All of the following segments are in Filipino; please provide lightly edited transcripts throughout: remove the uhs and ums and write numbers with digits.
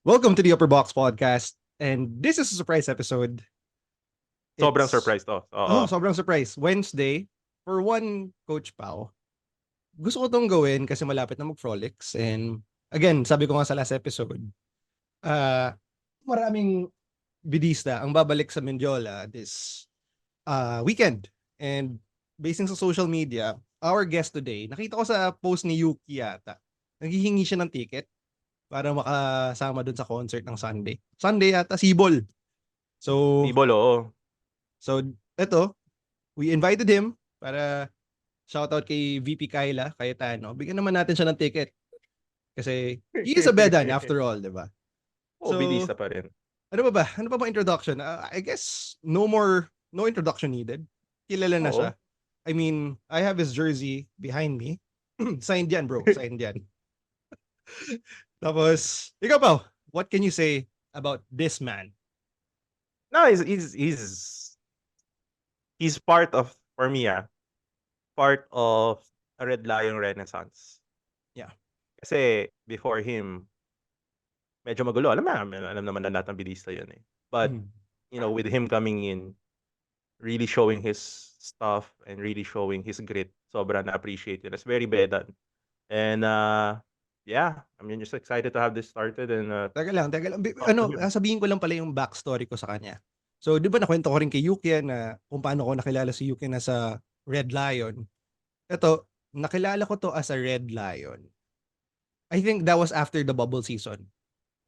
Welcome to the Upperbox Podcast, and this is a surprise episode. Sobrang It's surprise to. Oo. sobrang surprise. Wednesday, for one, Coach Pao. Gusto ko tong gawin kasi malapit na mag-frolics, and again, sabi ko nga sa last episode, maraming Bedista ang babalik sa Mendiola this weekend. And basing sa social media, our guest today, nakita ko sa post ni Yuki yata, naghihingi siya ng ticket para makasama dun sa concert ng Sunday. Sunday yata, Sibol. So, Tibol, oo. so eto, we invited him para shoutout kay VP Kyla, Cayetano. Bigyan naman natin siya ng ticket. Kasi he is a Bedan after all, di ba? Oo, Bedista pa rin. Ano ba? Ano pa ba introduction? I guess no introduction needed. Kilala na Oo. siya. I mean, I have his jersey behind me. Signed yan, bro. Signed yan. Tapos, ikaw pa, what can you say about this man? No, he's part of, for me, part of a Red Lion Renaissance. Yeah. Kasi before him, medyo magulo. Alam naman na lahat ng Bedista yun eh. But, with him coming in, really showing his stuff and really showing his grit, sobrang na-appreciate yun. It's very Bedan. And, I'm just excited to have this started and Teka lang. talk to him. Sabihin ko lang pala yung backstory ko sa kanya. So, di ba nakwento ko rin kay Yuki na kung paano ko nakilala si Yuki na sa Red Lion. Ito, nakilala ko to as a Red Lion. I think that was after the bubble season.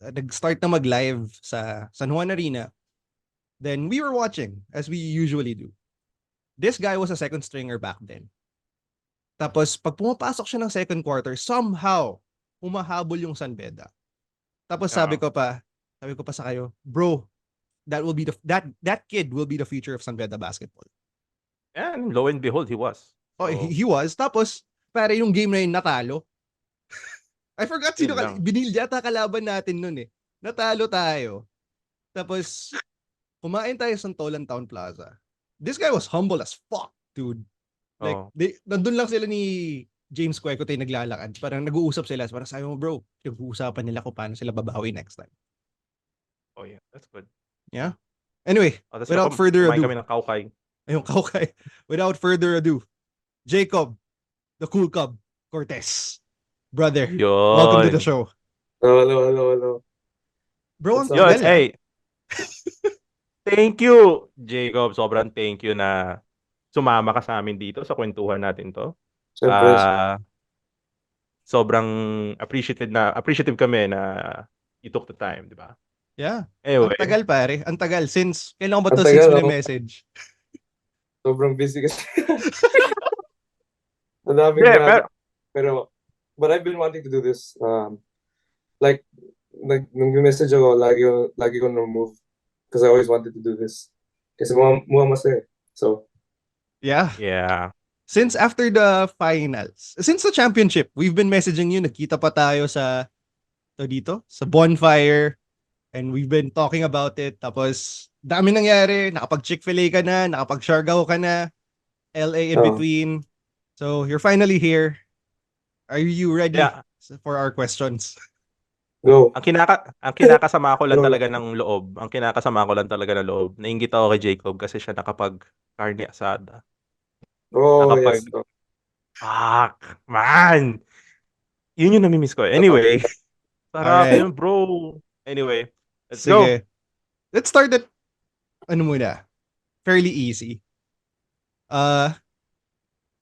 Nag-start na mag-live sa San Juan Arena. Then we were watching, as we usually do. This guy was a second stringer back then. Tapos, pag pumapasok siya ng second quarter, somehow, humahabol yung San Beda. Tapos sabi ko pa sa kayo, bro, that kid will be the future of San Beda basketball. And lo and behold, he was. Oh, he was. Tapos, pare yung game na yun, natalo. I forgot sino binil yata kalaban natin nun eh. Natalo tayo. Tapos, kumain tayo sa Tolan Town Plaza. This guy was humble as fuck, dude. Like, nandun lang sila ni James Cueco tayo naglalakad. Parang nag-uusap sila. Parang sabi mo, bro, nag-uusapan nila kung paano sila babawi next time. Oh yeah, that's good. Yeah? Anyway, without further ado. Kami ng kaukay. Ayun, kaukay. Without further ado, Jacob, the cool cub, Cortez. Brother, welcome to the show. Hello. Bro, ang tagal. Hey. Thank you, Jacob. Sobrang thank you na sumama ka sa amin dito sa kwentuhan natin to. Sobrang appreciative kami na you took the time, di ba? Yeah. Anyway. Ang tagal pare. Ang tagal. Since, kailan ko ba to since mo message? Sobrang busy kasi. But I've been wanting to do this. Nung message ako, lagi ko na-move. Because I always wanted to do this. Kasi mukha masaya. So. Yeah. Yeah. Since after the finals, since the championship, we've been messaging you. Nagkita pa tayo sa bonfire. And we've been talking about it. Tapos, dami nangyari. Nakapag-Chick-fil-A ka na. Nakapag-Siargao ka na. LA in between. So, you're finally here. Are you ready for our questions? Go. Ang kinakasama ko lang talaga ng loob. Nainggit ako kay Jacob kasi siya nakapag-carne asada. Yes. Fuck, man. Yun yung namimiss ko. Anyway. Sarap yun, bro. Anyway, let's go. Let's start at fairly easy.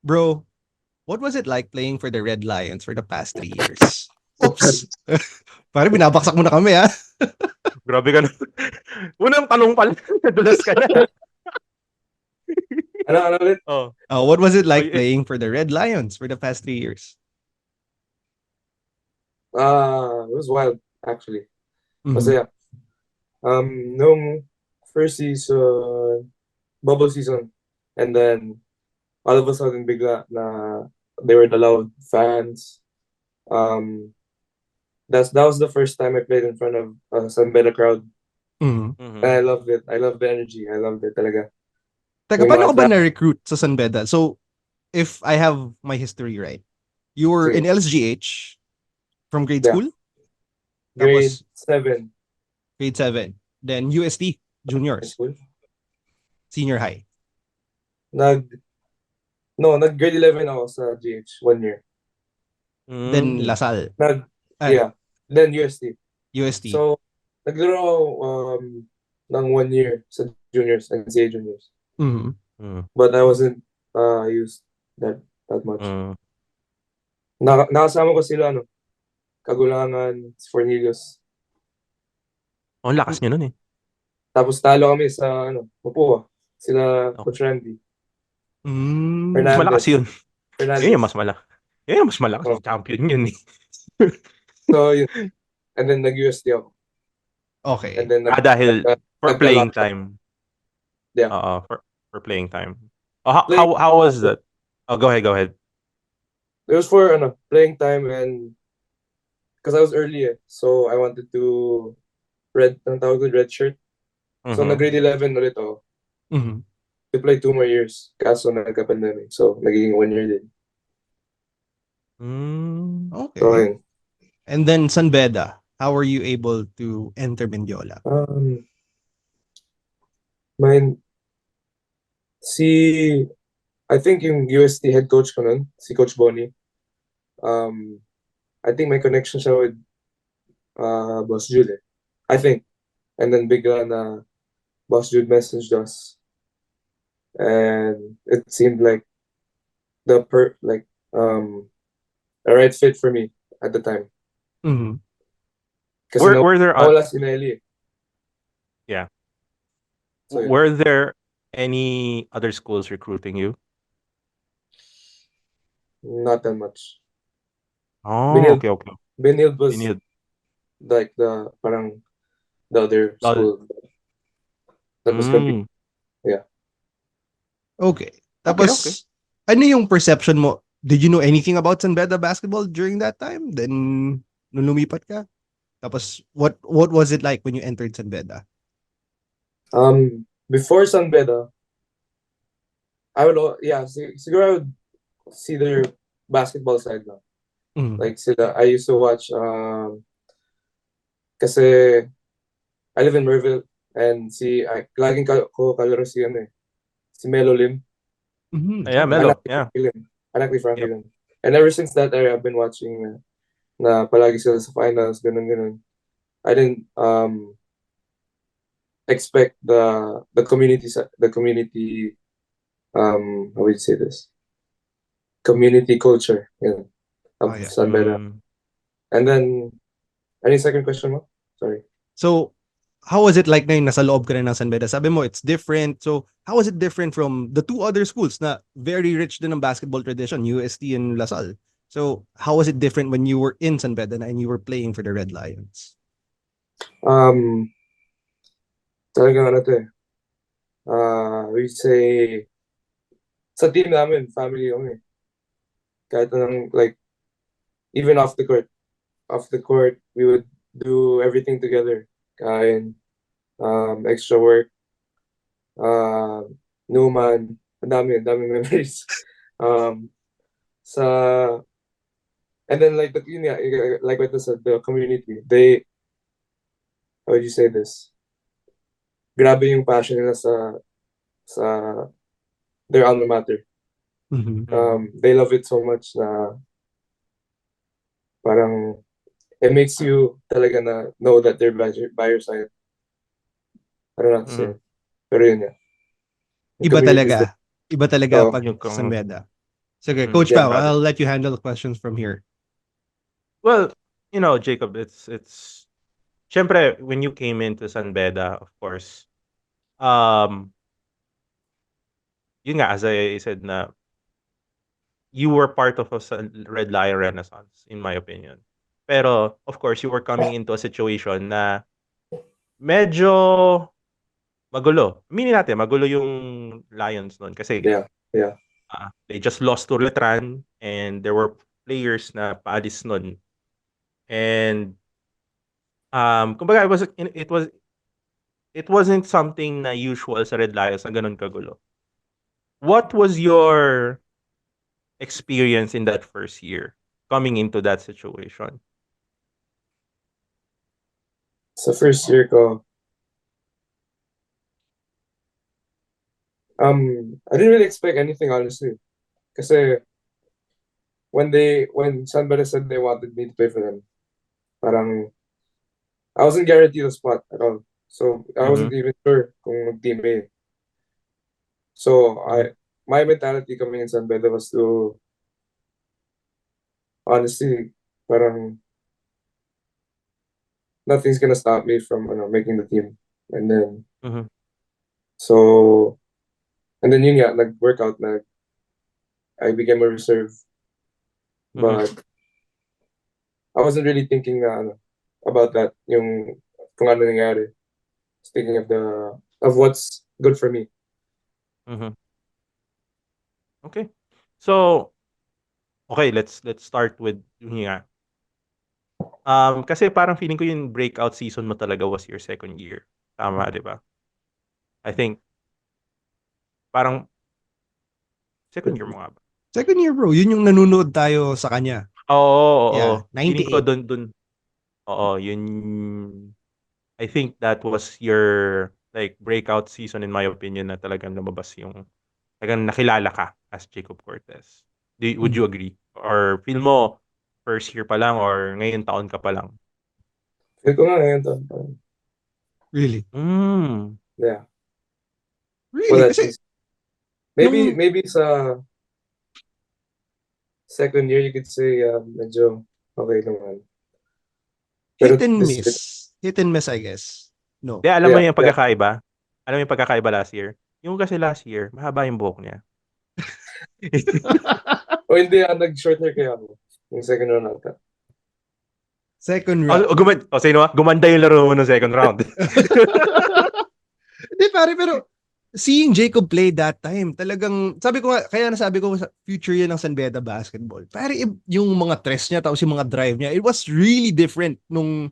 Bro, what was it like playing for the Red Lions for the past 3 years? Oops. Parang binabaksak mo na kami, ha? Grabe ka na. Unang tanong pala, nadulas ka na. Ano ulit? What was it like playing for the Red Lions for the past 3 years? It was wild, actually. Masaya. Nung first season, bubble season, and then all of a sudden bigla na they were the loud fans. That was the first time I played in front of a San Beda crowd. Mm-hmm. And I loved it. I loved the energy. I loved it talaga. Teka, paano ka ba na-recruit sa San Beda? So, if I have my history right, you were in LSGH from grade school? Grade 7 Grade 7. Then UST, high juniors, school. senior high. Nag-grade 11 ako sa GH 1 year. Then Lasal. Yeah. Then UST. UST. So, naglaro ako ng 1 year sa juniors, NCAA juniors. But I wasn't used that much. Nakasama ko sila, Kagulangan, Fornillos. Oh, lakas nyo nun eh. Tapos talo kami sa, Mapua. Sila Coach Randy. Mas malakas yun. Fernandez. Yun yung mas malakas. Yun yung mas malakas. Champion yun eh. So, yun. And then nag-UST ako. Okay. And then dahil for playing time. Yeah. For playing time. How was that? Oh, go ahead. It was for playing time and because I was early so I wanted to red shirt. So nag-grade 11 ulit ako. To play 2 more years. Kaso nagka-pandemic. So nagiging 1 year din. Okay. So, and then San Beda, how were you able to enter Mendiola? I think yung UST head coach ko nun, si Coach Bonnie. I think may connection siya with Boss Jude. I think. And then bigla na Boss Jude messaged us. And it seemed like a right fit for me at the time. Kasi were there wala si Nelly. Yeah. So, yeah. Were there any other schools recruiting you? Not that much. Oh, okay. Benilde was like the other school that was competing. Yeah. Okay. Tapos, ano yung perception mo? Did you know anything about San Beda basketball during that time? Then, nung lumipat ka? Tapos, what was it like when you entered San Beda? Before San Beda, siguro I would see their basketball side now. Like I used to watch kasi I live in Merville and laging ko kalaro si Melo Lim. Yeah, Melo. Yeah. Anak ni Frankie Lim. And ever since that era, I've been watching na palagi sila sa finals, ganun. I didn't expect the community how would you say this? Community culture, of San Beda. And then, any second question mo? Sorry. So, how was it like na yung nasa loob ka na ng San Beda? Sabi mo, it's different. So, how was it different from the two other schools na very rich din ng basketball tradition, UST and Lasal? So, how was it different when you were in San Beda and you were playing for the Red Lions? Talagang we say, sa team namin, family kami. Kahit even off the court, we would do everything together. Kain, extra work, Newman, ang dami memories. And then like what I said, the community, they, how would you say this? Grabe yung passion nila sa their alma mater. They love it so much na parang it makes you talaga na know that they're by your side. I don't know how to say it. Pero yun nga. Iba talaga pag San Beda. Sige, Coach Pao, I'll let you handle the questions from here. Well, Jacob, it's syempre, when you came into San Beda, of course, yun nga, as I said na, you were part of a Red Lion Renaissance, in my opinion. Pero, of course, you were coming into a situation na medyo magulo. Aminin natin, magulo yung Lions noon. Kasi, they just lost to Letran and there were players na paalis noon. And, kumbaga, it wasn't something na usual sa Red Lions na ganun kagulo. What was your experience in that first year coming into that situation? Sa first year ko, I didn't really expect anything, honestly. Kasi when somebody said they wanted me to play for them, parang I wasn't guaranteed a spot at all. So I wasn't even sure kung mag-team A. So my mentality coming in San Beda was to honestly, parang nothing's gonna stop me from making the team. And then so and then yun nga, nag-workout na I became a reserve. But I wasn't really thinking about that, yung kung ano nangyari. Thinking of what's good for me. Okay. So, okay, let's start with yun nga. Kasi parang feeling ko yung breakout season mo talaga was your second year. Tama, di ba? I think, parang, second year mo nga ba? Second year, bro. Yun yung nanonood tayo sa kanya. Oo. Yeah, Feeling ko 98. dun, yun, I think that was your, like, breakout season in my opinion na talagang lumabas yung, talagang nakilala ka as Jacob Cortez. Would you agree? Or feel mo, first year pa lang or ngayon taon ka pa lang? Feel ko nga ngayon to. Really? Yeah. Really? Well, at Kasi, least. Maybe sa second year, you could say medyo okay naman. hit and miss. Hit and miss, I guess. No. Di, alam mo yung pagkakaiba? Alam mo yung pagkakaiba last year? Yung kasi last year, mahaba yung buhok niya. O hindi, nag-short hair kaya ako. Yung second round ata. Second round. Sino? Gumanda yung laro mo ng second round. Hindi pare, pero seeing Jacob play that time, talagang, sabi ko nga, kaya nasabi ko future yan ng San Beda basketball. Pare, yung mga tres niya, tapos yung mga drive niya, it was really different nung,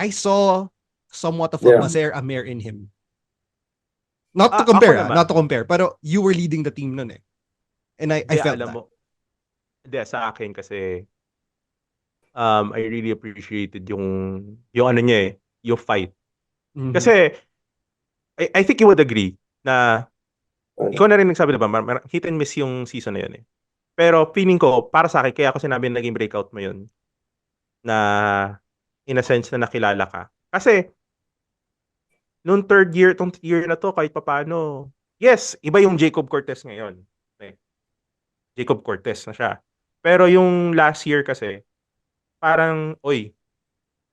I saw somewhat of a Baser Amer in him. Not to compare, pero you were leading the team nun eh. And I felt alam that. mo, sa akin kasi, I really appreciated yung ano niya eh, yung fight. Kasi, I think you would agree na ikaw na rin nagsabi diba, hit and miss yung season na yun eh. Pero feeling ko, para sa akin, kaya ako sinabi na naging breakout mo yun, na in a sense na nakilala ka. Kasi, nung third year, tong year na to, kahit papaano, yes, iba yung Jacob Cortez ngayon. Okay. Jacob Cortez na siya. Pero yung last year kasi, parang, we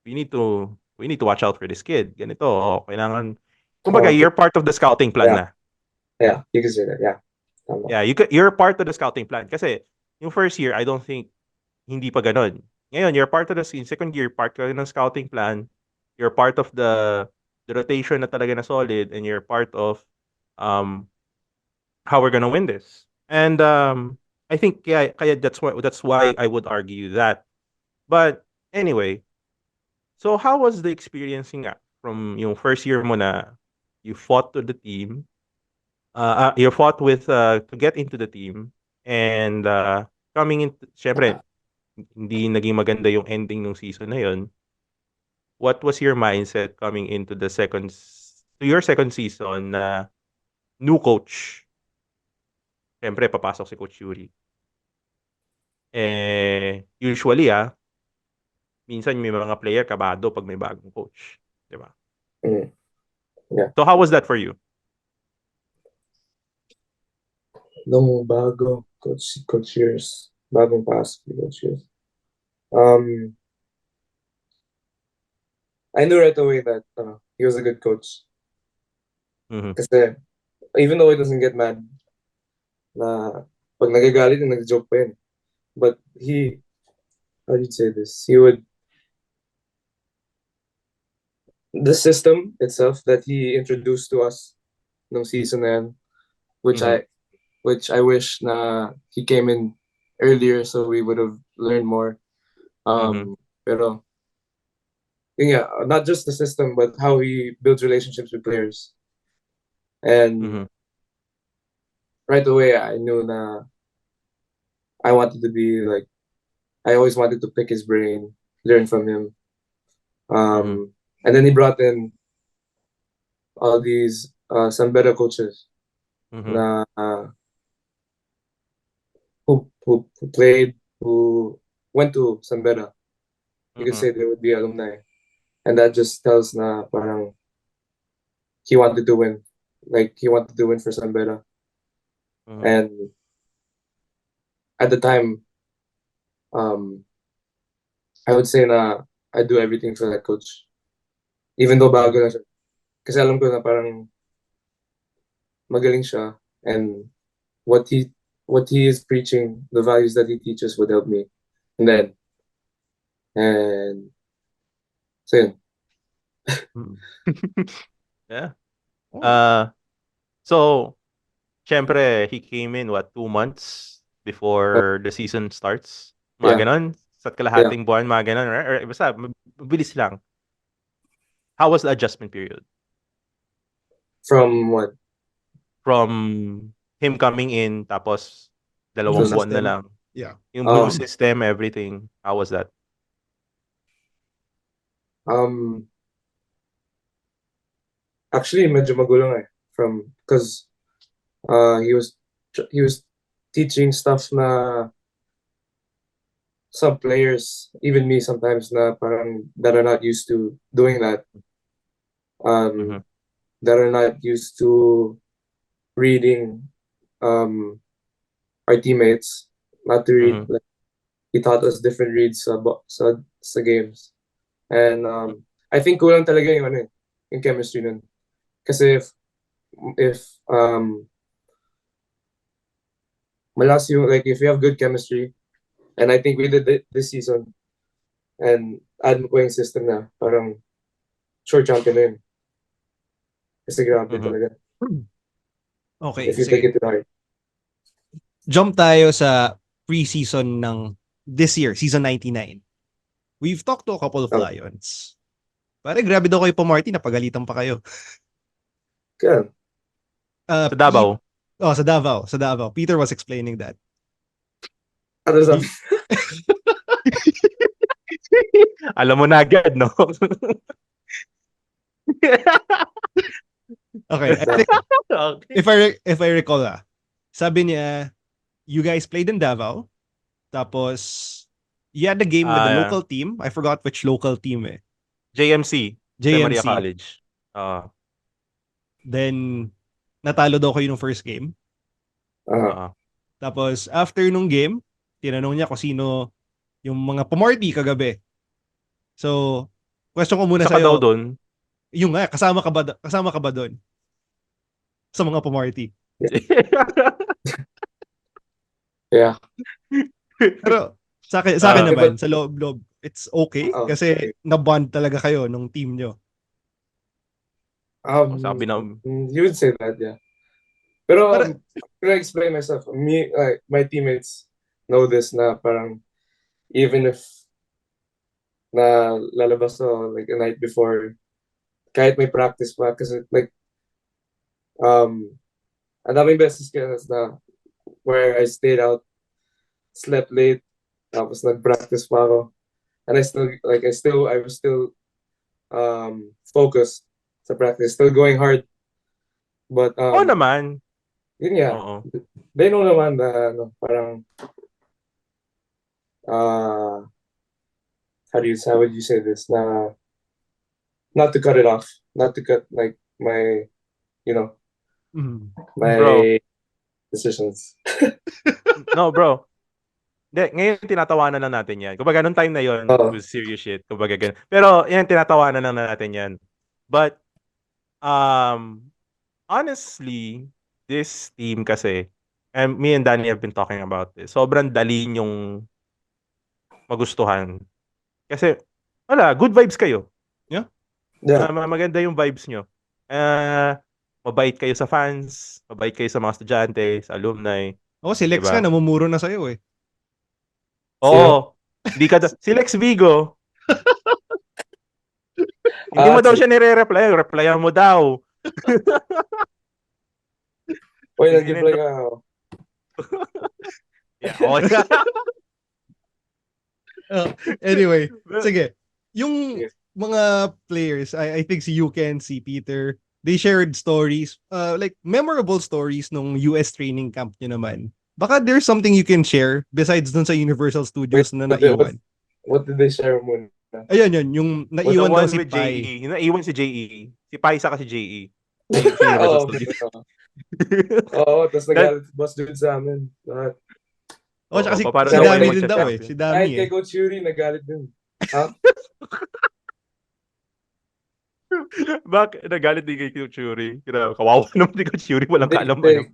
need to watch out for this kid. Ganito, kailangan, kumbaga, you're part of the scouting plan na. Yeah, you can say that, yeah. Yeah, you're part of the scouting plan. Kasi, yung first year, I don't think, hindi pa ganun. Ngayon, you're part of the second year, part ka ng scouting plan, you're part of the rotation na talaga na solid, and you're part of how we're gonna win this. And I think kaya that's why I would argue that. But anyway, so how was the experiencing from yung first year mo na you fought to the team, you fought with to get into the team, and coming in, syempre, hindi naging maganda yung ending ng season na yun. What was your mindset coming into your second season na new coach? Syempre, papasok si Coach Yuri. Usually, minsan may mga player kabado pag may bagong coach. Diba? Yeah. So, how was that for you? Nung bago coach years, bagong pasok coach years. I knew right away that he was a good coach. Kasi even though he doesn't get mad, na pag nagagalit, nag-joke pa yun. But how do you say this? The system itself that he introduced to us nung season na yan, which I wish na he came in earlier so we would have learned more. Pero not just the system, but how he builds relationships with players. And right away, I knew na I wanted to be like, I always wanted to pick his brain, learn from him. And then he brought in all these Sambera coaches na who played, who went to Sambera. You could say they would be alumni. And that just tells na parang he wanted to win. Like, he wanted to win for Sambera. And at the time, I would say na I do everything for that coach. Even though bago na siya. Kasi alam ko na parang magaling siya, and what he is preaching, the values that he teaches would help me. And so yun. Yeah. So, syempre, he came in, 2 months before the season starts? Mga ganon? Sa kalahating buwan, mga ganon. Or basta, mabilis lang. How was the adjustment period? From what? From him coming in, tapos 2 buwan na lang. Yeah. Yung blue system, everything. How was that? Actually, medyo magulang because he was teaching stuff na some players, even me sometimes, na parang that are not used to doing that. That are not used to reading our teammates, not to read. Like, he taught us different reads sa games. And I think kulang talaga yung chemistry nun. Kasi if malas yung, like, if you have good chemistry, and I think we did it this season, and add mo pa yung system na, parang sure champion na yun. Kasi grabe talaga. Okay, if you take it to heart. Jump tayo sa preseason ng this year, season 99. We've talked to a couple of Lions. Pare, grabe daw kayo po, Marty, napagalitan pa kayo. Kaya? Sa Davao. Sa Davao. Peter was explaining that. Ano sabi? Alam mo na agad, no? Okay, I think, if I recall, sabi niya, you guys played in Davao, tapos you had the game with the local team. I forgot which local team JMC. Maria College. Then, natalo daw kayo nung first game. Tapos, after nung game, tinanong niya kung sino yung mga pumarty kagabi. So, question ko muna sa'yo. Saka daw doon. Yung kasama ka ba doon? Sa mga pumarty? Yeah. Pero, sa akin naman, sa loob, it's okay. Kasi, na-bond talaga kayo nung team nyo. Sabi na, you would say that, yeah. Pero, can I explain myself? Me, like, my teammates know this na parang, even if na lalabas ko like a night before, kahit may practice pa, kasi like, ang daming beses na where I stayed out, slept late, tapos nag-practice pa ako, and I was still focused sa practice, still going hard, but naman. Yun nga. They know naman na parang how would you say this, na not to cut it off, not to cut like my my decisions. No, bro. Ngayon tinatawanan lang natin yan. Kumbaga, nung time na yun, it was serious shit. Kumbaga, ganun. Pero, yan, tinatawanan lang natin yan. But, honestly, this team kasi, and me and Danny have been talking about this, sobrang dali yung magustuhan. Kasi, good vibes kayo. Yeah. Maganda yung vibes nyo. Mabait kayo sa fans, mabait kayo sa mga estudyante, sa alumni. Si Lex nga, namumuro na sa'yo . Oo. Si Lex Vigo. Hindi mo daw siya nire-reply. Replyan mo daw. Uy, nag-reply ka ako. Yeah, okay. Anyway, sige. Yung mga players, I think si Yuken, si Peter, they shared stories, like memorable stories nung US training camp nyo naman. Baka there's something you can share besides dun sa Universal Wait, Studios na naiwan. what did they share muna? Ayun, yung The naiwan daw one si with Pai. JE. Yung naiwan si JE. Si Pai saka si JE. Si Universal Oo, Studios. oo, tapos nagalit si Boss Dude sa amin. Lahat. Oh, tsaka paano si daw kayo Dami din daw magcha-champion? Si Kahit Dami kay Coach Yuri, nagalit din. Ha? Bakit nagalit din kay Coach Yuri? Kawawa naman si Coach Yuri. Walang Hindi, kaalam-alam.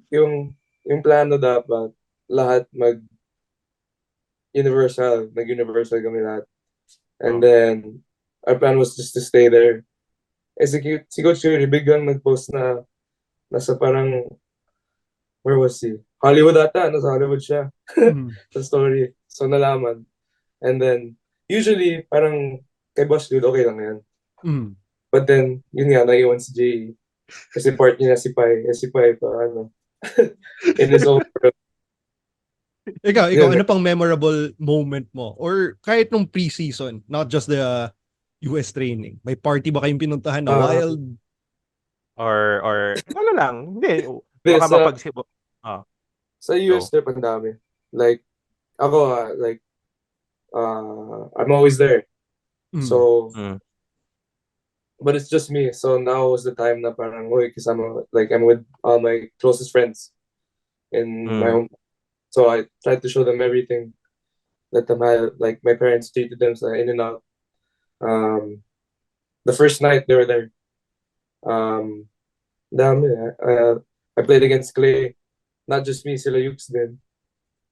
yung plano dapat, lahat nag-universal kami lahat. And then, our plan was just to stay there. Si Coach Yuri, biglang nag-post na nasa parang, where was he? Hollywood ata, nasa Hollywood siya. Sa story. So, nalaman. And then, usually, parang kay Boss Dude, okay lang yan. But then, yun nga, naiwan si Jay. Kasi part niya si Pai. Si Pai pa, in his own world. Ikaw, ano pang memorable moment mo? Or kahit nung preseason, not just the US training. May party ba kayong pinuntahan na wild? Or wala lang. Hindi. Baka sa US trip, ang dami. Like, ako, I'm always there. So, but it's just me. So now is the time na parang, because I'm with all my closest friends in my home. So I tried to show them everything. Let them have, like, my parents treated them sa in and out. The first night they were there. Dami. I played against Clay. Not just me, sila Yukes din.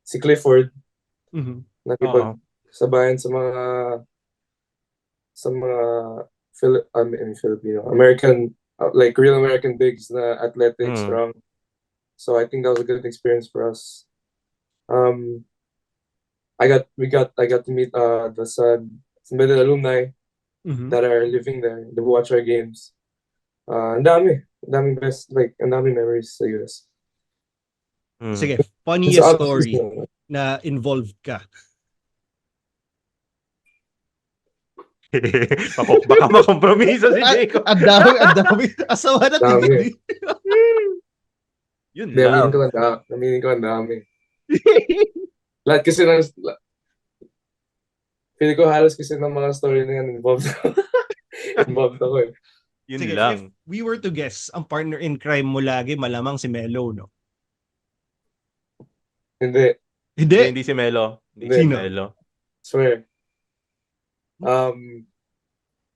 Si Clifford. Nakipag-sabayan sa mga Filipino, American, like real American bigs na athletic, strong. So I think that was a good experience for us. I got to meet some middle alumni that are living there, who watch our games. Ang dami memories sa US. Sige, funniest story na involved ka. Baka makompromiso si Jacob. Ang dami. Asawa na tigil. Yun lang. Naminin ko ang dami. Lahat kasi feeling ko halos kasi ng mga story na yan involved ako eh. Yun Sige, lang. if we were to guess, ang partner in crime mo lagi malamang si Melo, no? Hindi si Melo. Hindi. Si Melo. Swear.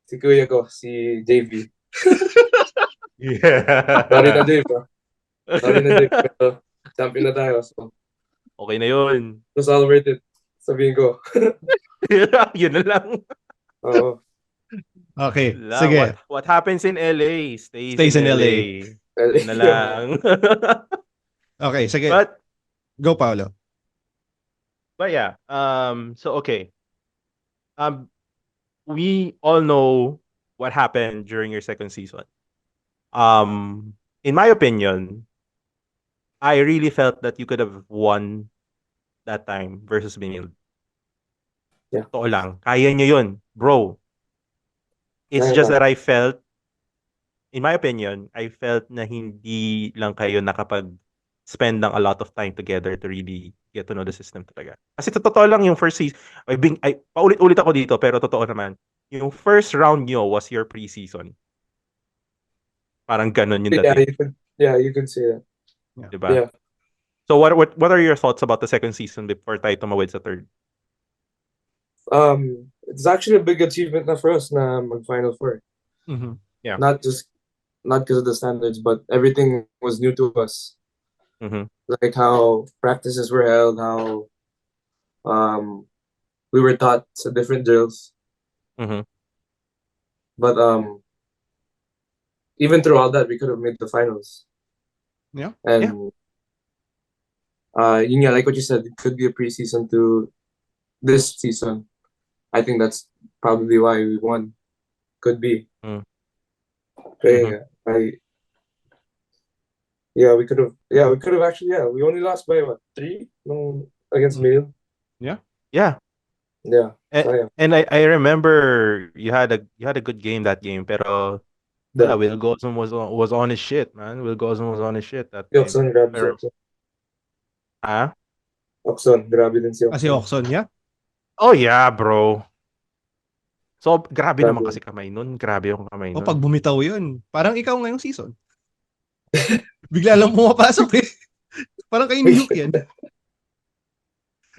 Si kuya ko, si JV. Yeah. Sorry na Dave. Pero champion na tayo. So. Okay na yun. It was all worth it. Sabihin ko. Yun na lang. Oo. Okay, sige. What happens in LA stays in LA. Yun na lang. Okay, sige. But, go, Paolo. But yeah, so okay. We all know what happened during your second season. In my opinion, I really felt that you could have won that time versus Benil. Yeah. Totoo lang. Kaya nyo yun, bro. It's just that I felt, in my opinion, I felt na hindi lang kayo nakapag-spend ng a lot of time together to really get to know the system talaga. Kasi totoo lang yung first season, paulit-ulit ako dito, pero totoo naman, yung first round nyo was your preseason. Parang ganun yung dating. You could say that. Diba? Yeah. So what are your thoughts about the second season before tayo tumawid sa third? It's actually a big achievement na for us na mag-Final Four. Yeah. Not because of the standards, but everything was new to us. Like how practices were held, how we were taught sa different drills. But even through all that, we could have made the finals. Yeah. And like what you said, it could be a preseason to this season. I think that's probably why we won. Could be. We could have actually. Yeah, we only lost by what, 3 against Mill. Yeah. Yeah, And, sayang. and I remember you had a good game that game, pero wala, The Will Gosman was on his shit, man. Will Gosman was on his shit that si game. Oxon, grabe si Pero, Oxon. ah? Oxon, grabe din si Kasi Oxon. Oxon, yeah? Oh yeah, bro. So, grabe naman Grabe. kasi kamay nun. Grabe yung kamay O pag nun. bumitaw yun, parang ikaw ngayong season. Bigla lang pumapasok eh. Parang kayo ni Yuki yan.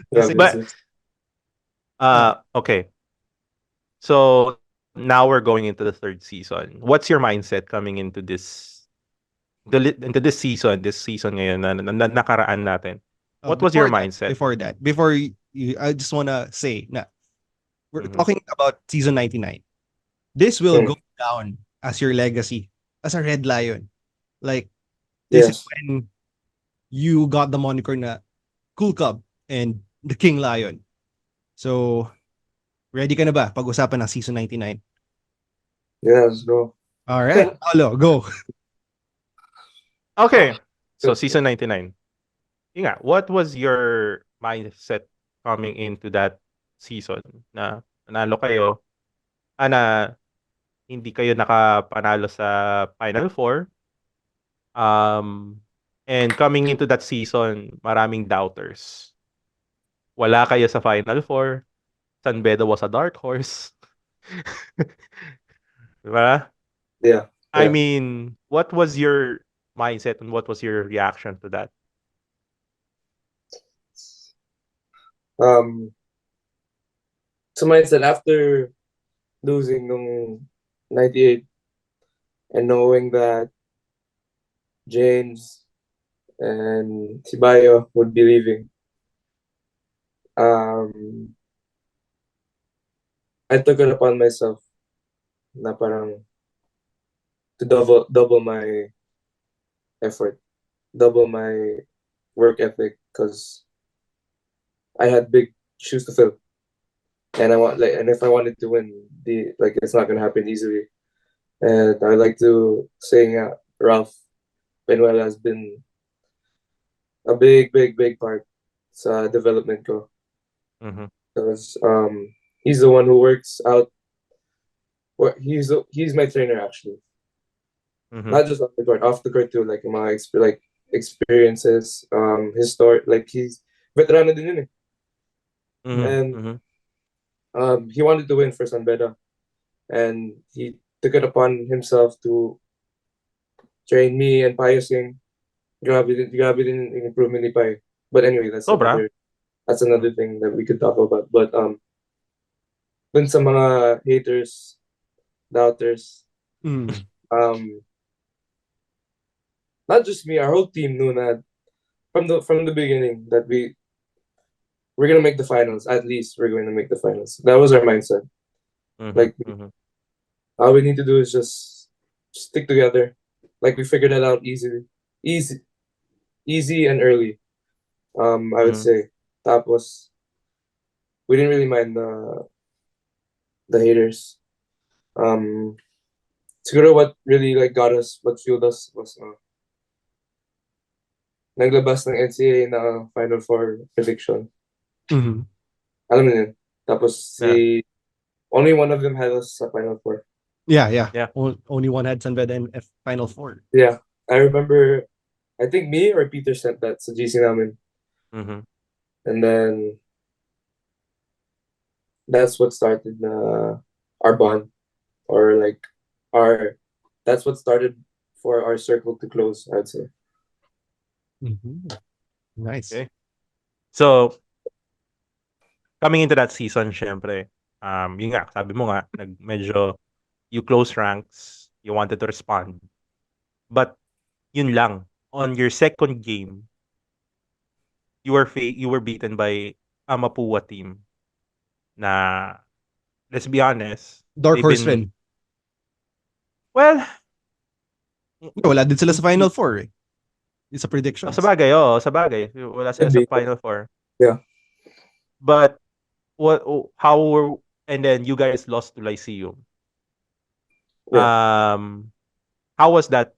Kasi, Grabe But, si okay. So, now we're going into the third season. What's your mindset coming into into this season ngayon na nakaraan natin? What was your mindset? before you, I just wanna say na we're Mhm. talking about season 99. This will Mm. go down as your legacy, as a Red Lion. Like, this is Yes. when you got the moniker na Cool Cub and the King Lion. So, ready ka na ba pag-usapan ng season 99? Yeah, let's go. All right, Paolo, go. Okay. So, Good. season 99. Yun nga, what was your mindset coming into that season na nanalo kayo, na hindi kayo nakapanalo sa Final Four, and coming into that season, maraming doubters. Wala kayo sa Final Four. San Beda was a dark horse. Diba? Yeah. I Yeah. mean, what was your mindset and what was your reaction to that? So mindset after losing nung 98 and knowing that James and Sibayo would be leaving, I took it upon myself na parang to double my effort, double my work ethic, because I had big shoes to fill, and if I wanted to win, it's not gonna happen easily. And I like to say, Ralph Benuel has been a big part sa development ko, Mm-hmm. because he's the one who works out. He's my trainer actually. Mm-hmm. Not just off the court too. Like my experiences, his story. Like he's veterano din yun eh. Mm-hmm. And Mm-hmm. he wanted to win for San Beda, and he took it upon himself to train me and Payasing. Grabe din yung improvement ni Pay. But anyway, Sobra. that's another thing that we could talk about. But dun sa mga haters, doubters, not just me, our whole team knew that from the beginning that we're gonna make the finals. At least we're going to make the finals. That was our mindset. Mm-hmm. Like Mm-hmm. all we need to do is just stick together. Like we figured it out easy and early. I would say tapos we didn't really mind the haters. Siguro what really like got us, what fueled us was naglabas ng NCAA na Final Four prediction. Mm-hmm. Alam mo yun. Tapos only one of them had us sa Final Four. Yeah. Yeah. Only one had San Beda in Final Four. Yeah. I remember, I think me or Peter sent that sa GC namin. Mm-hmm. And then that's what started our bond, or like that's what started for our circle to close, I'd say. Mm-hmm. Nice. Okay. So, coming into that season, syempre, yun nga, sabi mo nga, medyo you close ranks, you wanted to respond. But, yun lang, on your second game, you were beaten by a Mapua team na, let's be honest, Dark horse rin. Well, Wala din sila sa Final Four eh. It's a prediction. sa bagay. Wala sila sa Final Four. Yeah. But, and then you guys lost to Lyceum. Yeah. How was that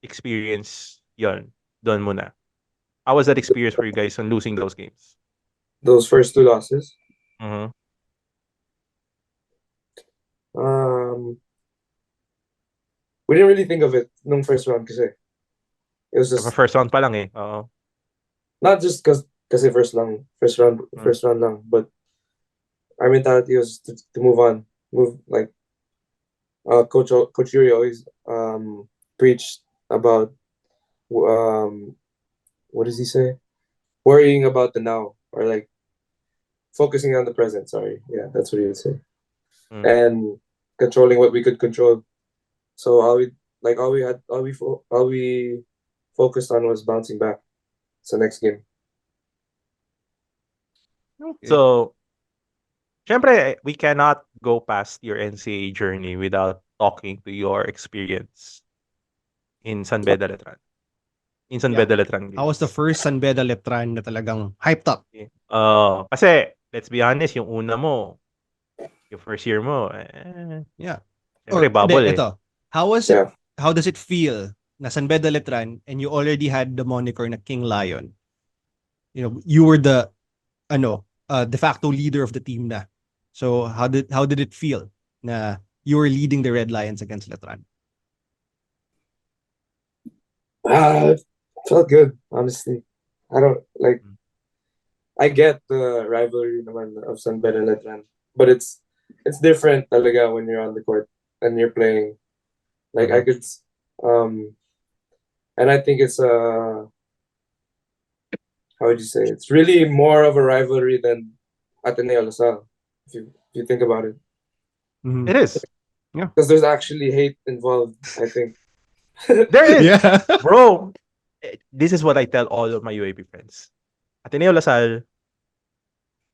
experience yun? Doon muna. How was that experience for you guys on losing those games? Those first two losses? Mm-hmm. We didn't really think of it nung first round kasi. It was just First round pa lang eh. Oo. not just kasi first round lang, but our mentality was to move on, like Coach Yuri always preached about what does he say? Worrying about the now, or like focusing on the present. Sorry, yeah, that's what he would say, and controlling what we could control. So all we focused on was bouncing back. So next game. Okay. So, syempre, we cannot go past your NCAA journey without talking to your experience in San Beda Letran. How was the first San Beda Letran na talagang hyped up? Kasi, let's be honest, yung una mo, yung first year mo, syempre, bubble eh. Ito, how does it feel na San Beda Letran and you already had the moniker na King Lion? You know, you were the de facto leader of the team na. So how did it feel na you were leading the Red Lions against Letran? It felt good, honestly. I get the rivalry naman of San Beda and Letran, but it's different talaga when you're on the court and you're playing. Like I could, and I think it's how would you say? It's really more of a rivalry than Ateneo LaSalle, if you think about it. Mm-hmm. It is. Yeah. Because there's actually hate involved, I think. There is. Yeah. Bro, this is what I tell all of my UAP friends. Ateneo LaSalle,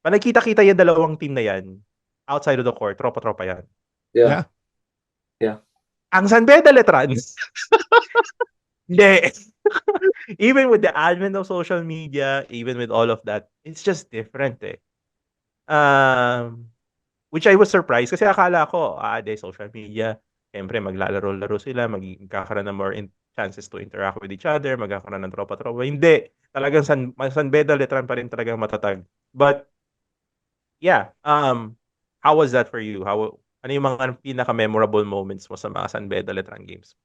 pag nagkita-kita yung dalawang team na yan, outside of the court, tropa-tropa yan. Yeah. Ang San Beda Letran, hindi. Even with the advent of social media, even with all of that, it's just different eh. Which I was surprised kasi akala ko, social media, siyempre maglalaro-laro sila, magkakaroon ng more chances to interact with each other, magkakaroon ng tropa-tropa. Hindi. Talagang San Beda Letran pa rin talagang matatag. But, yeah, how was that for you? Ano yung mga pinaka-memorable moments mo sa mga San Beda Letran games?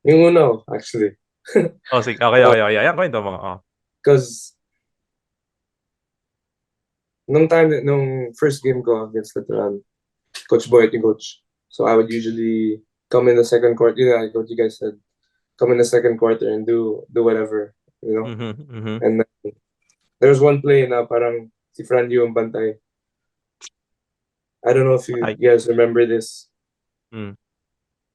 Yung uno, actually. Sige. Okay. Yan, kwento mo. Because nung first game ko against Letran, Coach Boyd yung coach. So I would usually come in the second quarter, like what you guys said, come in the second quarter and do whatever, you know. And then there was one play na parang si Fran yung bantay. I don't know if you guys remember this.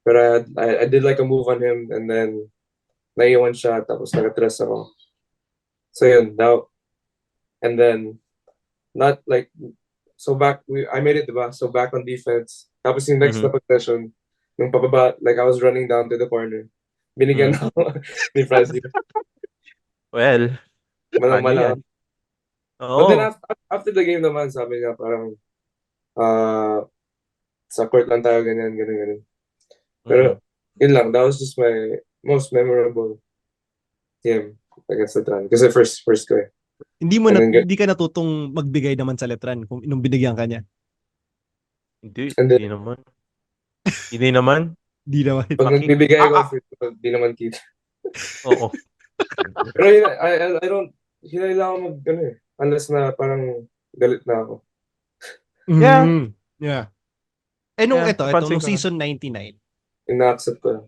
But I did like a move on him, and then naiwan siya, tapos nag-atras ako. So yun, now, and then, not like, I made it, diba? So back on defense. Tapos yung next na possession, nung pababa, like I was running down to the corner. Binigyan ako ni Francis. Well, malang. But then after the game naman, sabi niya parang, sa court lang tayo, ganyan. Pero, yun lang, that was just my most memorable game against Letran. Kasi first ko eh. Hindi ka natutong magbigay naman sa Letran kung nung binigyan ka niya? Hindi naman. Hindi naman. Pag nagbibigay ko, hindi naman kita. Oo. Pero I don't, hindi lang ako unless na parang galit na ako. Yeah. Nung nung season 99, ina-accept ko.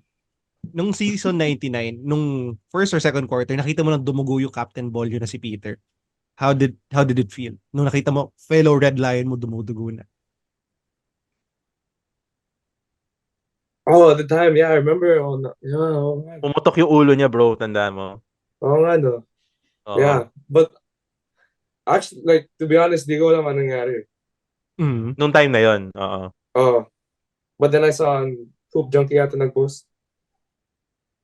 Nung season 99, nung first or second quarter, nakita mo nang dumugo yung captain ball yun na si Peter. How did it feel? Nung nakita mo, fellow Red Lion mo dumudugo na. Oh, at the time, yeah, I remember. Pumutok yung ulo niya, bro. Tandaan mo. Oo nga, no. Yeah, but actually, like, to be honest, di ko alam anong nangyari. Nung time na yun, But then I saw on Hoop Junkie yata nag-post.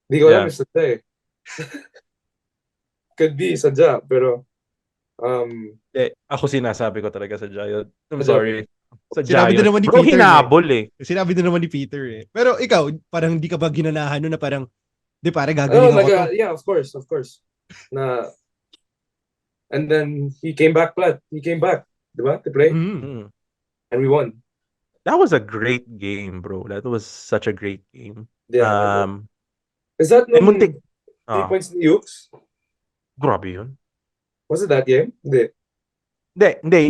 Di ko alam, sadya eh. Could be, sadya, pero ako sinasabi ko talaga sadya yun. I'm sorry. Sinabi din naman ni Bro, Peter hinabol eh. Sinabi din naman ni Peter eh. Pero ikaw, parang hindi ka ba ginanahan nun na parang, di pare, gagaling ako to? Yeah, of course. And then he came back, di ba, to play? And we won. That was a great game, bro. That was such a great game. Yeah. Is that Eh, muntik. 3 points ni Ukes? Grabe yun. Was it that game? Hindi. Hindi.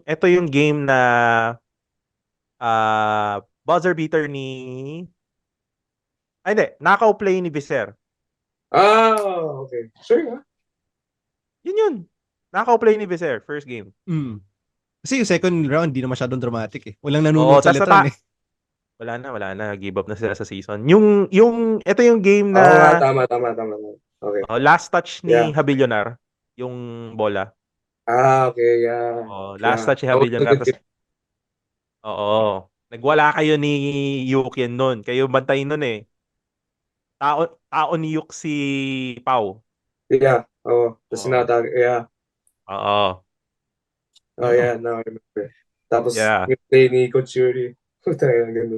Ito yung game na buzzer beater ni... Ay, hindi. Knockout play ni Viser. Okay. Sure nga. Yun. Knockout play ni Viser. First game. Kasi yung second round, di na masyadong dramatic eh. Walang nanonood sa letran eh. Wala na. Give up na sila sa season. Ito yung game na... Oo nga, tama. Okay. Last touch ni Habillonar. Yung bola. Okay, yeah. Last touch ni Habillonar. Nagwala kayo ni Yukien nun. Kayo bantayin nun eh. Tao ni Yuk si Pau. Yeah. Tapos sinatag. Yeah. Oo. Yeah, now I remember. Tapos, yung play ni Coach Yuri. Puta yan, ganun.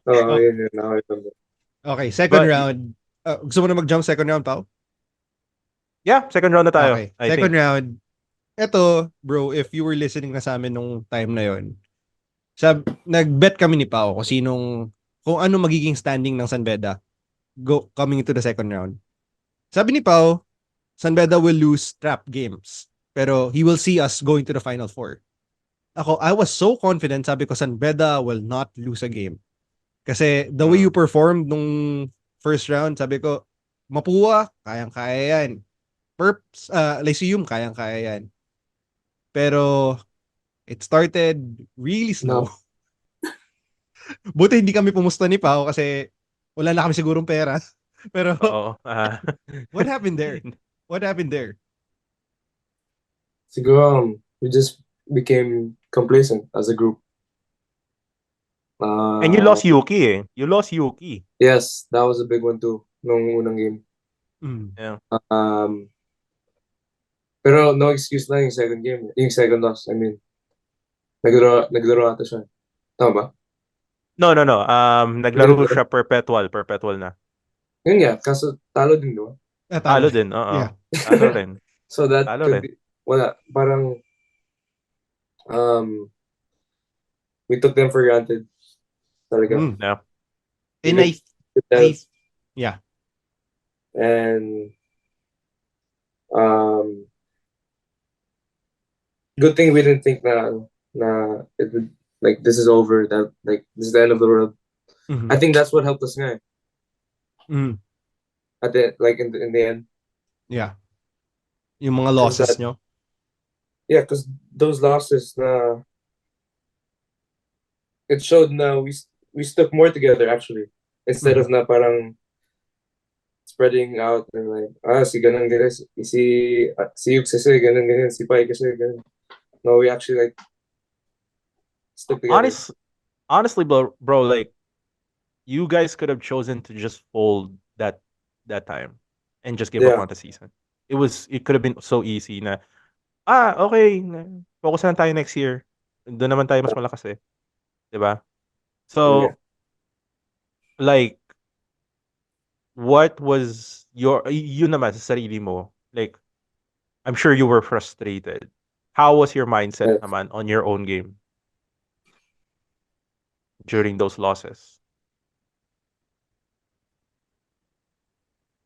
Yun, now I remember. Okay, second round. Gusto mo na mag-jump second round, Pao? Yeah, second round na tayo. Okay, second round. Eto, bro, if you were listening na sa amin nung time na yon, nag-bet kami ni Pao kung ano magiging standing ng San Beda coming into the second round. Sabi ni Pao, San Beda will lose trap games, pero he will see us going to the Final Four. I was so confident, sabi ko, San Beda will not lose a game. Kasi the way you performed nung first round, sabi ko, Mapua, kayang-kaya yan. Perps, Lyceum, kayang-kaya yan. Pero, it started really slow. No. Buti hindi kami pumusta ni Pao kasi wala na kami sigurong pera. Pero, what happened there? Siguro, we just became complacent as a group. And you lost Yuki eh. You lost Yuki. Yes, that was a big one too, nung unang game. Yeah. Pero no excuse na yung second game. Yung second loss, I mean. Naglaro ata siya. Tama ba? No. Naglaro siya perpetual na. Yun nga, kaso talo din, no? Talo din, oo. Yeah. Talo rin. So that could be, wala, parang we took them for granted. Talaga. Yeah. And yeah. And good thing we didn't think na it would, like, this is over, that like this is the end of the world. I think that's what helped us nga. At the, like, in the end. Yeah. Yung mga losses nyo. Yeah, because those losses it showed na we stuck more together actually, instead of na parang spreading out and like si ganun si Yuk kasi ganun si Pai kasi ganun. No, we actually like stuck together. Honestly, bro, like, you guys could have chosen to just fold that time and just give up on the season. It could have been so easy na okay, focus na tayo next year. Doon naman tayo mas malakas eh. 'Di ba? So like, what was yun naman sa sarili mo? Like, I'm sure you were frustrated. How was your mindset naman on your own game during those losses?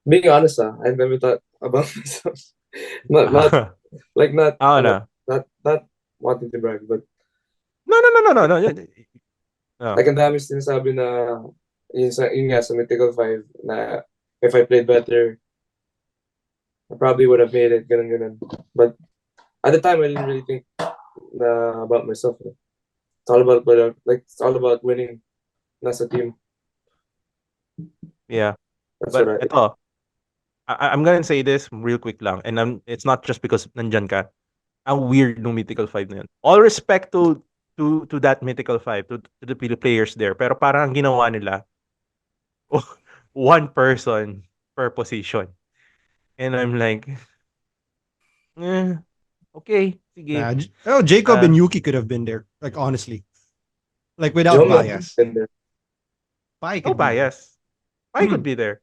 Being honest, I never thought about myself. not wanting to brag, but No. like, ang dami sinasabi na yun nga sa Mythical 5 na if I played better, I probably would have made it, ganun. But at the time, I didn't really think about myself. It's all about winning. Nasa team. Yeah. That's but right. Ito, I'm gonna say this real quick lang, and it's not just because nandyan ka. Ang weird nung Mythical 5 na yun. All respect to that Mythical 5, to the players there, pero parang ang ginawa nila, one person per position. And I'm like, okay, sige. Jacob and Yuki could have been there, like, honestly. Like, without bias. Pai could be bias. Pai could be there.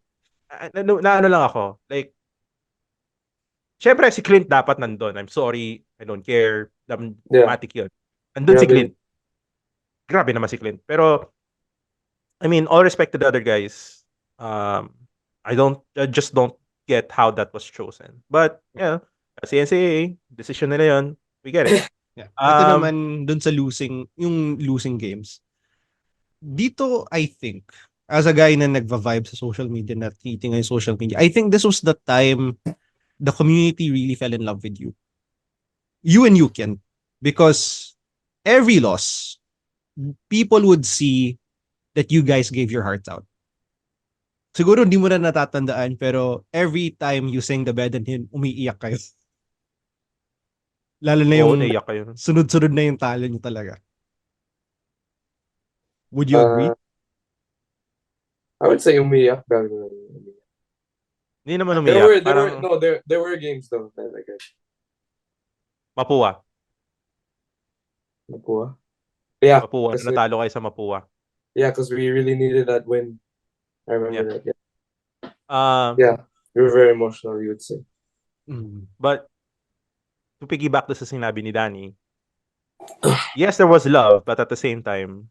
Na ano lang ako, like, syempre si Clint dapat nandun. I'm sorry, I don't care. Yeah. Matic yun. Andun si Grabe. Clint. Grabe naman si Clint. Pero, I mean, all respect to the other guys. I just don't get how that was chosen. But, yeah, CNCAA, decision nila yun. We get it. Yeah. Ito Um, naman dun sa yung losing games. Dito, I think, as a guy na nagva-vibe sa social media, na tweeting yung social media, I think this was the time the community really fell in love with you. You and Yukian. Because every loss, people would see that you guys gave your hearts out. Siguro hindi mo na natatandaan, pero every time you sing the Bedans hymn, umiiyak kayo. Lalo na oo, yung naiyak kayo. sunod-sunod na yung talo nyo talaga. Would you agree? I would say umiyak. Grabe naman umiyak. Hindi naman umiyak. There were games though that I guess. Mapua. Mapua. Yeah. Mapua. Natalo kayo sa Mapua. Yeah, because we really needed that win. I remember that. Yeah. Yeah, we were very emotional, you would say. But to piggyback to sa sinabi ni Danny, yes, there was love, but at the same time,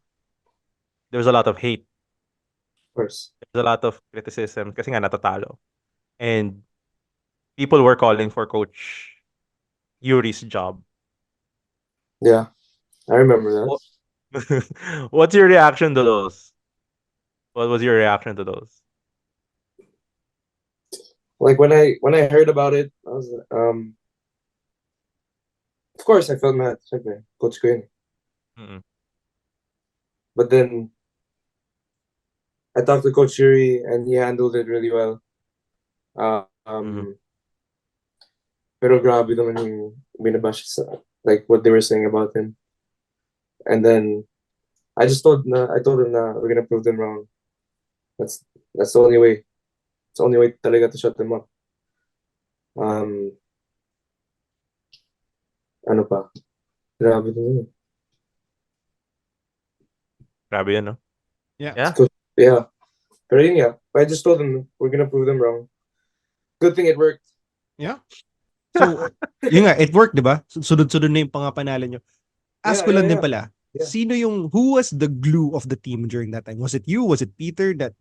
there was a lot of hate. Of course. There's a lot of criticism kasi nga natatalo. And people were calling for Coach Yuri's job. Yeah, I remember that. What's your reaction to those? What was your reaction to those? Like when I heard about it, I was of course I felt mad. Syempre, coach ko yun. But then I talked to Coach Yuri and he handled it really well. Pero grabe naman yung binabash sa, like what they were saying about him. And then I told him na we're gonna prove them wrong. That's the only way. It's the only way talaga to shut them up. Ano pa? Grabe naman. Grabe yan, no? Yeah. Yeah. Pero yun nga, I just told them we're gonna prove them wrong. Good thing it worked. Yeah. So, yun nga, it worked, di ba? Sunod-sunod na yung pangapanalo nyo. Ask ko lang din pala, who was the glue of the team during that time? Was it you? Was it Peter that,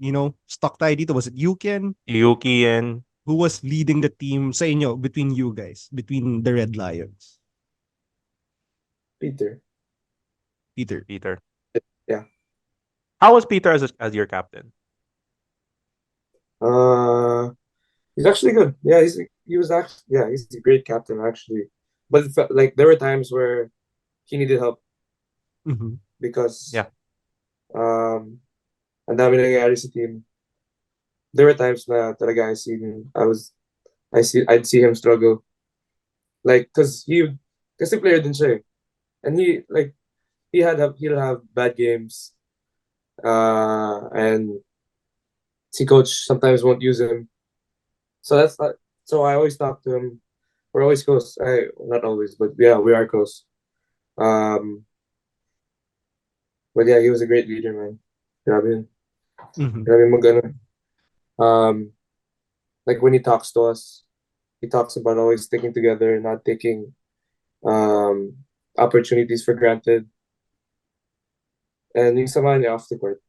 stuck tayo dito? Was it Yukian? Yukian. Who was leading the team sa inyo, between you guys, between the Red Lions? Peter. Yeah. How was Peter as your captain? He's actually good. Yeah, he's a great captain actually. But it felt like there were times where he needed help because ang dami nangyayari sa team. There were times na talaga I'd see him struggle. Like kasi player din siya eh. And he'll have bad games. And si coach sometimes won't use him. So I always talk to him. We're always close. Not always, but yeah, we are close. But yeah, he was a great leader, man. Grabe yun. Grabe mag-ano. Like when he talks to us, he talks about always sticking together, not taking opportunities for granted. And yung sama niya off the court.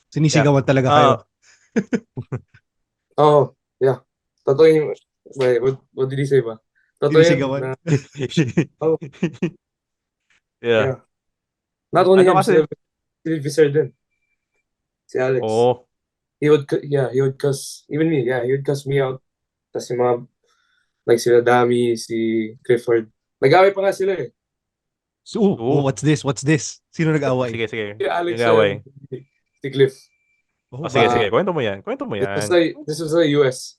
Sinisigawan talaga kayo. Oh, yeah. Totoo yung... Wait, what did he say ba? Totoo Sinisigawan? Oh. Yeah. Not only him, si Visser din. Si Alex. Oh. He would cuss, even me, he would cuss me out. Tapos yung mga, like sila Dami, si Clifford. Nag-away pa nga sila eh. So, what's this? Sino nag-away? Sige. Si Alex nag-away. Si Cliff. Sige. Kwento mo yan. This was the US.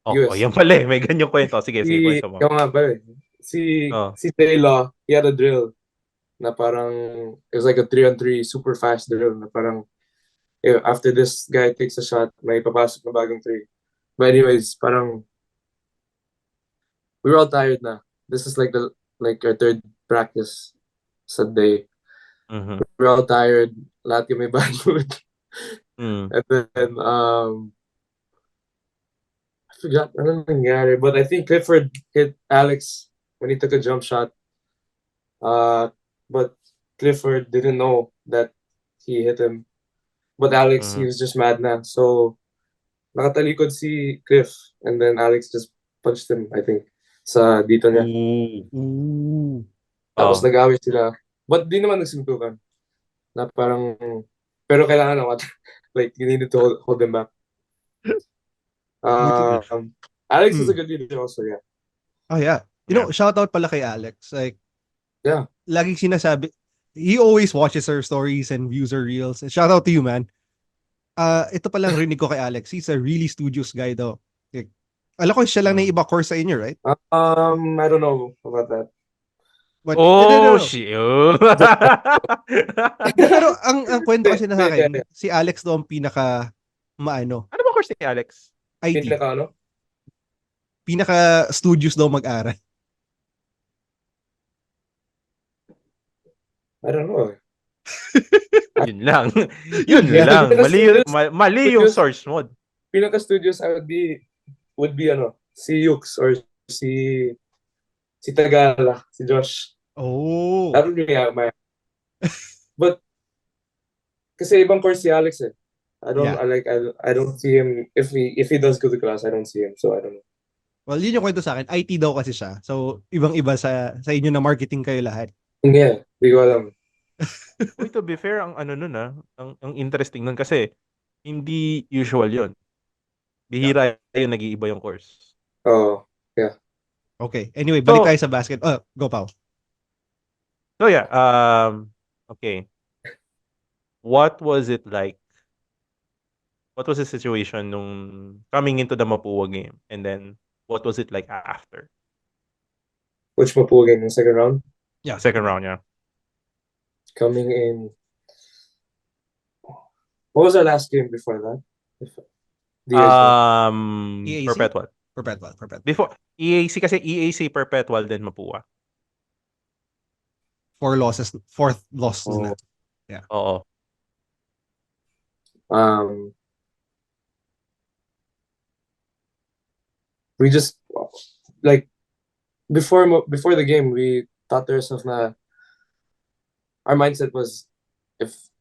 Oh, yan pala eh. May ganyang kwento. Sige, kwento mo. Yung nga pala eh. Si Taylor, he had a drill na parang, it was like a 3-on-3 super fast drill na parang, after this guy takes a shot, may papasok na bagong 3. But anyways, parang, we were all tired na. This is like our third practice sa day. We were all tired. Lahat kami bad mood. And then, I forgot anong nangyari, but I think Clifford hit Alex when he took a jump shot. But Clifford didn't know that he hit him. But Alex, he was just mad na. So, nakatalikod si Cliff, and then Alex just punched him, I think, sa dito niya. Ooh. Tapos nag-away sila. But di naman nagsuntukan. Na parang, pero kailangan naman, like, you needed to hold them back. Alex is a good leader also, yeah. Oh, yeah. You know, shout out pala kay Alex. Like, yeah. Laging sinasabi, he always watches her stories and views her reels. Shout out to you, man. Ito palang rinig ko kay Alex. He's a really studious guy daw. Like, alam ko siya lang na iba course sa inyo, right? I don't know about that. But, shit. Pero ang kwento kasi na sa akin, si Alex daw ang pinaka maano. Ano ba course ni Alex? IT. Pinaka studious daw mag-aral. I don't know. Yun lang. Lang. Mali yung source mode. Pinaka-studios would be si Yux or si Tagala, si Josh. Oh. That would be my. But kasi ibang course si Alex eh. I don't see him if he does go to class, I don't see him. So I don't know. Well, yun yung kwento sa akin. IT daw kasi siya. So, ibang-iba sa inyo na marketing kayo lahat. Yeah, di ko alam. To be fair, ang ang interesting nun kasi hindi usual yun. Bihira yung nag-iiba yung course. Oh, yeah. Okay. Anyway, balik tayo sa basket. Go, Pao. So yeah, okay. What was it like? What was the situation nung coming into the Mapua game? And then, what was it like after? Which Mapua game? The second round? Yeah, second round, yeah. Coming in. What was our last game before that? EAC? Perpetual. Before EAC kasi EAC Perpetual then Mapua. 4 losses, 4th loss na. Yeah. Oo. We just like before the game we thought to ourselves na our mindset was this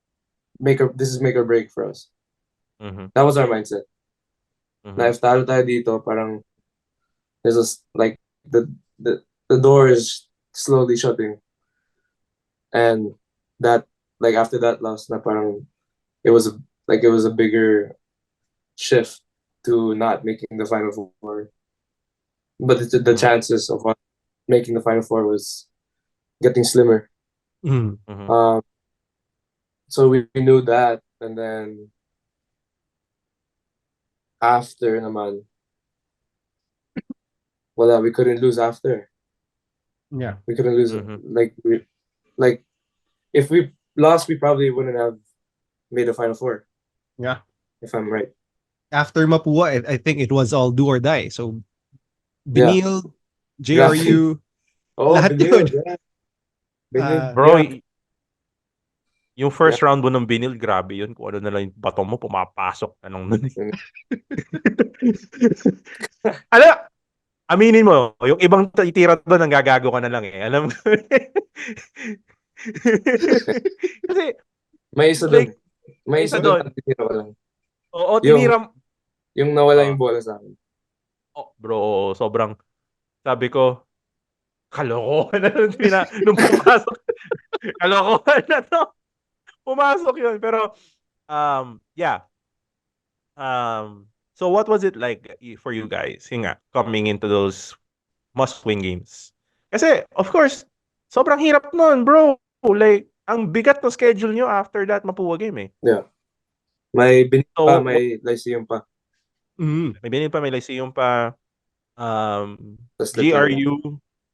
is make or break for us. Mm-hmm. That was our mindset. Mm-hmm. Na if talo tayo dito, parang there's like the door is slowly shutting, and that like after that loss, na parang it was a bigger shift to not making the Final Four. But the chances of us making the Final Four was getting slimmer. Mm-hmm. So we knew that, and then after naman, we couldn't lose after. Yeah, we couldn't lose. Like if we lost, we probably wouldn't have made a Final Four. Yeah, if I'm right. After Mapua, I think it was all do or die. So Benil, JRU, lahat yun. Bro, yung first round mo ng Benil, grabe yun. Kung ano na lang yung bato mo, pumapasok na nung nun. Aminin mo, yung ibang itira doon, ang gagago ka na lang eh. Alam mo? Kasi, may isa doon. May isa doon. Tinira ko lang. Oo, tinira. Yung nawala yung bola sa akin. Oh, bro, sobrang, sabi ko, kalokohan na nung pumasok. Kalokohan na to. Pumasok yun. Pero, yeah. So what was it like for you guys? Yung nga, coming into those must-win games? Kasi, of course, sobrang hirap nun, bro. Like, ang bigat ng schedule nyo after that Mapua game eh. Yeah. May Benil pa, may Lyceum pa. May Benil pa, may Lyceum pa.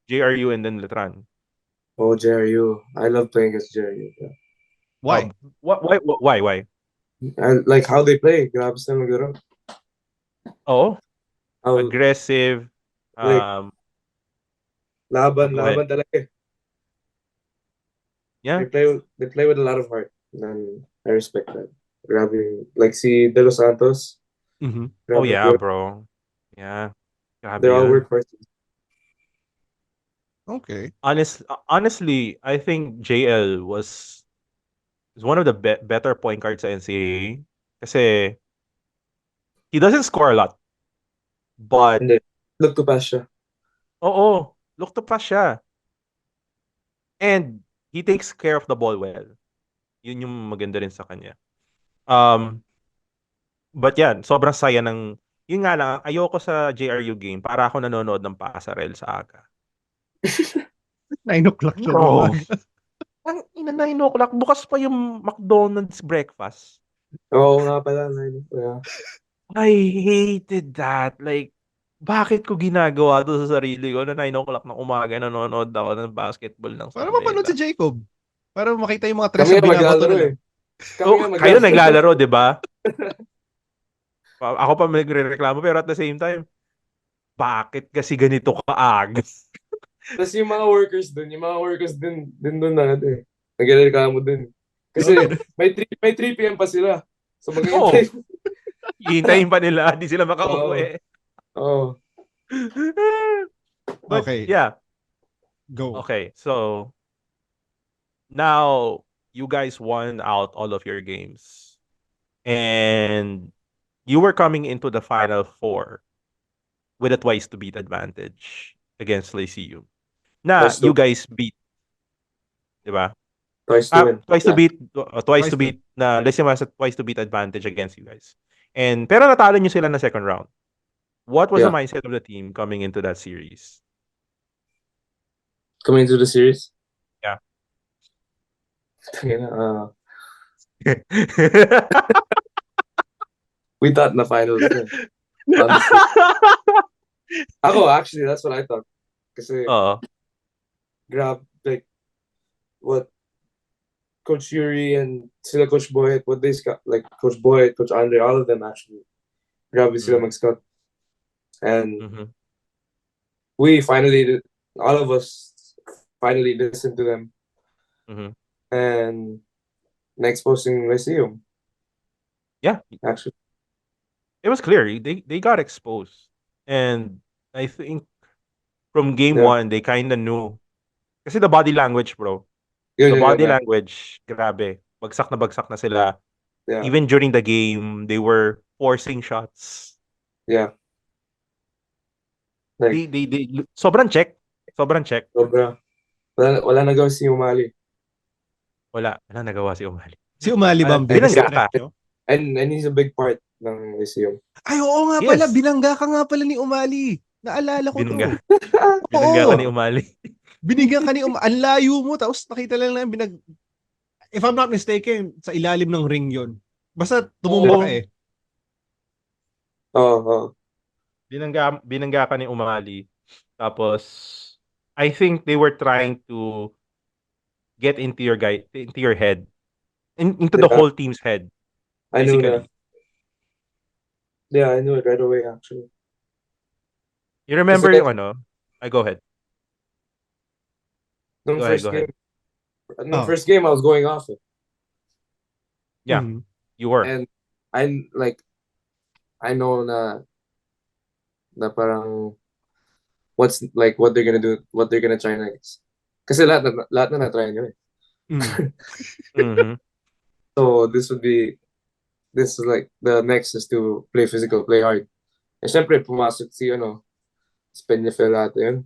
JRU, and then Letran. Oh, JRU. I love playing against JRU. Yeah. Why? Why? I like how they play. Grabe sila maglaro. Oh, aggressive. Laban talaga eh. Yeah. They play with a lot of heart, and I respect that. Grabe, like si De Los Santos. Oh yeah, bro. Yeah. Grabe They're all yun. workhorses. Okay. Honestly, I think JL is one of the better point guards sa NCAA. Kasi he doesn't score a lot. But, Hindi. Look to pass siya. oo, look to pass siya. And he takes care of the ball well. Yun yung maganda rin sa kanya. But yan, sobrang saya ng... Yun nga lang, ayoko sa JRU game para ako nanonood ng pasarel sa aga. 9 o'clock siya ng Bro, umaga. ang ina 9 o'clock, bukas pa yung McDonald's breakfast. Oo nga pala. Yeah. I hated that. Like, bakit ko ginagawa to sa sarili ko na 9 o'clock ng umaga nanonood ako ng basketball ng Para mapanood cinderella? si Jacob. Para makita yung mga Kami tres na nga binabato maglalaro nila. eh. Kami nga Kayo maglalaro. naglalaro, di ba? Ako pa nagre-reklamo pero at the same time, bakit kasi ganito kaaga? Tapos yung mga workers din doon na eh. Nagrereklamo din. Kasi may 3 p.m. pa sila. So maghihintay. Hihintayin pa nila, di sila Oo. makauwi. Oo. But Okay. yeah, Go. okay. So now you guys won out all of your games. And you were coming into the final four with a twice to beat advantage against Lyceum. Na Twice to- you guys beat, di ba? Twice to win. Twice to Yeah. beat, twice Twice to beat na Lyceum has a twice to beat advantage against you guys. And pero natalo niyo sila na second round. What was the Yeah. mindset of the team coming into that series? Coming into the series. Yeah. We thought na finals na. Honestly. Actually, that's what I thought. Kasi, Oo. grab, like, what Coach Yuri and sila Coach Boyd, what they scout, like Coach Boyd, Coach Andre, all of them actually, grabe sila mag-scout. And we finally, all of us finally listened to them. And na-exposing Lyceum. Yeah. Actually. It was clear. They got exposed. And I think from game one, they kind of knew. Kasi the body language, bro. The body language, grabe. Bagsak na sila. Yeah. Even during the game, they were forcing shots. Yeah. Like, they sobrang check. Sobra. Wala nagawa si Umali. Wala nagawa si Umali. Si Umali ba ang biggest Binangga threat ka. nyo? And he's a big part ng Lyceum. Ay, oo nga pala. Binangga ka nga pala ni Umali. Naalala ko Binangga. to. Binangga Oo. ka ni Umali. Binigyan ka ni Umali. Ang layo mo. Tapos nakita lang if I'm not mistaken, sa ilalim ng ring yon. Basta tumumba ka eh. Oo. Binangga ka ni Umali. Tapos, I think they were trying to get into your head. Into the whole team's head. I knew Basically. that. Yeah, I knew it right away actually. You remember Kasi, yung ano? Go ahead. Nung Go ahead. first game, I was going off it. Yeah, you were. And I know na parang what they're gonna do, what they're gonna try next. Kasi lahat na na-try nyo eh. So this is like the next is to play physical, play hard. And syempre pumasok si Spinifel ata yun.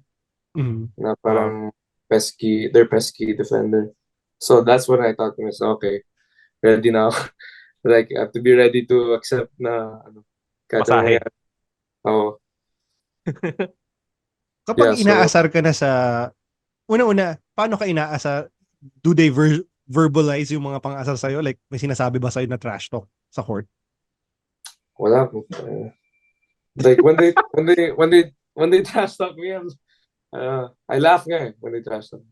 Na parang they're pesky defender. So that's when I thought to myself, okay, ready now. Like, I have to be ready to accept na Masahe. Oo. Kapag inaasar ka na sa una-una, paano ka inaasar? Do they verbalize yung mga pang-asar sa'yo? Like, may sinasabi ba sa'yo na trash talk sa court? Wala. Like, when they trash talk me, I laugh nga eh when they trash talk.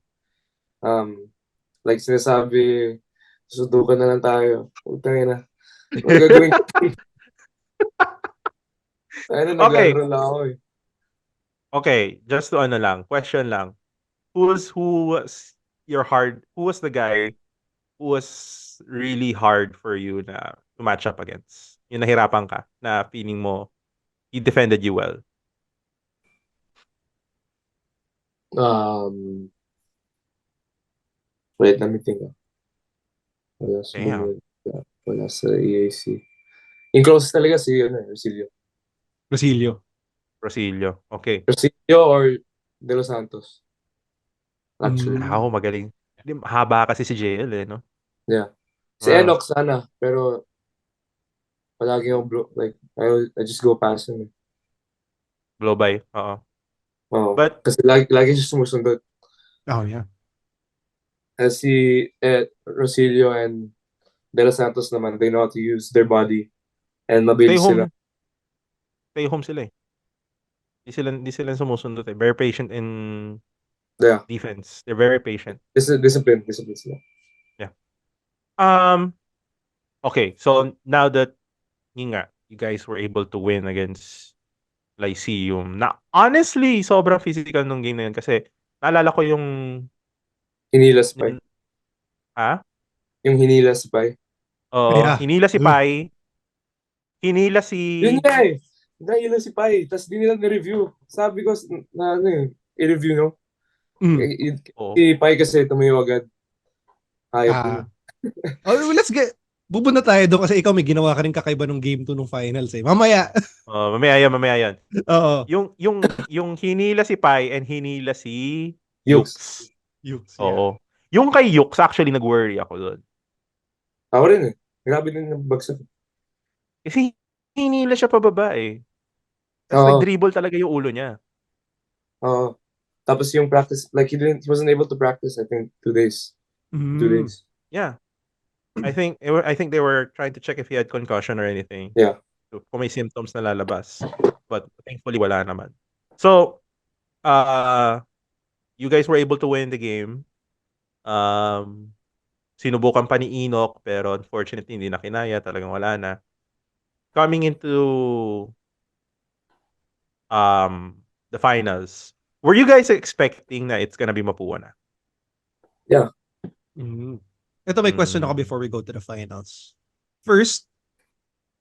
Like, sinasabi, susudukan na lang tayo. Utangin na. Magagawin ko. Naglalaro lang ako eh. Okay, just to question lang. Who was the guy who was really hard for you to match up against? Yung nahirapan ka, na feeling mo, he defended you well. Um, Wait, let me think. Wala Damn. sumunod. Wala sa EAC. Yung closest talaga si Rosilio. Rosilio. Rosilio. Okay. Rosilio or De Los Santos. Actually. Ako, magaling. Haba kasi si JL eh, no? Yeah. Si Ah, Enoch sana, pero palagi akong I just go past him. blow by. Oo. Oo. But, Kasi lagi siya sumusundot. Oh, yeah. Si Rosilio and De Los Santos naman, they know how to use their body and stay mabilis sila. home. Stay home sila eh. Di sila sumusunod eh. Very patient in Yeah. defense. They're very patient. Discipline sila. Yeah. Okay, so now that yun nga, you guys were able to win against Lyceum. Na honestly, sobrang physical nung game na yun kasi naalala ko yung Hinila Spy. Yung Hinila Spy. Yeah. hinila si Pai. Hinila si Yun nga eh. Hinila si Pai. Tapos di nila na-review. Sabi ko na i-review no. Si Pai kasi tumayo agad. Hayop yun. Let's get Bubuna tayo doon kasi ikaw may ginawa ka rin kakaiba nung game 2 nung finals eh. Mamaya. mamaya yan. Oo. Yung hinila si Pai and hinila si Yux. Oo. Yung kay Yux, actually nag-worry ako doon. Ako rin eh. Grabe din nagbagsak. Kasi hinila siya pababa eh. Tapos nag-dribble talaga yung ulo niya. Oo. Tapos yung practice, like he wasn't able to practice, I think, 2 days. 2 days. Yeah. I think they were trying to check if he had concussion or anything. Yeah. So, kung may symptoms na lalabas. But thankfully, wala naman. So, you guys were able to win the game. Sinubukan pa ni Enoch, pero unfortunately, hindi na kinaya. Talagang wala na. Coming into the finals, were you guys expecting na it's gonna be Mapua na? Yeah. Ito may question ako before we go to the finals. First,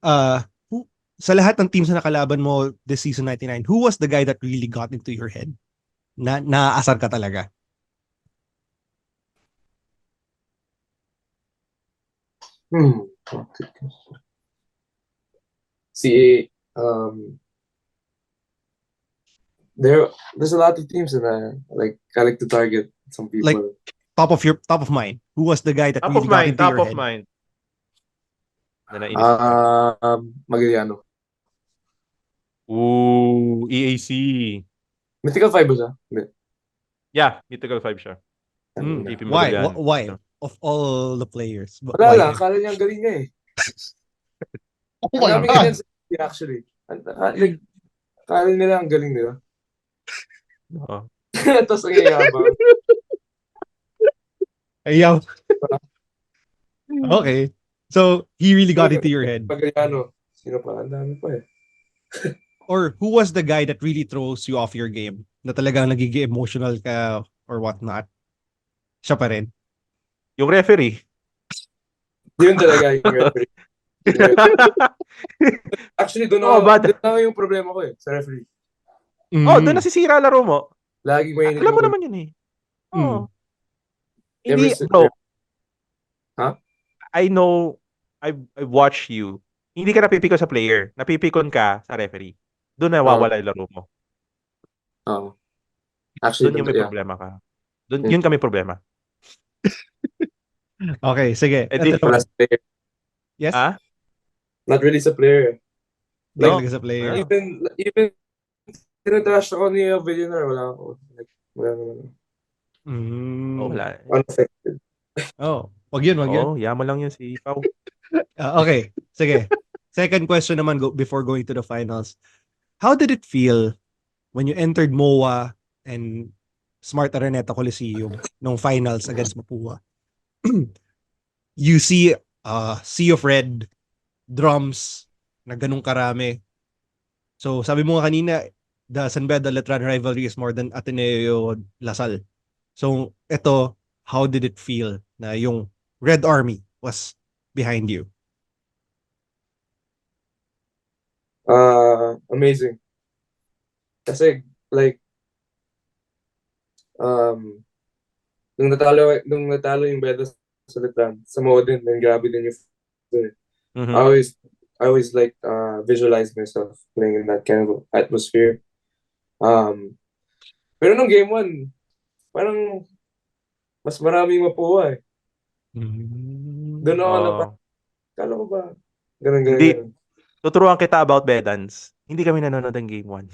sa lahat ng teams na nakalaban mo this season 99, who was the guy that really got into your head? Na naaasar ka talaga? See, there's a lot of teams in like I like to target some people. Like top of mind. Who was the guy that really got into your head? Top of mind. Magiliano. Ooh, EAC. Mythical 5 ba siya? Yeah, Mythical 5 siya. Why? Of all the players. Wala lang, akala niya ang galing niya eh. Oh my God! Actually. Like, akala nila ang galing nila. Tapos ang iyabang. Ayaw. Okay. So, he really got into your head. Magiliano. Sino pa? Ang dami pa eh. Or who was the guy that really throws you off your game? Na talagang nagiging emotional ka or whatnot? Siya pa rin. Yung referee. Yun talaga yung referee. Actually, doon ako yung problema ko eh, sa referee. Doon nasisira laro mo. Lagi may alam mo naman yun eh. Hindi, bro. Huh? I know, I've watched you. Hindi ka napipikon sa player. Napipikon ka sa referee. Doon nawawala yung laro mo. Actually, doon yung may problema ka. Doon, yun kami problema. Okay, sige. Yes? Not really sa player. Like sa player. Even tinatrash ako ni Villanueva, wala ako. Like, wala naman. Wala. Unaffected. Wag yun. Yaman lang yun si Pao. Okay, sige. Second question naman before going to the finals. How did it feel when you entered MOA and Smart Araneta Coliseum nung finals against Mapua? You see sea of red, drums, na ganun karami. So, sabi mo nga kanina, the San Beda Letran rivalry is more than Ateneo Lasal. So, ito, how did it feel na yung Red Army was behind you? Amazing. Kasi, like, Um, nung natalo yung Bedans sa Letran, sa mo din, and grabe din yung I always like visualize myself playing in that kind of atmosphere. Pero nung game 1, parang mas maraming mapuha eh. Doon ako na kala ko ba? Ganun. Tuturuan kita about Bedans. Hindi kami nanonood ng game 1.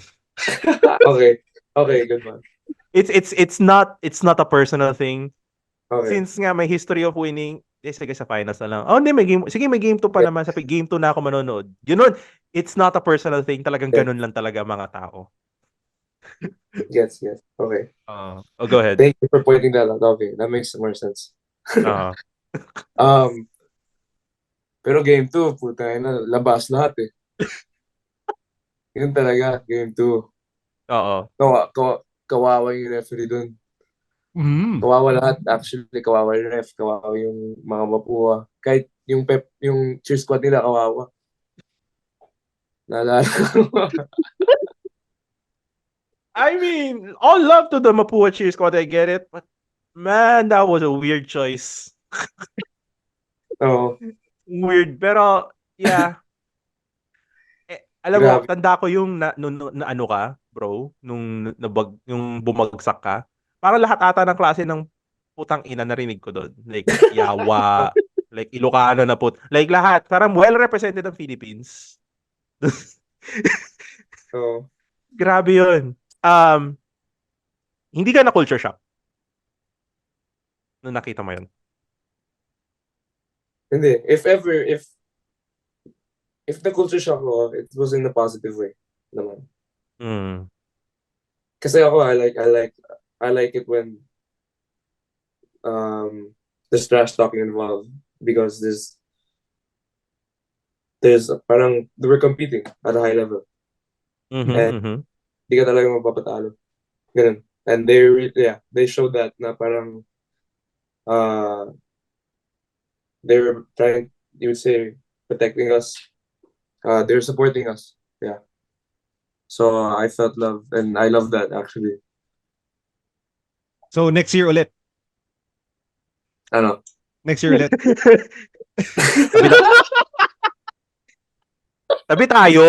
Okay, good one. It's not a personal thing. Okay. Since nga may history of winning, sige sa finals na lang. Oh, hindi, may game 2 pa naman. Sa game 2 na ako manonood. Yun, it's not a personal thing. Talagang ganun lang talaga mga tao. Yes. Okay. Go ahead. Thank you for pointing that out. Okay, that makes more sense. Pero game 2, puta na, labas lahat eh. Yun talaga, game 2. Kawawa yung referee dun. Kawawa lahat. Actually, kawawa yung ref, kawawa yung mga mapuha. Kahit yung cheer squad nila, kawawa. Naalala ko. I mean, all love to the Mapua cheer squad, I get it. But man, that was a weird choice. Oo. Weird, pero yeah. Alam mo, tanda ko yung na ano ka, bro, nung bumagsak ka. Parang lahat ata ng klase ng putang ina narinig ko doon. Like Yawa, like Ilocano na like lahat. Parang well represented ang Philippines. Oo. Grabe yun. Hindi ka na culture shock nung nakita mo yun? Hindi. If the culture shock ko, it was in a positive way naman. Kasi ako, I like it when there's trash talking involved because there's parang we're competing at a high level. And di ka talaga mapapatalo. Ganun. And they showed that na parang they were trying, you would say, protecting us. They were supporting us. Yeah. So I felt love, and I love that actually. So next year ulit. Ano? Next year ulit. Tabi tayo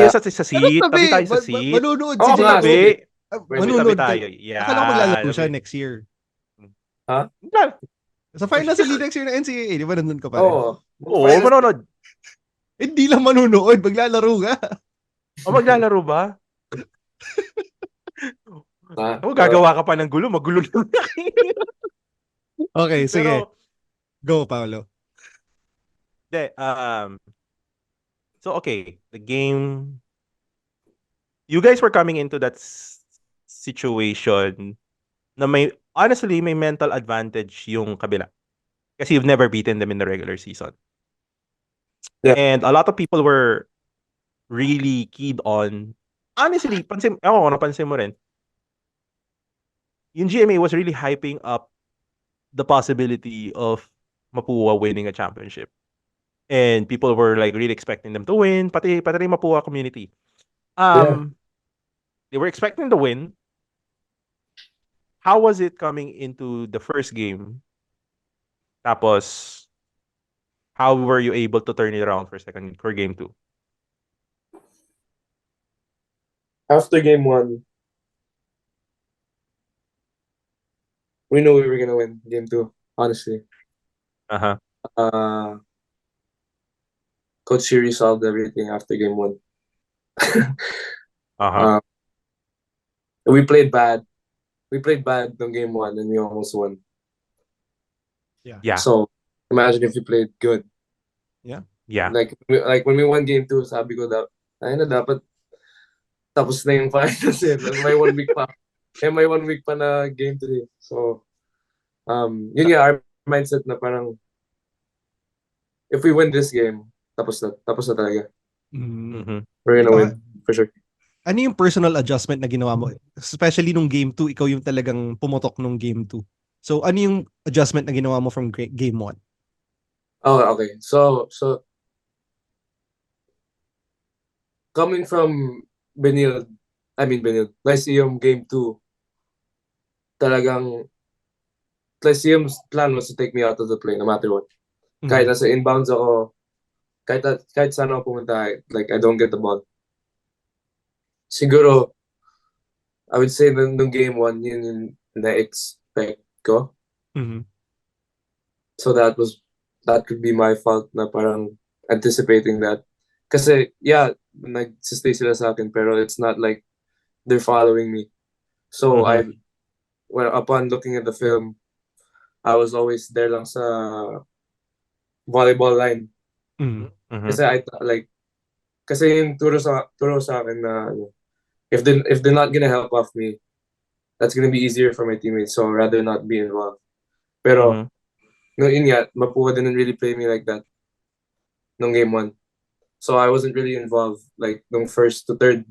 sa seat. Tabi tayo sa seat. Manunood si Jacob. Manunood tayo. Yeah. Akala ko maglalaro siya next year. Ha? Sa finals next year na NCAA, di ba nandun ka pa rin? Oo, manonood. Hindi lang manunood, maglalaro ka. Maglalaro ba? Gagawa ka pa ng gulo, magulo lang. Okay, sige. Go, Paolo. So, okay. The game... You guys were coming into that situation na honestly, may mental advantage yung kabila. Kasi you've never beaten them in the regular season. Yeah. And a lot of people were really keyed on... Honestly, napansin mo rin. Yung GMA was really hyping up the possibility of Mapua winning a championship. And people were like really expecting them to win, pati rin Mapua community. They were expecting to win. How was it coming into the first game? Tapos, how were you able to turn it around for game 2? After game 1, we knew we were gonna win game 2, honestly. Coach Shiri solved everything after game 1. We played bad. We played bad in game 1 and we almost won. Yeah. So imagine if we played good. Yeah. Like when we won game 2, sabi ko dapat tapos na yung finals eh. May 1 week pa. May 1 week pa na game 3. So yun nga our mindset na parang if we win this game, tapos na talaga. We're gonna win for sure. Ano yung personal adjustment na ginawa mo? Especially nung game 2, ikaw yung talagang pumutok nung game 2. So ano yung adjustment na ginawa mo from game 1? Okay. So coming from Lyceum game 2, talagang Lyceum's plan was to take me out of the play no matter what. Kahit nasa inbounds ako, kahit saan ako pumunta, like, I don't get the ball. Siguro, I would say nung game 1, yun yung na-expect ko. So that could be my fault na parang anticipating that. Kasi, yeah, nagsistay sila sa akin, pero it's not like they're following me. So, upon looking at the film, I was always there lang sa volleyball line. Kasi yung turo sa akin na if they're not gonna help off me, that's gonna be easier for my teammates. So, rather not be involved. Pero, no, yun nga, Mapua didn't really play me like that nung game 1. So I wasn't really involved. Like nung first to third,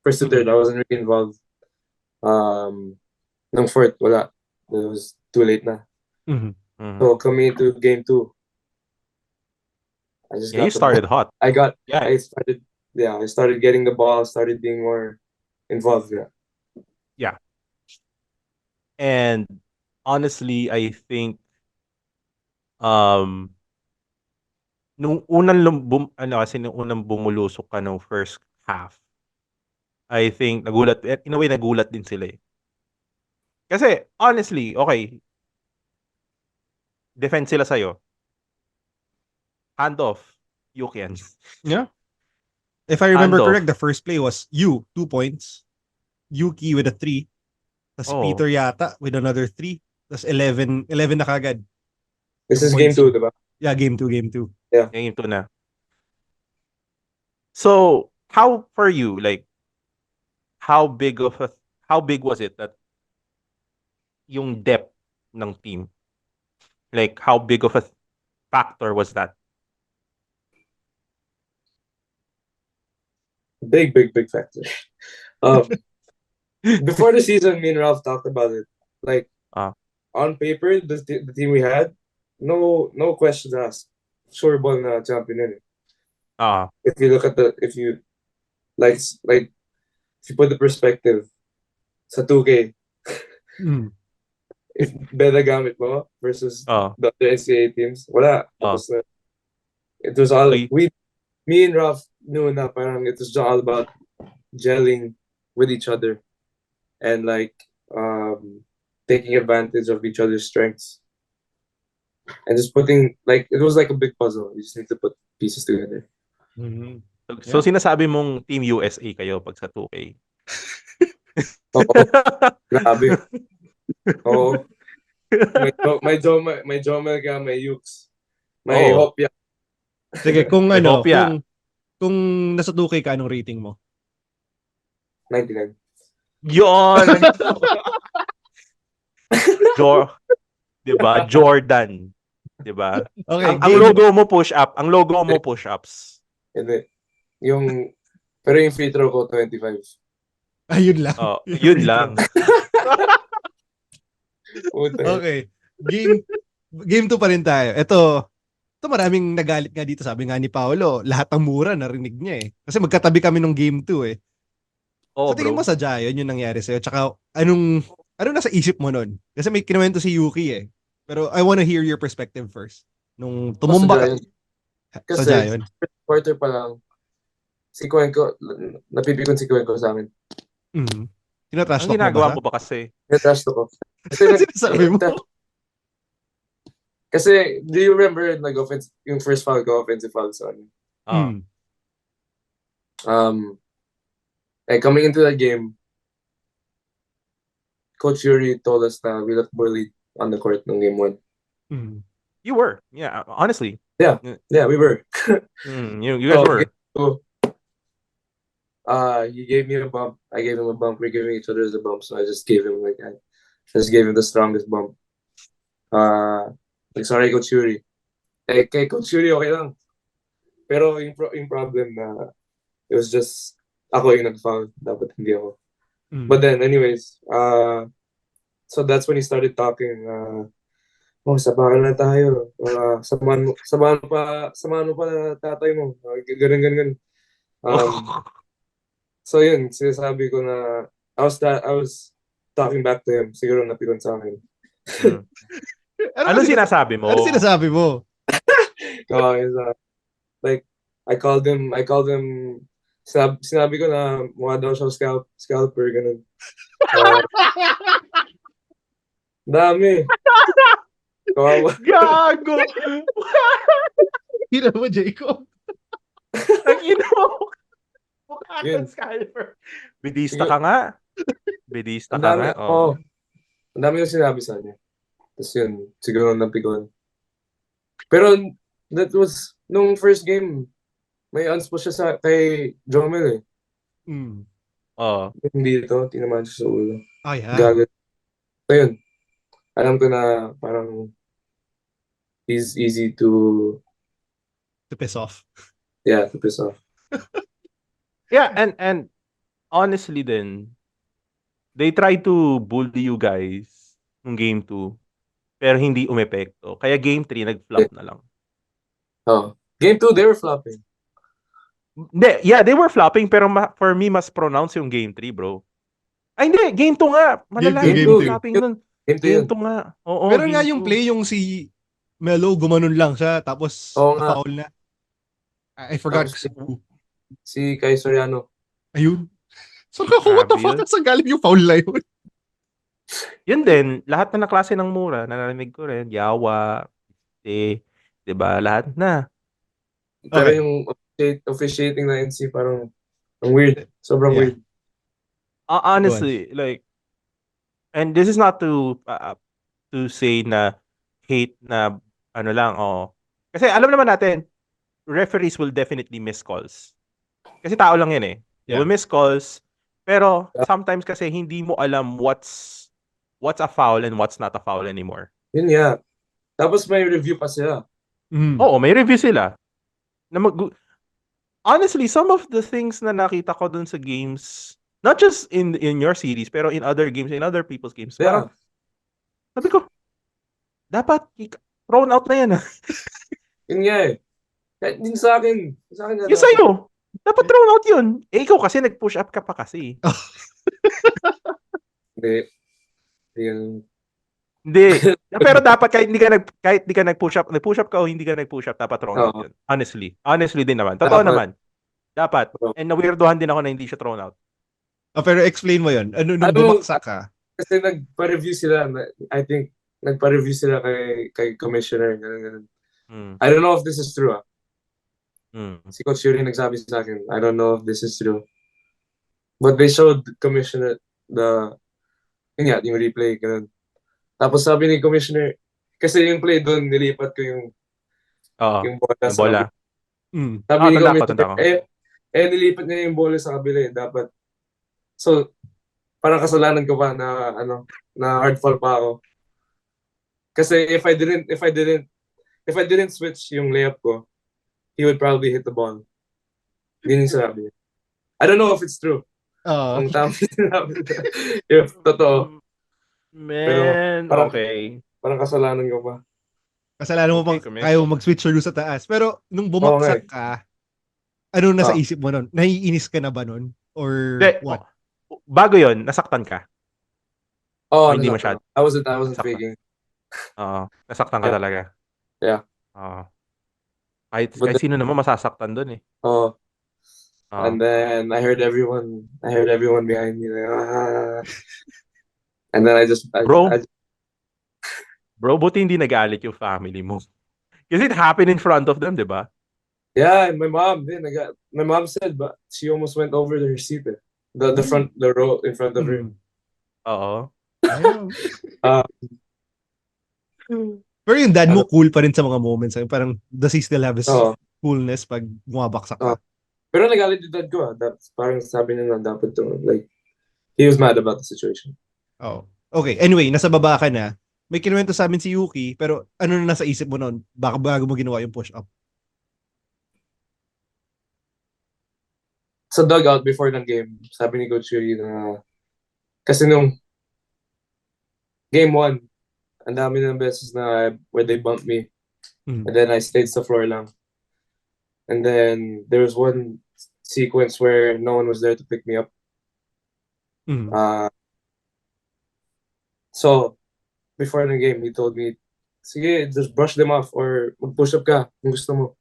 I wasn't really involved. Nung fourth, wala. It was too late na. So coming into game 2, I just you started hot. I started getting the ball, started being more involved. Yeah. And honestly, I think nung unang bumulusok ka nung first half, I think in a way nagulat din sila eh. Kasi honestly, okay, defense sila sa'yo. Handoff, Yukian. Yeah. If I remember correct, the first play was 2 points. Yuki with a 3. Tapos Peter yata with another 3. Tapos 11 na kagad. This is game 2, diba? Yeah, game 2. Yeah. Game 2 na. So, how for you, like, how big was it that yung depth ng team? Like, how big of a factor was that? Big factor. Before the season, me and Ralph talked about it. Like, on paper, the team we had, no questions asked. Sure ball na champion yun. If you look at if you put the perspective sa 2K, if Beda gamit mo versus the other NCAA teams, wala. It was all me and Ralph knew na parang it was all about gelling with each other and like taking advantage of each other's strengths and just putting it was like a big puzzle. You just need to put pieces together. So sinasabi mong Team USA kayo pag sa 2K? Oo. Grabe. Oo. May Jomel ka, may Yukes. May Hopia. Sige, kung kung nasa 2K ka, anong rating mo? 99. Yon! Diba? Jordan. Diba? Okay, ang logo mo push-up. Ang logo mo push-ups. Hindi. Pero yung free throw ko, 25. Ayun lang. Yun lang. Okay. Game 2 pa rin tayo. Ito maraming nagalit nga dito. Sabi nga ni Paolo, lahat ng mura narinig niya eh. Kasi magkatabi kami nung game 2 eh. So tingin mo sa Jayon yung nangyari sa'yo? Tsaka anong nasa isip mo nun? Kasi may kinuwento si Yuki eh. Pero I wanna hear your perspective first. Nung tumumba sa Jayon. Kasi quarter pa lang, si Cuenco, napipikon si Cuenco sa amin. Tinatrash talk ang ginagawa mo ba kasi? Tinatrash talk ko. Sinasabi mo? Kasi, do you remember yung first foul ko, offensive foul sa ano? Coming into that game, Coach Yuri told us that we looked bullied on the court ng game 1. You were. Yeah, honestly. Yeah, we were. You guys were. He gave me a bump. I gave him a bump. We're giving each other the bump. So I just gave him the strongest bump. Sorry, Coach Yuri. Kay Coach Yuri, okay lang. Pero yung problem na it was just ako yung nag-foul. Dapat hindi ako. But then, anyways, so that's when he started talking. Sabakan na tayo. Samahan mo pa tatay mo. Ganun. So yun, sinasabi ko na I was talking back to him. Siguro napikon sa akin. Ano sinasabi mo? Ano sinasabi mo? Like, I called him, sinabi ko na mukha daw siya scalper, ganun. Dami. Kawawa. Gago! Hira mo, Jacob. Ang ina mo. Mukha Yun. kang scalper. Bedista ka nga. Bedista Ang ka dami, nga. Oh. Ang dami yung sinabi sa kanya. Tapos yun, siguro napikon. Pero that was, nung first game, may unspo siya kay Jomel eh. Oo. Hindi ito, tinamaan siya sa ulo. Oh, yeah. Gagat. So yun, alam ko na parang he's easy to piss off. Yeah, to piss off. Yeah, and honestly then, they try to bully you guys nung game 2, pero hindi umepekto. Kaya game 3, nag-flop na lang. Oh. Game 2, they were flopping. Yeah, they were flopping, pero for me, mas pronounced yung game 3, bro. Ay, hindi. Game 2 nga. Malala yung flopping nun. Game 2 nga. Oo, pero nga yung play, yung si Melo, gumanon lang siya, tapos na-foul na. I forgot. Si Kai Soriano. Ayun. So, what the fuck? Saan galing yung foul na yun? Yun din, lahat na klase ng mura, narinig ko rin, yawa, diba, lahat na. Pero yung officiating na NC parang ang weird. Sobrang weird. Honestly, like, and this is not to say na hate na ano lang, kasi alam naman natin, referees will definitely miss calls. Kasi tao lang yan eh. They will miss calls, pero sometimes kasi hindi mo alam what's a foul and what's not a foul anymore. Yun yeah. Tapos may review pa sila. Oo, may review sila. Honestly, some of the things na nakita ko dun sa games, not just in your series, pero in other games, in other people's games, parang, sabi ko, dapat thrown out na yan. Yun nga eh. Din sa akin. Yung sa'yo. Dapat thrown out yun. Eh, ikaw kasi nag-push up ka pa kasi. Hindi. Hindi. Pero dapat kahit hindi ka nag-push up ka o hindi ka nag-push up, dapat thrown out yun. Honestly din naman. Totoo naman. Dapat. And nawirduhan din ako na hindi siya thrown out. Pero explain mo yun. Nung bumaksak ka? Kasi nagpa-review sila. I think, nagpa-review sila kay commissioner. Ganun. I don't know if this is true. Si Coach Yuri nagsabi sa akin, I don't know if this is true. But they showed the commissioner yung replay. Ganun. Tapos sabi ni commissioner, kasi yung play doon, nilipat ko yung bola. Sabi ni commissioner, nilipat niya yung bola sa kabila. Dapat. So, parang kasalanan ko pa na hard foul pa ako. Kasi if I didn't switch yung layup ko, he would probably hit the ball. Yun yung sabi niya. I don't know if it's true. Kung tama sinabi niya. If totoo. Man, pero okay. Parang kasalanan ko pa. Kasalanan mo pang ayaw mag-switch or sa taas. Pero nung bumaksak ka, ano nasa isip mo nun? Naiinis ka na ba nun? Or what? Bago yon, nasaktan ka? Hindi masyado. I wasn't faking. Nasaktan ka talaga. Yeah. Kahit sino naman masasaktan dun eh. And then I heard everyone behind me like, and then Bro, buti hindi nagalit yung family mo. Kasi it happened in front of them, di ba? Yeah, my mom said, but she almost went over her seat. The row in front of her. Oo. Pero yung dad mo cool pa rin sa mga moments. Parang does he still have his coolness pag bumabaksak ka? Pero nagalit yung dad ko. Parang sabi niya na dapat to. Like, he was mad about the situation. Okay, anyway, nasa baba ka na. May kinuwento sa amin si Yuki, pero ano na nasa isip mo noon? Baka bago mo ginawa yung push-up? Sa dugout before ng game, sabi ni Coach Yuri na kasi nung game 1, ang dami ng beses na where they bumped me. And then I stayed sa floor lang. And then there was one sequence where no one was there to pick me up. So, before the game, he told me, sige, just brush them off or mag-push up ka kung gusto mo.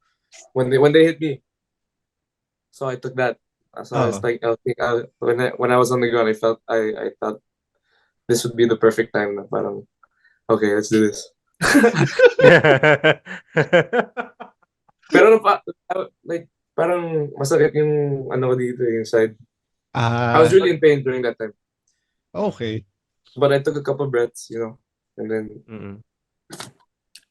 When they hit me. So I took that. So I was like, when I was on the ground, I thought this would be the perfect time na parang, okay, let's do this. Pero like, parang masakit yung ano ko dito, yung side. I was really in pain during that time. Okay. But I took a couple breaths, and then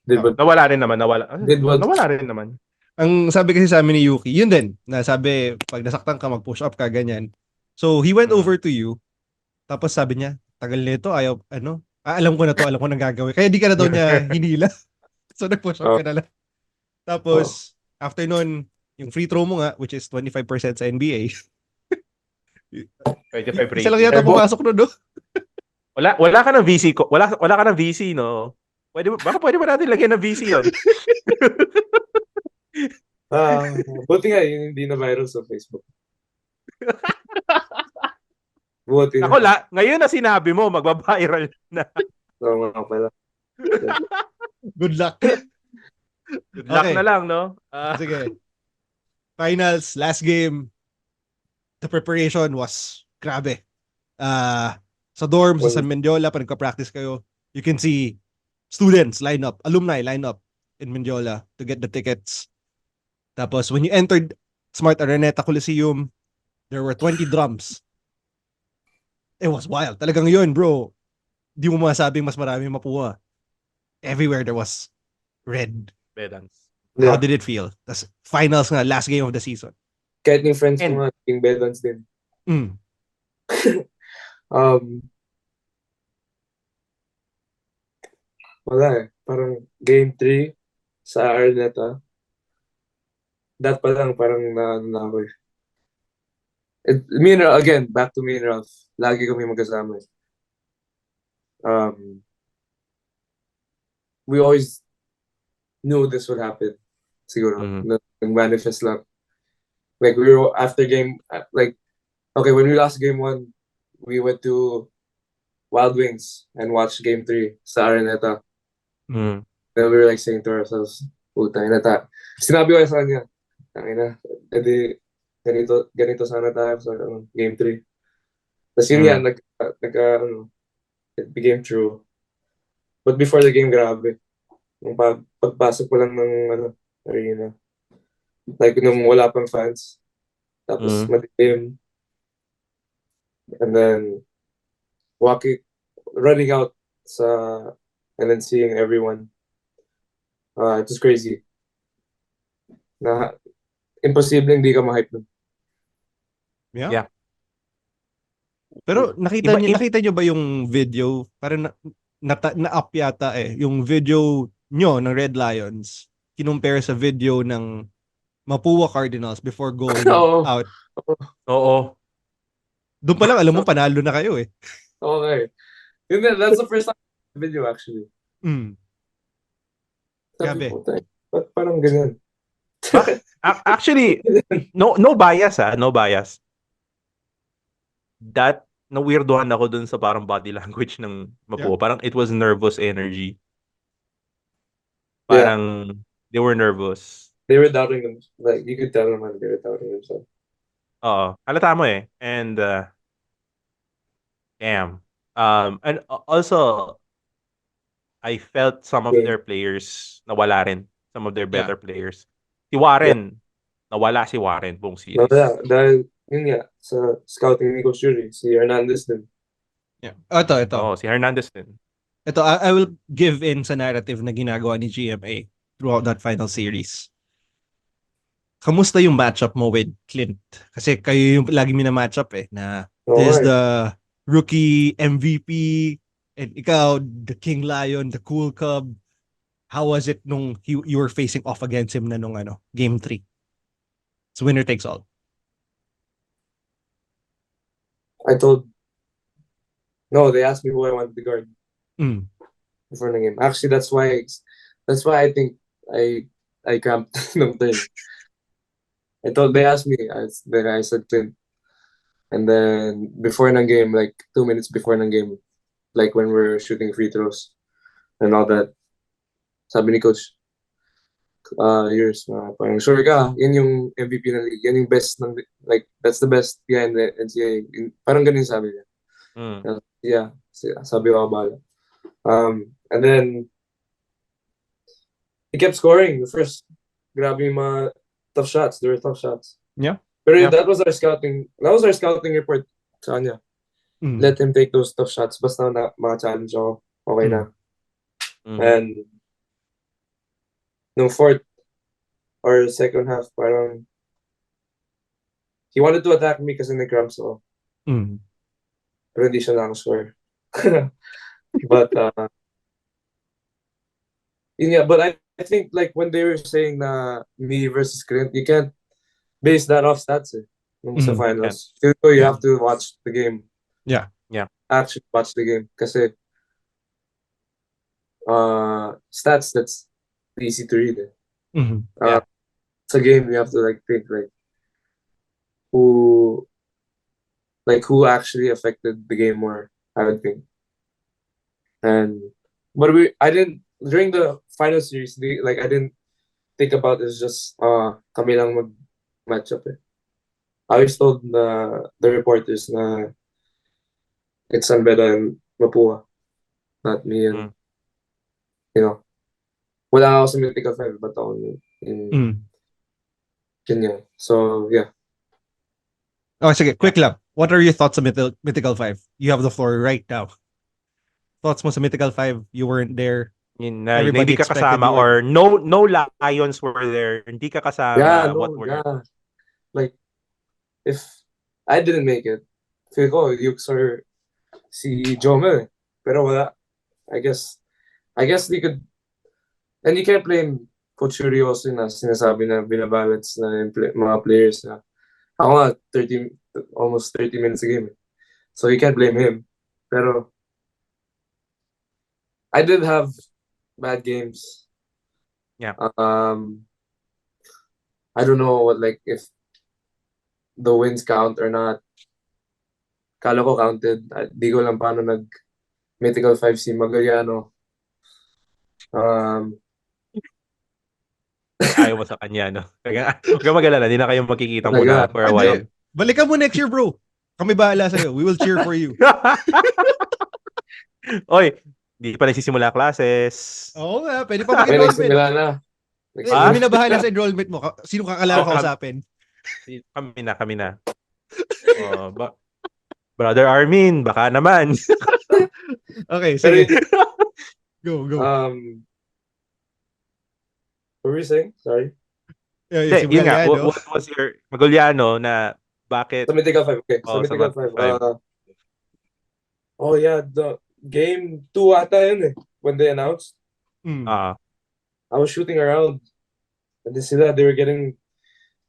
nawala rin naman. Nawala rin naman. Ang sabi kasi sa amin ni Yuki, yun din. Na sabi, pag nasaktan ka, mag-push up ka, ganyan. So, he went over to you. Tapos sabi niya, tagal nito, ayaw, alam ko na to, alam ko na gagawin. Kaya di ka na daw niya hinila. So, nag-push up ka na lang. Tapos, after nun, yung free throw mo nga, which is 25% sa NBA. 25 Isa lang yata pumasok nun, no? Wala ka ng VC ko. Wala ka ng VC, no? Baka pwede ba natin lagyan ng VC yun? Buti nga hindi na viral sa Facebook. Buti ako ngayon na sinabi mo, magba-viral na. Oo nga pala. Good luck. Good luck na lang, no? Sige. Finals, last game. The preparation was grabe. Sa dorm, sa San Mendiola, pa nagka-practice kayo, you can see students line up, alumni line up in Mendiola to get the tickets. Tapos, when you entered Smart Araneta Coliseum, there were 20 drums. It was wild. Talagang yun, bro. Di mo masabing mas marami mapuha. Everywhere there was red. Bedans. How did it feel? Tas finals nga, last game of the season. Kahit yung friends ko nga, yung Bedans din. Wala eh. Parang game 3 sa Araneta. That pa lang, parang na ako eh. Again, back to me and Ralph. Lagi kami magkasama. We always knew this would happen. Siguro. Nag-manifest lang. Like, we were after game, like, okay, when we lost game 1, we went to Wild Wings and watched game 3 sa Araneta. Then we were like saying to ourselves, puta, inata. Sinabi ko sa kanya, edi, ganito sana tayo sa game 3. Tapos yun yan, it became true. But before the game, grabe. Nung pagpasok ko lang ng arena. Like, nung wala pang fans. Tapos madilim. And then, running out and then seeing everyone. It was crazy. Imposible hindi ka ma-hype nun. Yeah. Pero nakita niyo ba yung video? Parang na-up yata yung video nyo ng Red Lions kinumpare sa video ng Mapua Cardinals before going out. Oo. Doon pa lang alam mo panalo na kayo eh. Okay. That's the first time video actually. Grabe. Parang ganyan. Actually, no bias no bias. That na-weirdohan ako dun sa parang body language ng Mapua. Parang it was nervous energy. Parang they were nervous. They were doubting them. Like, you could tell them they were doubting themselves. Oo. Halata mo eh. And, damn. And also, I felt some of their players nawala rin. Some of their better players. Si Warren. Nawala si Warren buong series. Dahil, yun nga, sa scouting ni Coach Yuri, si Hernandez din. Yeah. Ito. Si Hernandez din. Ito, I will give in sa narrative na ginagawa ni GMA throughout that final series. Kamusta yung matchup mo with Clint? Kasi kayo yung lagi mina-matchup na this the rookie MVP and ikaw, the King Lion, the cool cub. How was it nung you were facing off against him na nung game 3? It's winner takes all. They asked me who I wanted to guard before the game. Actually, that's why I think I cramped nung turn. They asked me, then I said Clint. And then before the game, like 2 minutes before the game, like when we're shooting free throws and all that. Sabi ni coach, yours, parang sure ka, yan yung MVP ng league, yan yung best ng, like, that's the best behind the NCAA. Parang ganun yung sabi niya. Yeah, sabi ko about it. And then, he kept scoring. The first, grabe yung mga tough shots. There were tough shots. Yeah. Pero Yeah. that was our scouting report sa kanya. Let him take those tough shots. Basta na maka-challenge ako, okay na. And no fourth or second half, parang he wanted to attack me kasi nag-cramps ako. Pero hindi siya nakascore. But but I think like when they were saying na me versus Clint, you can't base that off stats sa finals. You have to watch the game. Yeah. Actually watch the game kasi stats, that's easy to read. Sa game, you have to like think like who actually affected the game more, I would think. But I didn't during the final series, I didn't think about it's just kami lang mag-match up. I always told the reporters na it's Sanbeda and Mapua, not me and wala ako sa Mythical 5 but ako in Kenya. So yeah. Oh, sige, quick lang. What are your thoughts on Mythical 5? You have the floor right now. Thoughts mo sa Mythical 5? You weren't there. Hindi ka kasama or no Lions were there. Hindi ka kasama. Yeah, like if I didn't make it, feel ko Yux or si Jomel. Pero wala. I guess they could, and you can't blame Coach Yuri also na sinasabi na binabalance na yung mga players na ako nga almost 30 minutes a game. So you can't blame him. Pero I did have bad games. Yeah. I don't know if the wins count or not. Kala ko counted. Di ko lang paano Mythical 5 si Magaliano. Ayaw mo sa kanya, no? Huwag ka mag-alala, hindi na kayo magkikita muna for a while. Balikan mo next year, bro. Kami bahala sa'yo. We will cheer for you. Oy, di pa nagsisimula classes. Oo nga, pwede pa mag-enrollment. Nagsimula na. Kami na bahala sa enrollment mo. Sino kakalawa kausapin? Kami na. Brother Armin, baka naman. Okay, sige. Go. What were you saying? Sorry. Yun nga, what was your Magoliano na bakit? Sa Mythical 5, okay. Sa Mythical 5. Yeah, the game 2 ata yun when they announced. I was shooting around. And then they were getting,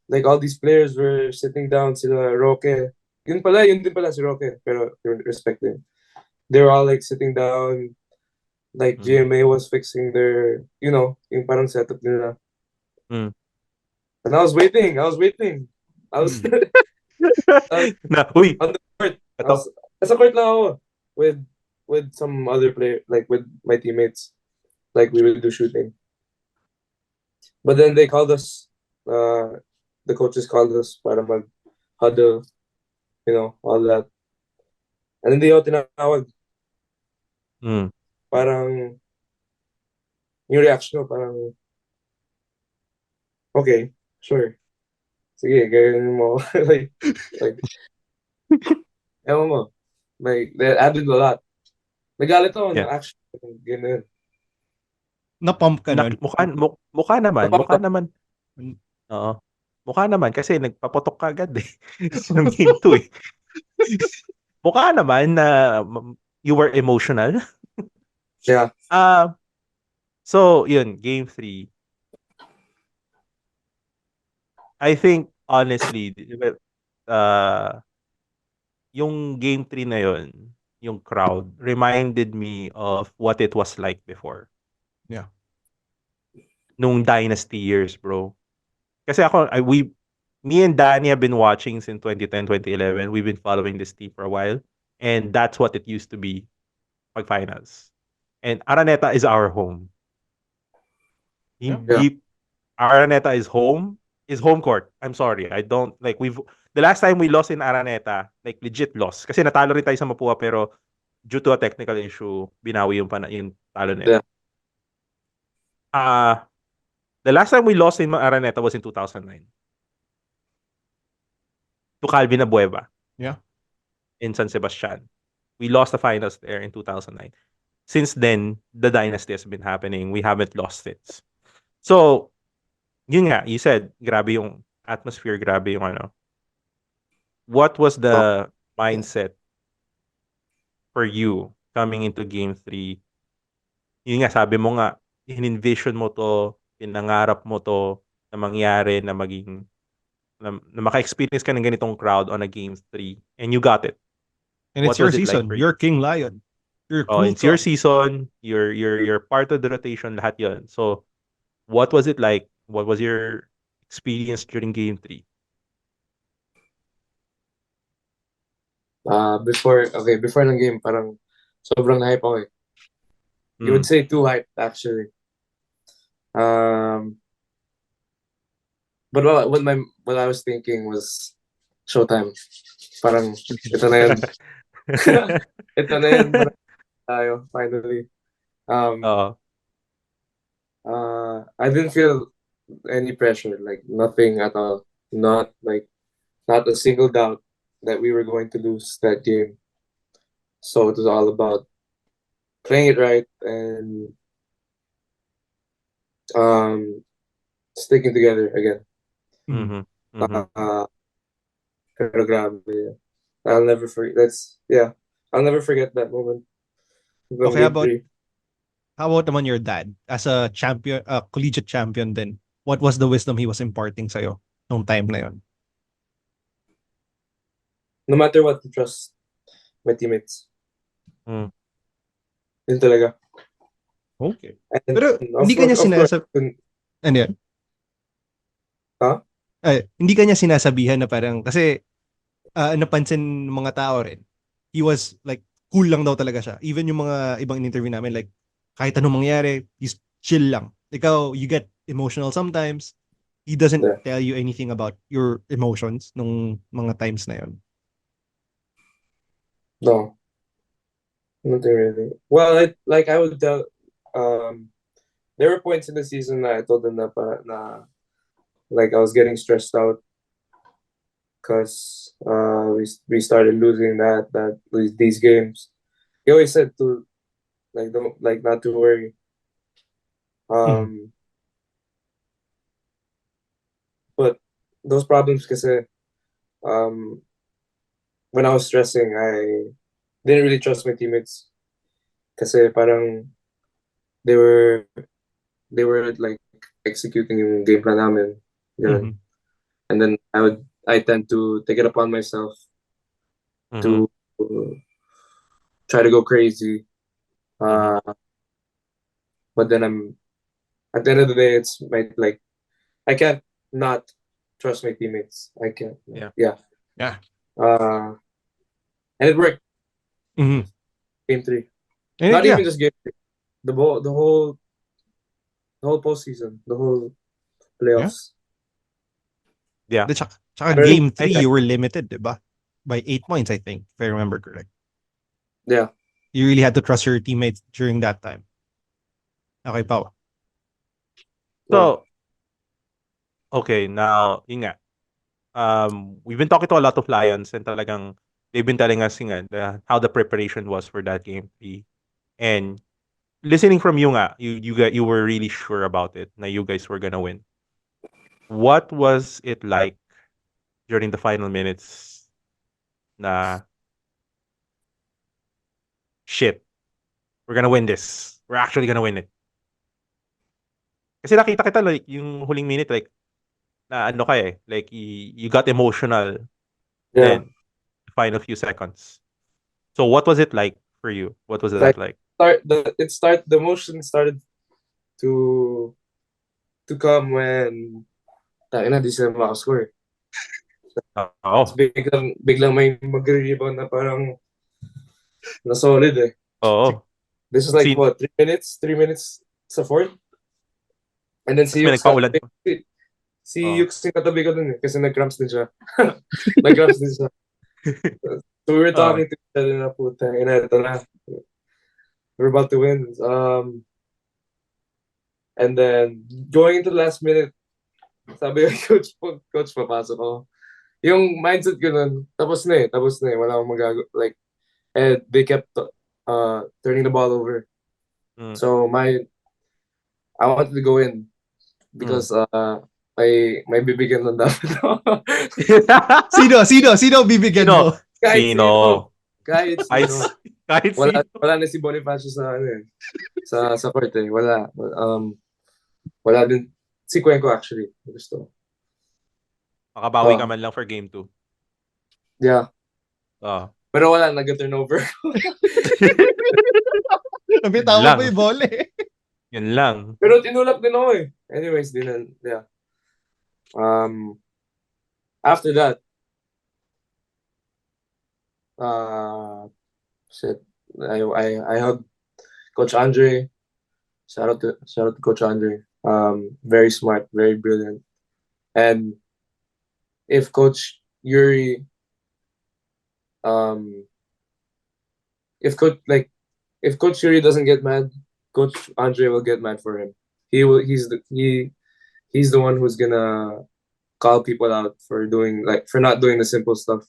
like all these players were sitting down, sila Roque. Yun din pala si Roque, pero respect them. They were all like sitting down. Like GMA was fixing their, yung parang setup nila. And I was waiting. I was Uy. on the court. Nasa court lang ako with some other player, like with my teammates. Like we would do shooting. But then they called us, the coaches called us para mag-huddle, all that. And then they ako tinawag. Parang yung reaction ko, parang okay, sure. Sige, gawin mo. like, ewan mo. Like, they added a lot. Nagalit ako na action. Ganun. Na-pump ka nun? Mukha naman. Oo. Mukha naman kasi nagpaputok ka agad ng game 2 Mukha naman na you were emotional. Yeah. So, yun, game 3. I think, honestly, yung game 3 na yun, yung crowd, reminded me of what it was like before. Yeah. Nung Dynasty years, bro. Kasi me and Danny have been watching since 2010, 2011. We've been following this team for a while. And that's what it used to be pag-finals. And Araneta is our home. Yeah. Araneta is home court. I'm sorry. I don't like the last time we lost in Araneta, like legit loss. Kasi natalo rin tayo sa Mapua pero due to a technical issue, binawi yung talo na yun. The last time we lost in Araneta was in 2009. To Calvin Abueva. Yeah. In San Sebastian. We lost the finals there in 2009. Since then, the dynasty has been happening. We haven't lost it. So, yun nga, you said, grabe yung atmosphere, grabe yung ano. What was the mindset for you coming into Game 3? Yun nga, sabi mo nga, in-envision mo to, pinangarap mo to, na mangyari, na maging, na maka-experience ka ng ganitong crowd on a Game 3. And you got it. And it's your season. You're King Lion. You're cool. It's your season. You're part of the rotation. Lahat yun. So, what was it like? What was your experience during Game 3? Before ng game, parang sobrang hype ako eh. You would say too hype, actually. But what I was thinking was showtime. Parang ito na yun. Ito na yun. Tayo, finally. I didn't feel any pressure, like nothing at all. Not a single doubt that we were going to lose that game. So it was all about playing it right and sticking together again. Pero grabe. I'll never forget. I'll never forget that moment. Okay, how about naman your dad as a champion, collegiate champion then? What was the wisdom he was imparting sa'yo nung time na yun? No matter what, to trust my teammates. Yun talaga. Okay. And pero hindi kanya sinasabi. Ano yan? Huh? Hindi kanya sinasabihan na parang, kasi napansin ng mga tao rin, he was like, cool lang daw talaga siya. Even yung mga ibang interview namin, like, kahit anong mangyari, he's chill lang. Ikaw, you get emotional sometimes. He doesn't tell you anything about your emotions nung mga times na yun. No. Nothing really. Well, I would tell, there were points in the season that I told them na like I was getting stressed out because we started losing these games. He always said to not to worry. But those problems, kasi when I was stressing, I didn't really trust my teammates. Kasi parang they were like executing yung game plan namin. And then I tend to take it upon myself to try to go crazy. But then at the end of the day, it's like I can't not trust my teammates. I can't. Yeah. And it worked. Game 3. Not even just game 3. The whole postseason, the whole playoffs. Yeah. Tsaka game 3, you were limited, diba? By 8 points, I think, if I remember correct. Yeah. You really had to trust your teammates during that time. Okay, Paolo. So, okay, now, yun nga. We've been talking to a lot of Lions and talagang they've been telling us how the preparation was for that game 3. And listening from you nga, you were really sure about it na you guys were gonna win. What was it like during the final minutes na shit, we're gonna win this. We're actually gonna win it. Kasi nakita kita like yung huling minute like na ano ka eh, like you got emotional then the final few seconds. So what was it like for you? What was that like? The emotion started to come when di sila makascore. Biglang may magre-rebound na parang na solid eh. Oo. This is like, Si- what, 3 minutes? 3 minutes sa fourth? And then si May Yux, nagpaulan. si Oh. Yux yung katabi ko dun eh, kasi nag-cramps din siya. Nag-cramps din siya. So we were talking to each other na, puta, ito na. We're about to win. And then, going into the last minute, sabi ko, coach, papasok ako. Yung mindset ko nun, tapos na eh. Wala akong magagawa. Like, and they kept turning the ball over. So, I wanted to go in because may bibigyan ng dapat ako. Sino bibigyan mo? Kahit sino. Wala na si Bonifacio sa sa court eh. Wala din si Cuenco actually. Gusto. Makabawi ka man lang for game 2. Yeah. Pero wala, nag-turnover. Nabitawan mo yung bola eh. Yan lang. Pero tinulak din ako eh. Anyways, yeah. After that, I hugged Coach Andre. Shout out to Coach Andre. Very smart, very brilliant. And if Coach Yuri, if Coach Yuri doesn't get mad, Coach Andre will get mad for him. He's the one who's gonna call people out for not doing the simple stuff.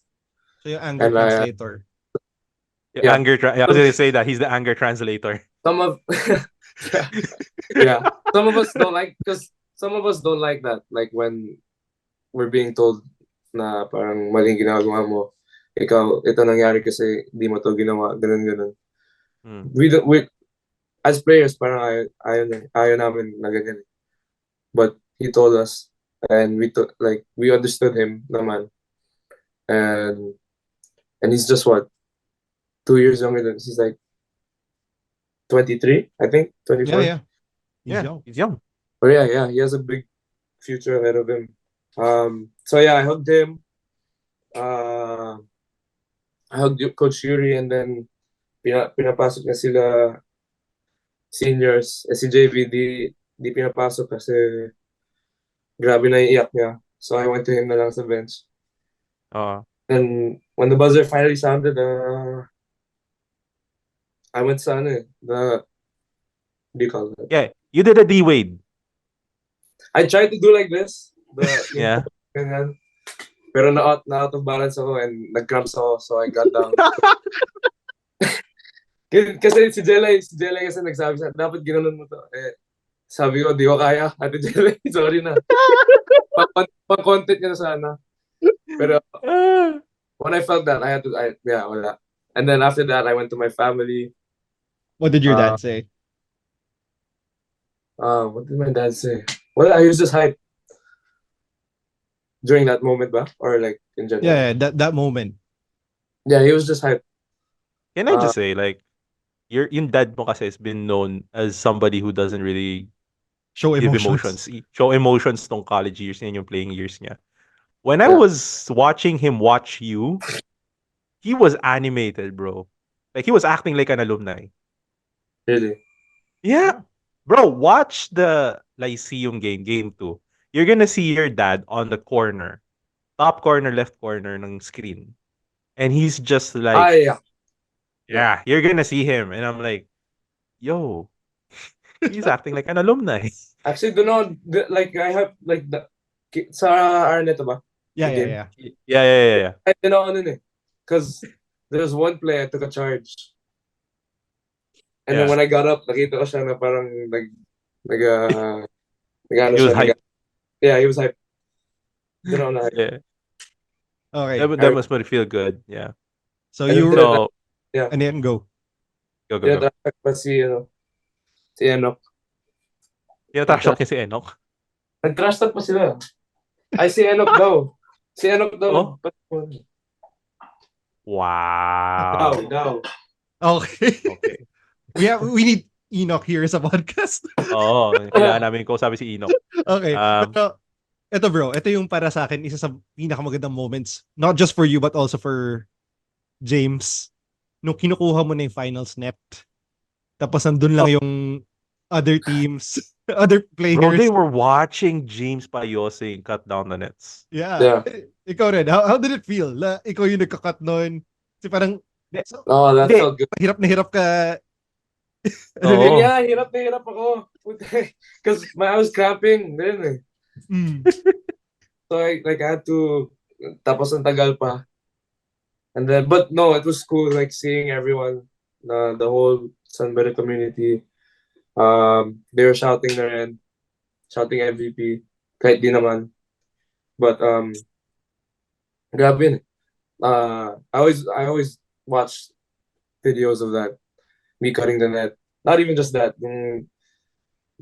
So yung anger translator. I was gonna say that he's the anger translator. Some of some of us don't like that. Like when we're being told na parang maling ginagawa mo, ikaw, ito nangyari kasi di mo to ginawa, ganun. We as players, parang ayaw namin na ganyan. But he told us, and we understood him naman. And he's just what? 2 years younger than us. He's like 23, I think, 24. Yeah. He's young. But yeah, he has a big future ahead of him. So yeah, I hugged him. I hugged Coach Yuri, and then pinapasok na sila seniors. Si JV di pinapasok kasi grabe na iiyak niya. So I went to him na lang sa bench. And when the buzzer finally sounded, I went sa what do you call that? Yeah, you did a D-Wade. I tried to do like this. Yeah. Pero na out of balance ako and nag-cramps ako, so I got down. Kasi si Jelay kasi nagsabi sa dapat ginanon mo to. Sabi ko, di ko kaya. Ate Jelay, sorry na. Pang-content niya na sana. Pero when I felt that, wala. And then after that, I went to my family. What did your dad say? What did my dad say? Well, he was just hyped. During that moment ba? Or like in general? Yeah, that moment. Yeah, he was just hyped. Can I just say, like, yung dad mo kasi has been known as somebody who doesn't really show emotions. Show emotions tong college years niya, yung playing years niya. When I was watching him watch you, he was animated, bro. Like, he was acting like an alumni. Really? Yeah. Bro, watch the Lyceum game 2. You're gonna see your dad on the corner. Top corner, left corner ng screen. And he's just like... Yeah, you're gonna see him. And I'm like, yo, he's acting like an alumni. Actually, like, I have, like, sa Arnett ba? Yeah. I don't know, because there's one play I took a charge. And then when I got up, nakita ko siya na parang he was hyped. Yeah, he was hyped. Don't know. Yeah. Okay. That must make it feel good. Yeah. So you were... Yeah. And then go. Go. Pa si Enoch. Trash talk si Enoch? Nag-trash talk pa sila. Ay, si Enoch daw. Si Enoch daw. Wow. Daw. Okay. We need Enoch here sa podcast. Oo. Kailangan namin ko sabi si Enoch. Okay. Pero, ito yung para sa akin, isa sa pinakamagandang moments. Not just for you, but also for James. nung kinukuha mo na yung final snap, tapos nandun lang yung other teams, other Bro, players. they were watching James Payosing cut down the nets. Yeah. Ikaw rin, how did it feel? Ikaw yung nagka-cut nun. Kasi parang, Oh, that felt good. hirap na hirap ka. Oo. Yeah, hirap na hirap ako. Because I was cramping then. So I had to, tapos ang tagal pa. And then, but no, it was cool, like seeing everyone, the whole Sunbetter community. They were shouting na rin, shouting MVP, kahit di naman. But grabe yun. I always watch videos of that, me cutting the net. Not even just that,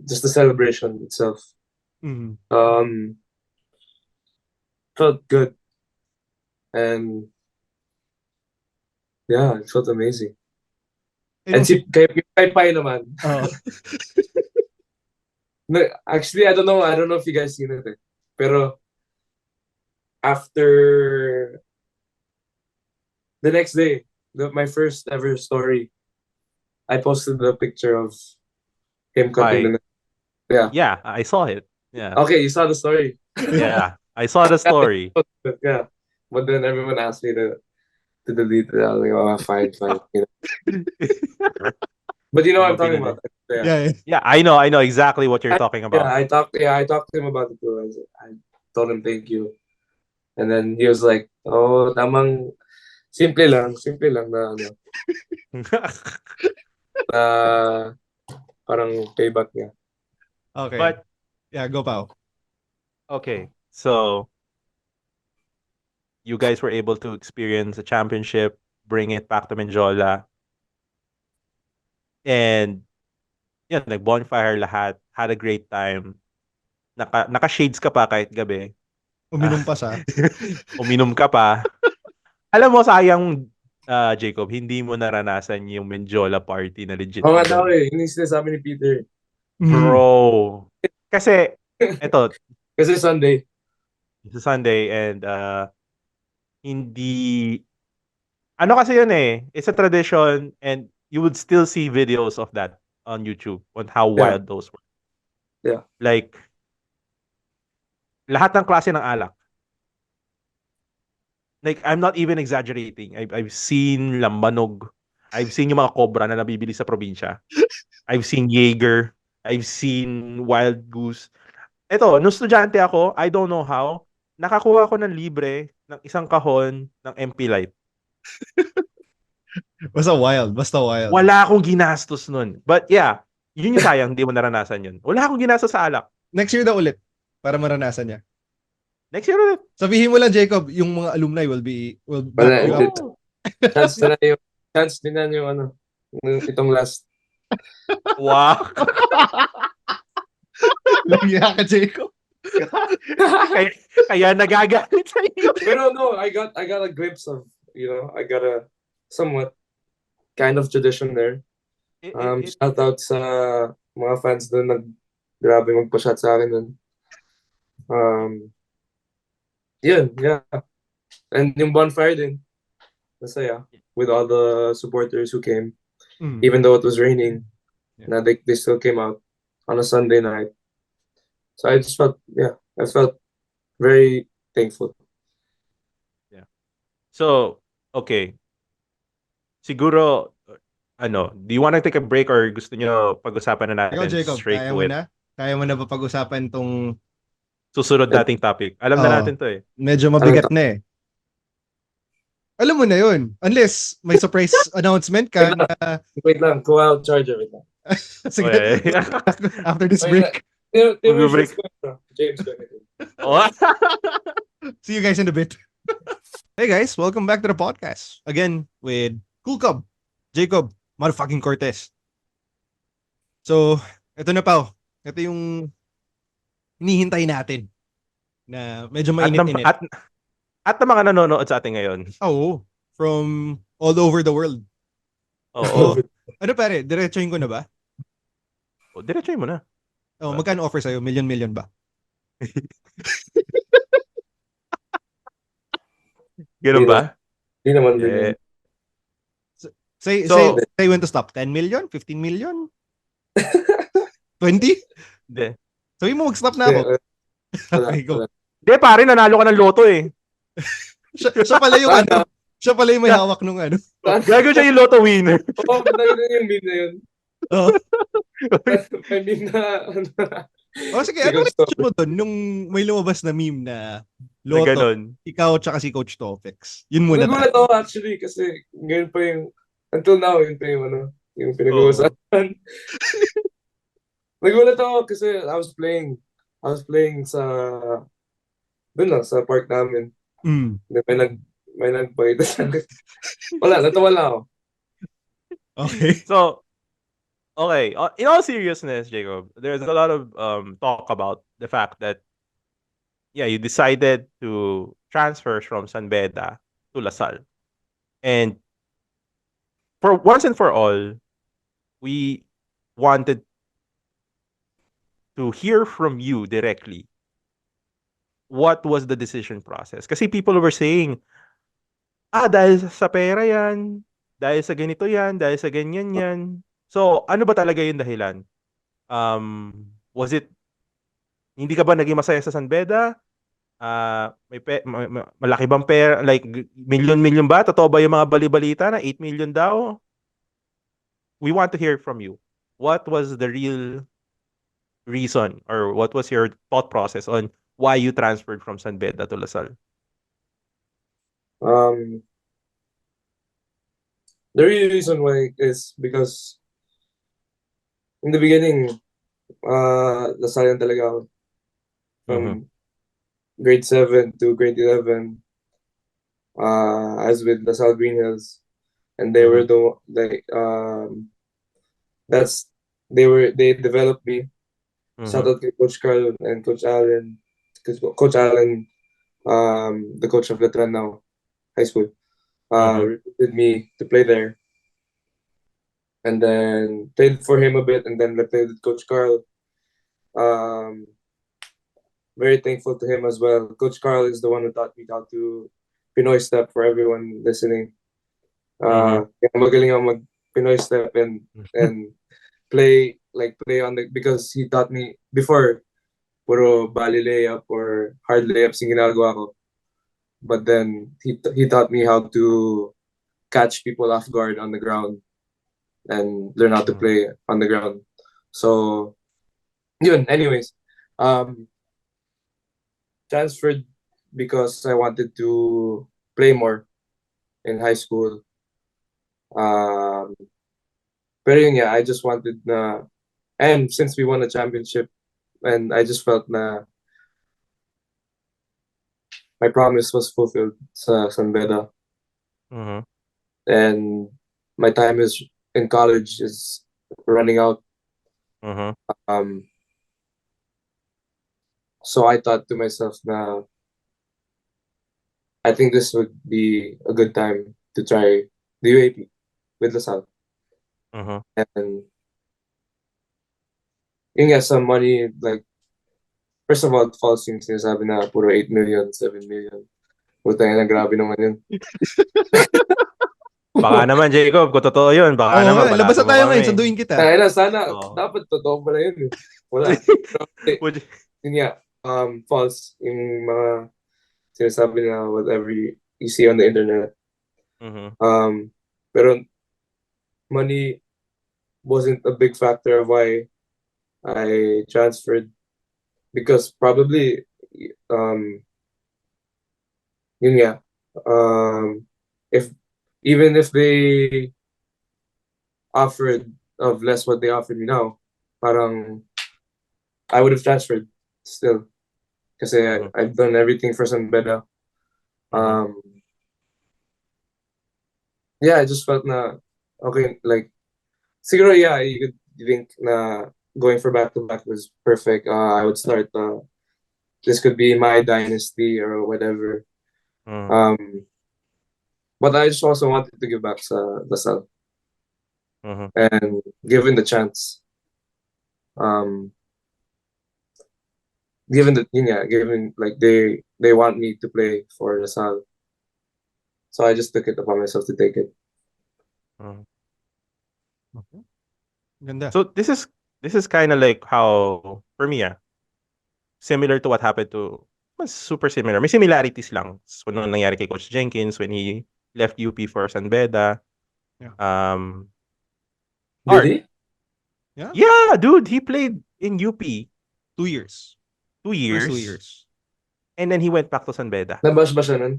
just the celebration itself. Felt good, and yeah, it felt amazing. And si kay Pai naman. No, actually, I don't know if you guys seen it. Pero after the next day, my first ever story, I posted the picture of him cutting the net. Yeah. Yeah, I saw it. Yeah. Okay, you saw the story. Yeah, I saw the story. Yeah. But then everyone asked me to delete it. I was like, oh, fine. You know. But you know what I'm talking about. Yeah, I know exactly what you're talking about. I talked to him about it too. I told him thank you. And then he was like, oh, tamang simple lang na ano. Parang payback niya. Okay. But yeah, go Pao. Okay. So you guys were able to experience a championship, bring it back to Menjola. And yeah, nag-bonfire lahat, had a great time. Naka-shades ka pa kahit gabi. Uminom pa siya. Uminom ka pa. Alam mo, sayang, Jacob, hindi mo naranasan yung Menjola party na legit. Oo nga daw hindi sinasabi ni Peter. Bro. Kasi, eto. Kasi Sunday. It's a Sunday and hindi... Ano kasi yun it's a tradition and you would still see videos of that on YouTube on how wild those were. Yeah. Like, lahat ng klase ng alak. Like, I'm not even exaggerating. I've seen lambanog. I've seen yung mga cobra na nabibili sa probinsya. I've seen Jaeger. I've seen Wild Goose. Ito, nung estudyante ako, I don't know how, nakakuha ko ng libre ng isang kahon ng MP Light. Basta wild. Wala akong ginastos nun. But yeah, yun yung sayang, hindi mo naranasan yun. Wala akong ginastos sa alak. Next year na ulit para maranasan niya. Next year ulit. Sabihin mo lang, Jacob, yung mga alumni will back you up. Chance din na yung ano, itong last. Wow. Lagyan ka, Jacob. kaya nagagalit sa iyo. Pero no, I got a glimpse of, I got a somewhat kind of tradition there. Shout out sa mga fans doon grabe magpa-shot sa akin doon. Yeah. And yung bonfire din. Masaya. With all the supporters who came. Even though it was raining. Yeah. They still came out on a Sunday night. So I just felt very thankful. Yeah. So, okay. Siguro, do you want to take a break or gusto nyo pag-usapan na natin Jacob, straight to it? Kaya mo na ba pag-usapan tong susunod nating topic? Alam na natin to Medyo mabigat na Alam mo na yun. Unless may surprise announcement ka Wait lang. Go out charger. Wait lang. Sige. After this break. James. See you guys in a bit. Hey guys, welcome back to the podcast. Again with Cool Cub, Jacob, motherfucking Cortez. So, ito na Pao. Ito yung hinihintay natin na medyo mainit-init. At na mga nanonood sa atin ngayon. Oo. From all over the world. Oo. Ano pare, diretsohin ko na ba? Diretsohin mo na. Magkano offer sa'yo? Million ba? Ganun ba? Hindi naman. Say So, when to stop. 10 million? 15 million? 20? de. Sabi mo mag-stop na ako. Wala, Okay, go. wala. De, pare, nanalo ka ng loto eh. Siya pala yung Sana. Siya pala yung may hawak nung ano. Sana. Gago siya yung loto winner. Oo, pinag yung meme na yun. Oh. May meme na, Oh, sige, si ano Coach reaction Topic. mo doon nung may lumabas na meme na Na Loto, ganon. ikaw tsaka si Coach Topix? Yun muna tayo. Nagulat ako actually kasi ngayon pa yung, until now, yun pa yung ano, yung pinag-uusapan. Nagulat ako kasi I was playing sa, dun lang, sa park namin. Mm. May nagpakita sa akin. Wala, natawa lang ako. Okay. So, okay. In all seriousness, Jacob, there's a lot of talk about the fact that, yeah, you decided to transfer from San Beda to Lasal. And for once and for all, we wanted to hear from you directly. What was the decision process? Kasi people were saying, dahil sa pera yan, dahil sa ganito yan, dahil sa ganyan yan. So, ano ba talaga yung dahilan? Was it, hindi ka ba naging masaya sa San Beda? Malaki bang pera? Like, million ba? Totoo ba yung mga bali-balita na 8 million daw? We want to hear from you. What was the real reason or what was your thought process on why you transferred from San Beda to Lasal? The real reason why is because in the beginning, nasayan talaga ako. From grade 7 to grade 11, I was with Lasal Green Hills, and they were they developed me. Shout out to Coach Carl and Coach Allen. Coach Allen, the coach of Letran now, high school, recruited me to play there. And then played for him a bit, and then I played with Coach Carl. Very thankful to him as well. Coach Carl is the one who taught me how to Pinoy step for everyone listening. Kaya magaling ako mag Pinoy step and play on the, because he taught me before puro bali layup or hard layups yung ginagawa ko. But then he taught me how to catch people off guard on the ground and learn how to play on the ground. So, yun, anyways, transferred because I wanted to play more in high school. Pero yun, yeah, I just wanted na, and since we won a championship, and I just felt na my promise was fulfilled sa San Beda. And my time is in college is running out. So I thought to myself na I think this would be a good time to try the UAP with Lasal. And yun nga, some money, like, first of all, false yung sinasabi na puro 8 million, 7 million. Puta na, grabe naman yun. Baka naman, Jacob, kung totoo yun, baka naman, labas na panalo mo tayo kami. ngayon, sanduin kita. Sana, dapat totoo pala yun. Wala. Yun nga, false yung mga sinasabi na whatever you see on the internet. Pero money wasn't a big factor of why I transferred, because probably yun nga, even if they offered of less what they offered me now, parang I would have transferred still. Kasi I've done everything for San Beda. Yeah, I just felt na, okay, like, siguro, yeah, you could think na going for back-to-back was perfect. I would start, this could be my dynasty or whatever. But I just also wanted to give back sa Lasal. And given the chance, given like they want me to play for Lasal, so I just took it upon myself to take it. Mm. Okay. Ganda. So this is kind of like how for me similar to what happened to mas super similar. May similarities lang. So nung nangyari kay Coach Jenkins when he left UP for San Beda. Yeah. Did Art. he? Yeah. Yeah, dude, he played in UP 2 years. 2 First 2 years. years. And then he went back to San Beda. Nabash ba siya nun?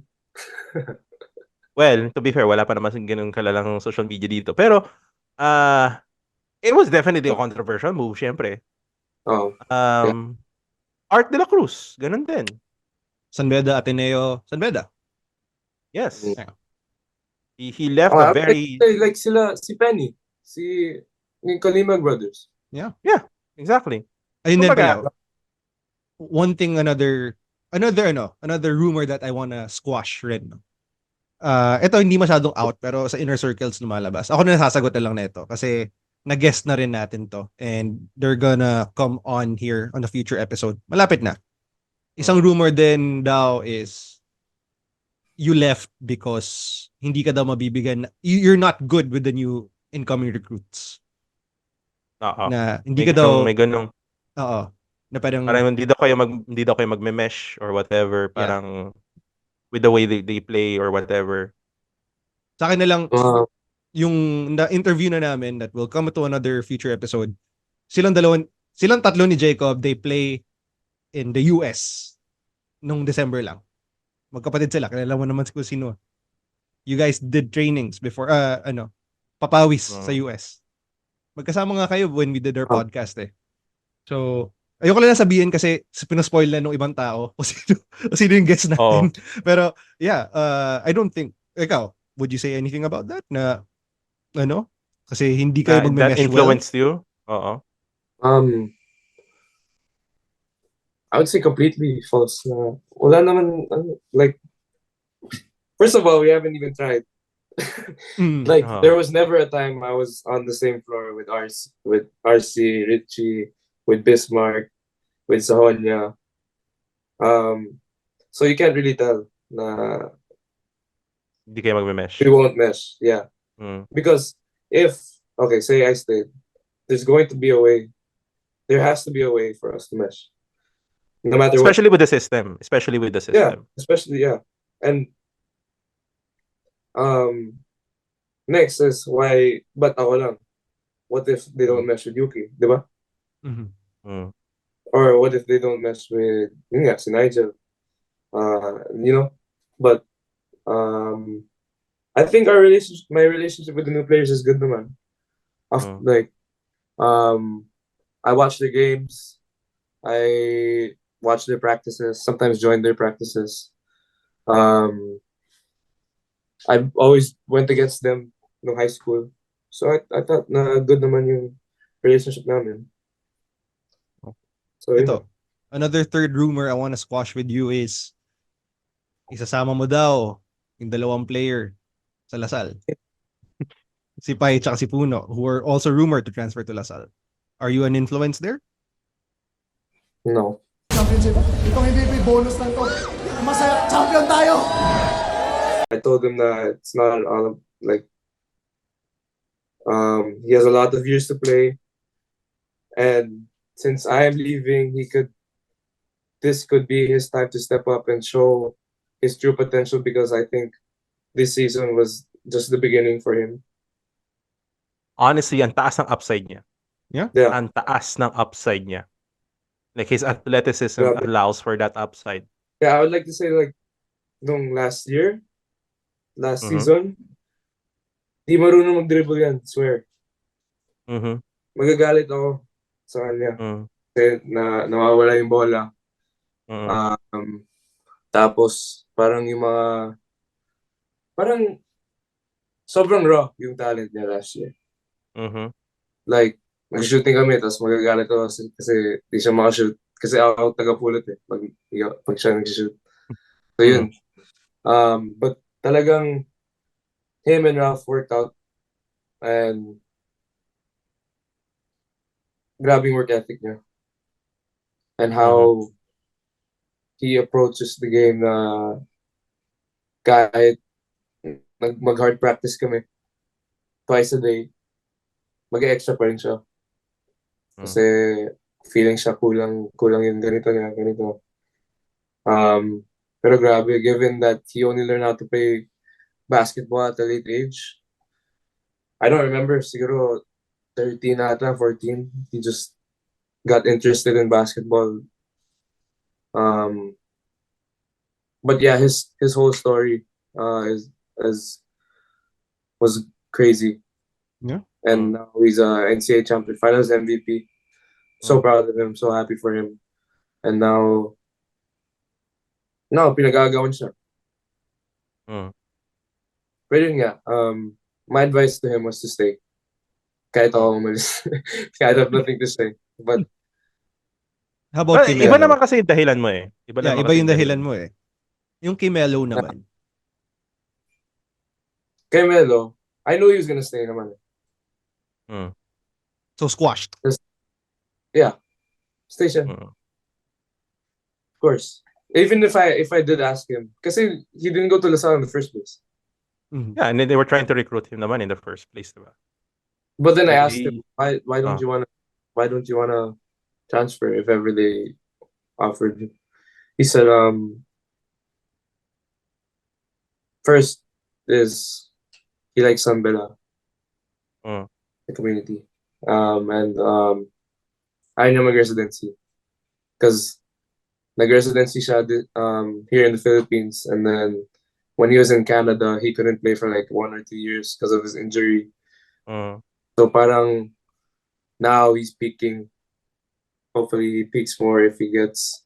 Well, to be fair, wala pa naman ganun kalalang social media dito. Pero, it was definitely a controversial move, syempre. Oh. Art de la Cruz, ganun din. San Beda, Ateneo, San Beda. Yes. Yeah. He left a very... Like sila, si Penny. Yung Kalimag brothers. Yeah. Yeah, exactly. Ayun din Kumbaga, pala. One thing, another rumor that I wanna squash rin. Ito hindi masyadong out pero sa inner circles lumalabas. Ako na nasasagot na lang nito kasi na-guest na rin natin to and they're gonna come on here on a future episode. Malapit na. Isang rumor din daw is you left because hindi ka daw mabibigyan. You're not good with the new incoming recruits. Na hindi ka daw may ganung na parang hindi daw kayo magme-mesh or whatever, parang with the way they play or whatever. Sa akin na lang yung na-interview na namin that will come to another future episode. Silang tatlo ni Jacob, they play in the US nung December lang. Magkapatid sila, kilala mo naman kung sino. You guys did trainings before papawis sa US. Magkasama nga kayo when we did our podcast eh. So, ayoko lang sabihin kasi pinaspoil na nung ibang tao o sino yung guest natin. Pero yeah, I don't think ikaw, would you say anything about that na kasi hindi kayo magme-mesh that influenced you? I would say completely false. Wala naman, like, first of all, we haven't even tried. There was never a time I was on the same floor with RC, Richie, with Bismarck, with Sahonia. So you can't really tell na hindi kayo magme-mesh. We won't mesh, yeah. Because say I stayed, there's going to be a way. There has to be a way for us to mesh. No matter especially what. with the system. Yeah, especially, yeah. And next is why, but ako lang. What if they don't mesh with Yuki, di ba? Or what if they don't mesh with si Nigel? But I think my relationship with the new players is good naman. I watch their games. I watch their practices. Sometimes join their practices. I always went against them in high school. So I thought na good naman yung relationship namin. So ito, another third rumor I want to squash with you is isasama mo daw yung dalawang player sa Lasal. Si Pai at si Puno, who are also rumored to transfer to Lasal. Are you an influence there? No. Championship. Itong MVP bonus lang to. Masaya, champion tayo! I told him that it's not he has a lot of years to play, and since I am leaving, this could be his time to step up and show his true potential, because I think this season was just the beginning for him. Honestly, ang taas ng upside niya. Yeah. Ang taas ng upside niya. Like his athleticism allows for that upside. Yeah, I would like to say nung last season, di marunong mag-dribble yan, swear. Magagalit ako sa kanya. Kasi nawawala yung bola. Tapos, parang sobrang raw yung talent niya last year. Like, mag-shooting kami, tapos magagalit ako kasi di siya makashoot. Kasi ako taga-pulot pag siya nag-shoot. So yun. But talagang him and Ralph worked out, and grabbing work ethic niya. And how he approaches the game na kahit mag-hard practice kami, twice a day, mag-extra pa rin siya. Kasi feeling siya kulang yung ganito. Pero grabe, given that he only learned how to play basketball at a late age. I don't remember, siguro 13 ata, 14. He just got interested in basketball. But yeah, his whole story was crazy. Yeah. And now he's a NCAA champion, finals MVP. So proud of him, so happy for him. And now pinagagawan siya. Pero yun nga, my advice to him was to stay. Kahit ako umalis. I have nothing to say. But How about kay iba Melo? naman kasi yung dahilan mo eh. Iba yung dahilan mo eh. Yung kay Melo naman. kay Melo, I knew he was gonna stay naman. So squashed. Yeah. Stay siya. Of course. Even if I did ask him, kasi he didn't go to LaSalle in the first place. Yeah, and then they were trying to recruit him naman in the first place, diba? But then I asked him, why don't you wanna transfer if ever they offered you? He said, first is he likes Sambela, the community, and I know mag-residency because nag-residency siya here in the Philippines, and then when he was in Canada, he couldn't play for like 1 or 2 years because of his injury. So parang now he's peaking. Hopefully he peaks more if he gets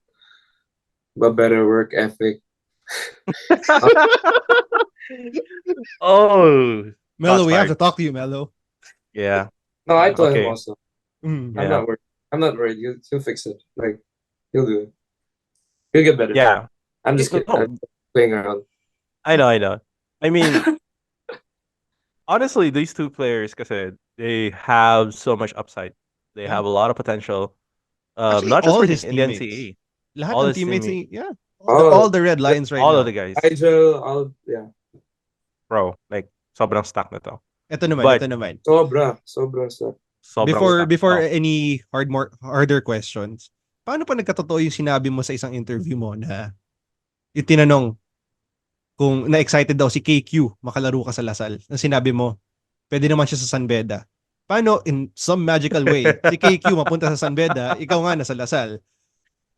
a better work ethic. Melo, we have to talk to you, Melo. Yeah. No, I told him also. Mm. I'm not worried. He'll fix it. Like he'll do it. He'll get better. Yeah. I'm just kidding. I'm playing around. I know. I mean, honestly, these two players, kasi they have so much upside. They have a lot of potential. Actually, not just all for his in the teammates. NCAA. Lahat All ng his teammates, teammates. yeah. All- All the Red Lions right all now. of the guys. Nigel, yeah. Bro, like, sobrang stack na to. Ito But- naman. Sobrang stuff. Sobrang Before stack. any harder questions, paano pa nagkatotoo yung sinabi mo sa isang interview mo na yung tinanong kung na-excited daw si KQ makalaro ka sa Lasal? Ang sinabi mo, pwede naman siya sa San Beda. Paano in some magical way si KQ mapunta sa San Beda, ikaw nga nasa Lasal?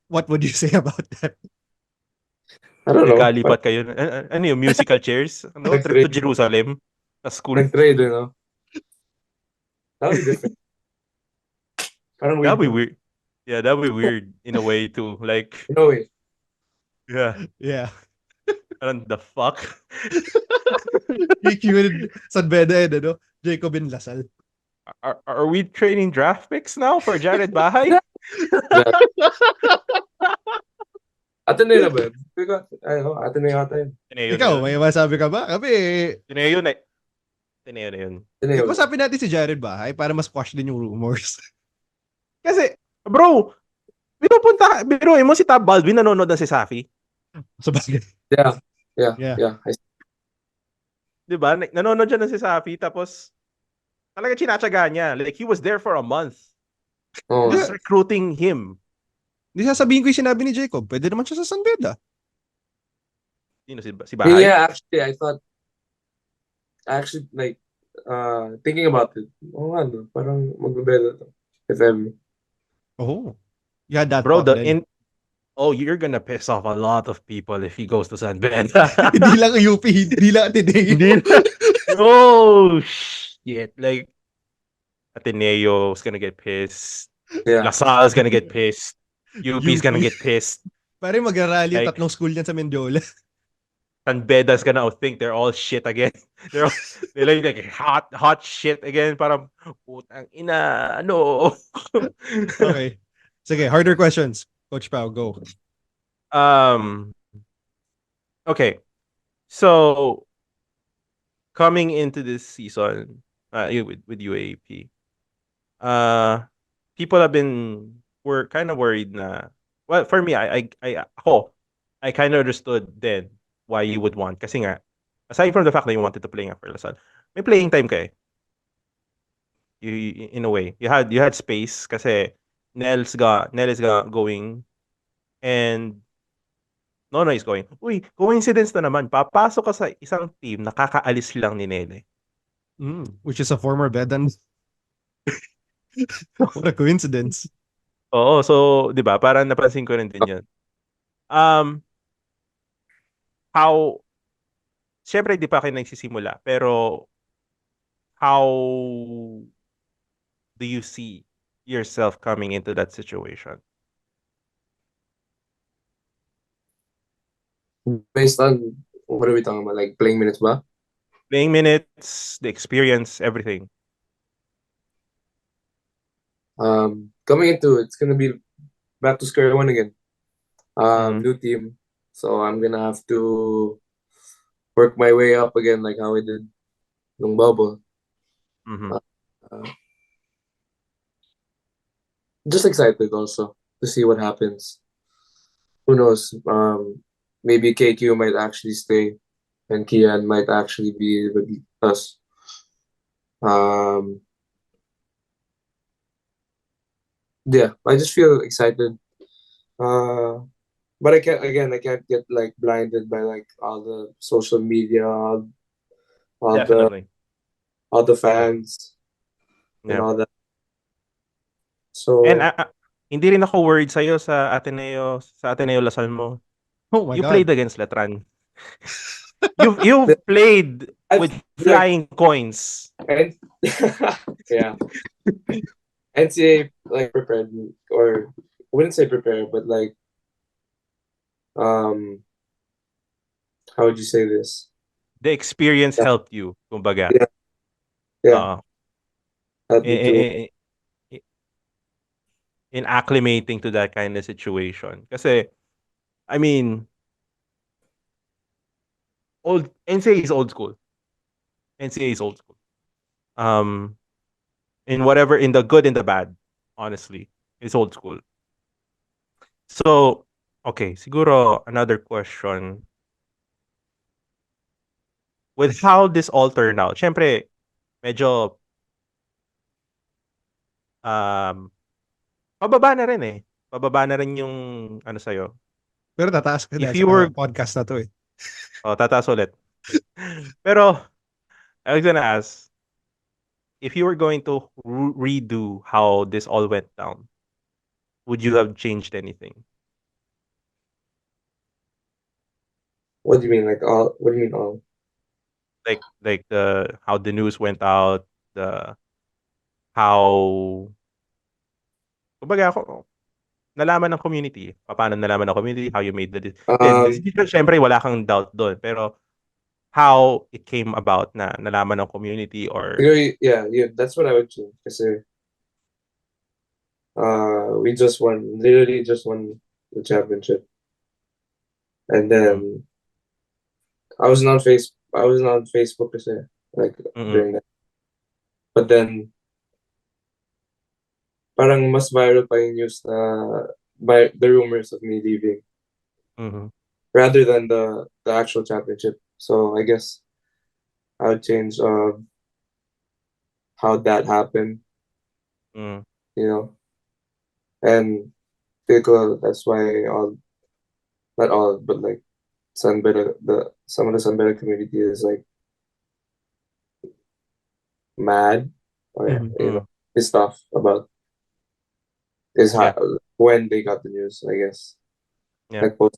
What would you say about that? I don't know. Nagkalipat kayo. Ano yung musical chairs? Ano? Trip to Jerusalem? Sa school? Nag-trade, you know? That would be different. Parang That'd be weird. weird. Yeah, that'd be weird in a way too. Like, No way. yeah. Yeah. Ano the fuck? KQ and San Beda and ano, Jacob and Lasal. Are we trading draft picks now for Jared Bahay? Ateneo na ba yun? Ateneo ata yun. Ikaw, may masabi ka ba? Kami, Tineo na yun. Ateneo. usapin natin si Jared Bahay para ma-squash din yung rumors. Kasi, bro, biruin mo si Tab Baldwin nanonood na si Safi. So, bagay. Yeah. Diba? Nanonood siya na si Safi, tapos talaga chinatsaga niya. Like, he was there for a month. Oh. Just recruiting him. Hindi sasabihin ko yung sinabi ni Jacob. Pwede naman siya sa San Beda. Sino si Bahay? Yeah, actually, like, thinking about it. Parang magbebela to. If ever. Oh. You had that Bro, thought then. you're gonna piss off a lot of people if he goes to San Beda. Hindi lang UP, hindi lang Ateneo. Oh, shit. Like, Ateneo's gonna get pissed. Yeah. LaSalle's gonna get pissed. UP's gonna get pissed. Pare mag-rally yung Like- tatlong school niyan sa Mendiola. San Beda's gonna think they're all shit again. They're like hot shit again. Parang, putang ina, ano. Okay. Sige, harder questions. Coach Pao, go. Okay. So, coming into this season with UAP, people were kind of worried na, well, for me, I kind of understood then why you would want. Kasi nga, aside from the fact that you wanted to play nga for Lasal, may playing time ka eh. in a way. You had space kasi Nell is going and Nono is going. Uy, coincidence na naman. Papasok ka sa isang team na kakaalis lang ni Nele. Which is a former Bedans. What a coincidence. Oo, so 'di ba? Parang napansin ko rin din 'yun. How Siyempre di pa kayo nagsisimula, pero how do you see yourself coming into that situation? Based on what are we talking about? Like playing minutes ba? Playing minutes, the experience, everything. Coming into it's gonna be back to square one again. New team. So I'm gonna have to work my way up again like how I did nung bubble. Just excited also to see what happens. Who knows? Maybe KQ might actually stay and Kian might actually be with us. Yeah, I just feel excited. But I can't get like blinded by like all the social media, all Definitely. the fans and all that. So And hindi rin ako worried sa'yo sa Ateneo Lasal mo. Oh my You God. played against Letran. You've played with flying coins. And yeah. NCAA like prepared me, or I wouldn't say prepared, but like how would you say this? The experience helped you, kumbaga. Yeah. Helped me to in acclimating to that kind of situation. Kasi, I mean, NCAA is old school. NCAA is old school. In the good and the bad, honestly, it's old school. So, okay, siguro another question. With how this all turned out, syempre, medyo pababa na rin eh. Pababa na rin yung ano sa'yo. Pero tataas ka If dahil you sa were- podcast na to eh. Tataas ulit. Pero, I was gonna ask, if you were going to redo how this all went down, would you have changed anything? What do you mean? Like all? What do you mean all? Like the how the news went out, the how kumbaga ako nalaman ng community. Paano nalaman ng community, how you made the decision. Syempre wala kang doubt doon, pero how it came about na nalaman ng community or Yeah, that's what I would change. Kasi we literally just won the championship, and then I was on Facebook kasi like during that, but then parang mas viral pa yung news na by the rumors of me leaving rather than the actual championship. So I guess I would change how that happened, you know, and that's why not all, but like some of the Sunbeta community is like mad or you know, pissed off about how when they got the news, I guess. Like post,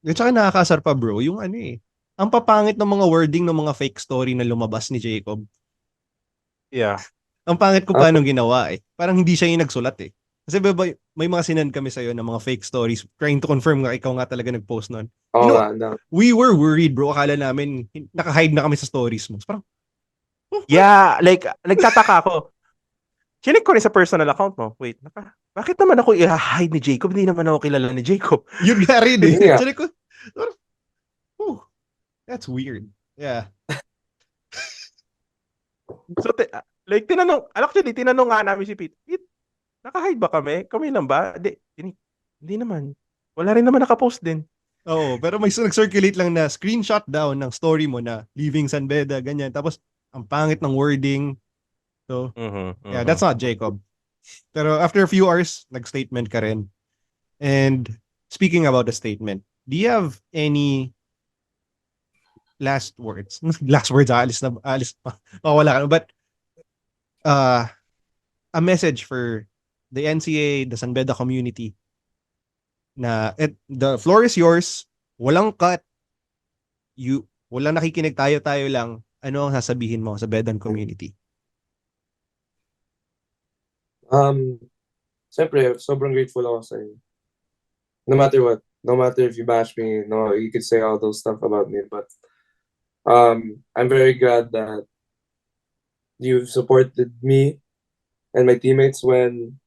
At saka nakakasar pa bro, yung ano eh. Ang papangit ng mga wording ng mga fake story na lumabas ni Jacob. Yeah. Ang pangit ko paano ginawa eh. Parang hindi siya yung nagsulat eh. Kasi may mga sinend kami sa'yo ng mga fake stories trying to confirm nga ikaw nga talaga nag-post nun. Oh, no. We were worried bro. Akala namin naka-hide na kami sa stories mo. Parang, yeah, like nagtataka ako. Chinik ko rin sa personal account mo. Wait, bakit naman ako i-hide ni Jacob? Hindi naman ako kilala ni Jacob. Yun nga rin eh. Yeah. Chinik ko, that's weird. Yeah. So, tinanong nga namin si Pete, naka-hide ba kami? Kami lang ba? Hindi naman. Wala rin naman naka-post din. Oo, pero may nag-circulate lang na screenshot daw ng story mo na leaving San Beda, ganyan. Tapos, ang pangit ng wording. So, yeah, that's Mhm. not Jacob. Pero after a few hours, nag-statement ka rin. And speaking about the statement, do you have any last words? Last words, alis pa. Oh, wala ka. But, a message for the NCA, the San Beda community, na the floor is yours, walang cut, walang nakikinig, tayo lang. Ano ang sasabihin mo sa Bedan community? Siyempre, sobrang grateful ako sa inyo. No matter what, no matter if you bash me, no, you could say all those stuff about me, but I'm very glad that you've supported me and my teammates when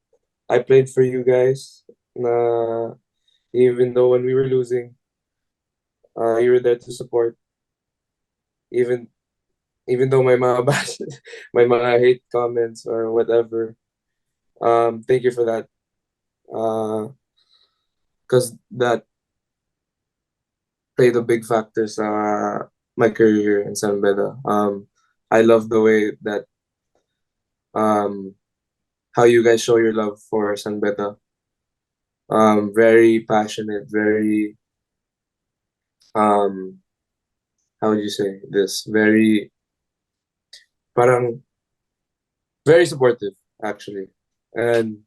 I played for you guys. Na even though when we were losing, you were there to support. Even though my mga bash, my mga hate comments or whatever, thank you for that. Because that played a big factor sa my career in San Beda. I love the way that how you guys show your love for San Beda. Very passionate, very how would you say this? Parang very supportive actually. And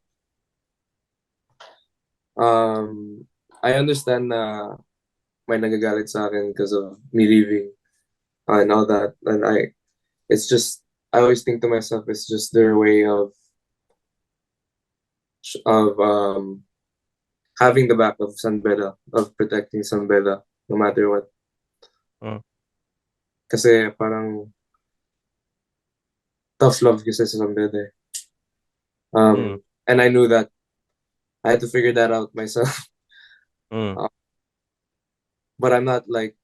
I understand na may nagagalit sa akin because of me leaving and all that. And I always think to myself, it's just their way of having the back of San Beda, of protecting San Beda, no matter what. Kasi parang tough love kasi sa San Beda. And I knew that. I had to figure that out myself. But I'm not like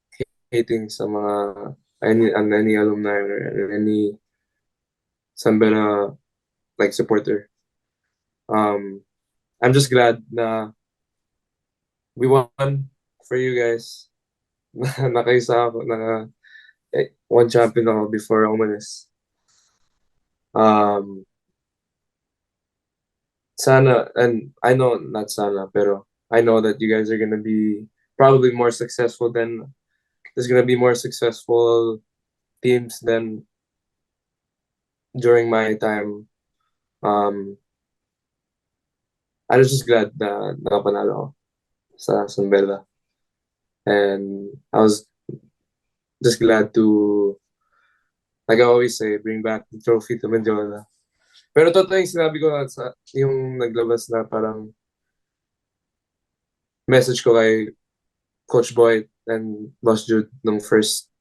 hating sa mga any alumni or any San Beda like supporter. I'm just glad na we won for you guys. Nakaisa ako, one champion ako before umalis. Sana, and I know not sana, pero I know that you guys are gonna be probably more successful than there's gonna be more successful teams than during my time. I was just glad na nakapanalo ako sa San Beda. And I was just glad to, like I always say, bring back the trophy to Mendiola. Pero totoo yung sinabi ko sa yung naglabas na parang message ko kay Coach Boyd and Boss Jude nung first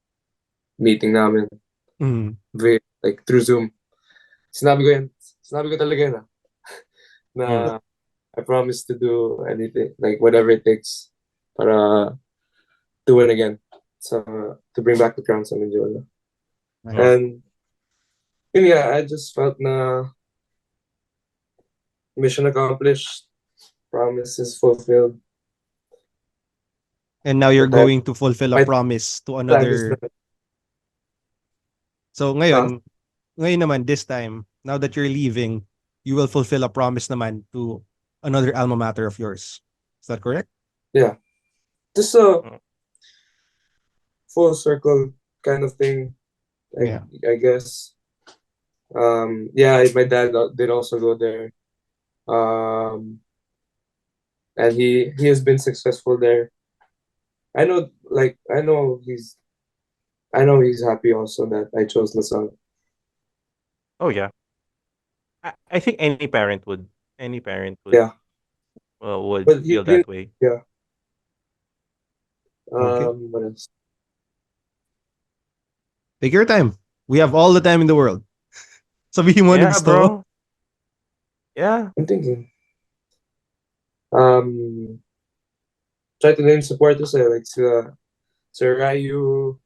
meeting namin. Like through Zoom. Sinabi ko talaga yun na I promise to do anything, like whatever it takes para to win again. So to bring back the crown sa Mendiola. And yeah, I just felt na mission accomplished, promises fulfilled. And now you're going to fulfill a promise to another. So ngayon naman, this time, now that you're leaving, you will fulfill a promise naman to another alma mater of yours. Is that correct? Yeah. Just a full circle kind of thing, I guess. Yeah, my dad did also go there. And he has been successful there. I know he's happy also that I chose Lasal. Oh yeah. I think any parent would Yeah. would But feel that way. Yeah. Okay. What else? Take your time. We have all the time in the world. Sabihin mo Yeah, gusto. bro. Yeah. I'm thinking. Try to name supporters like Sir Ryu,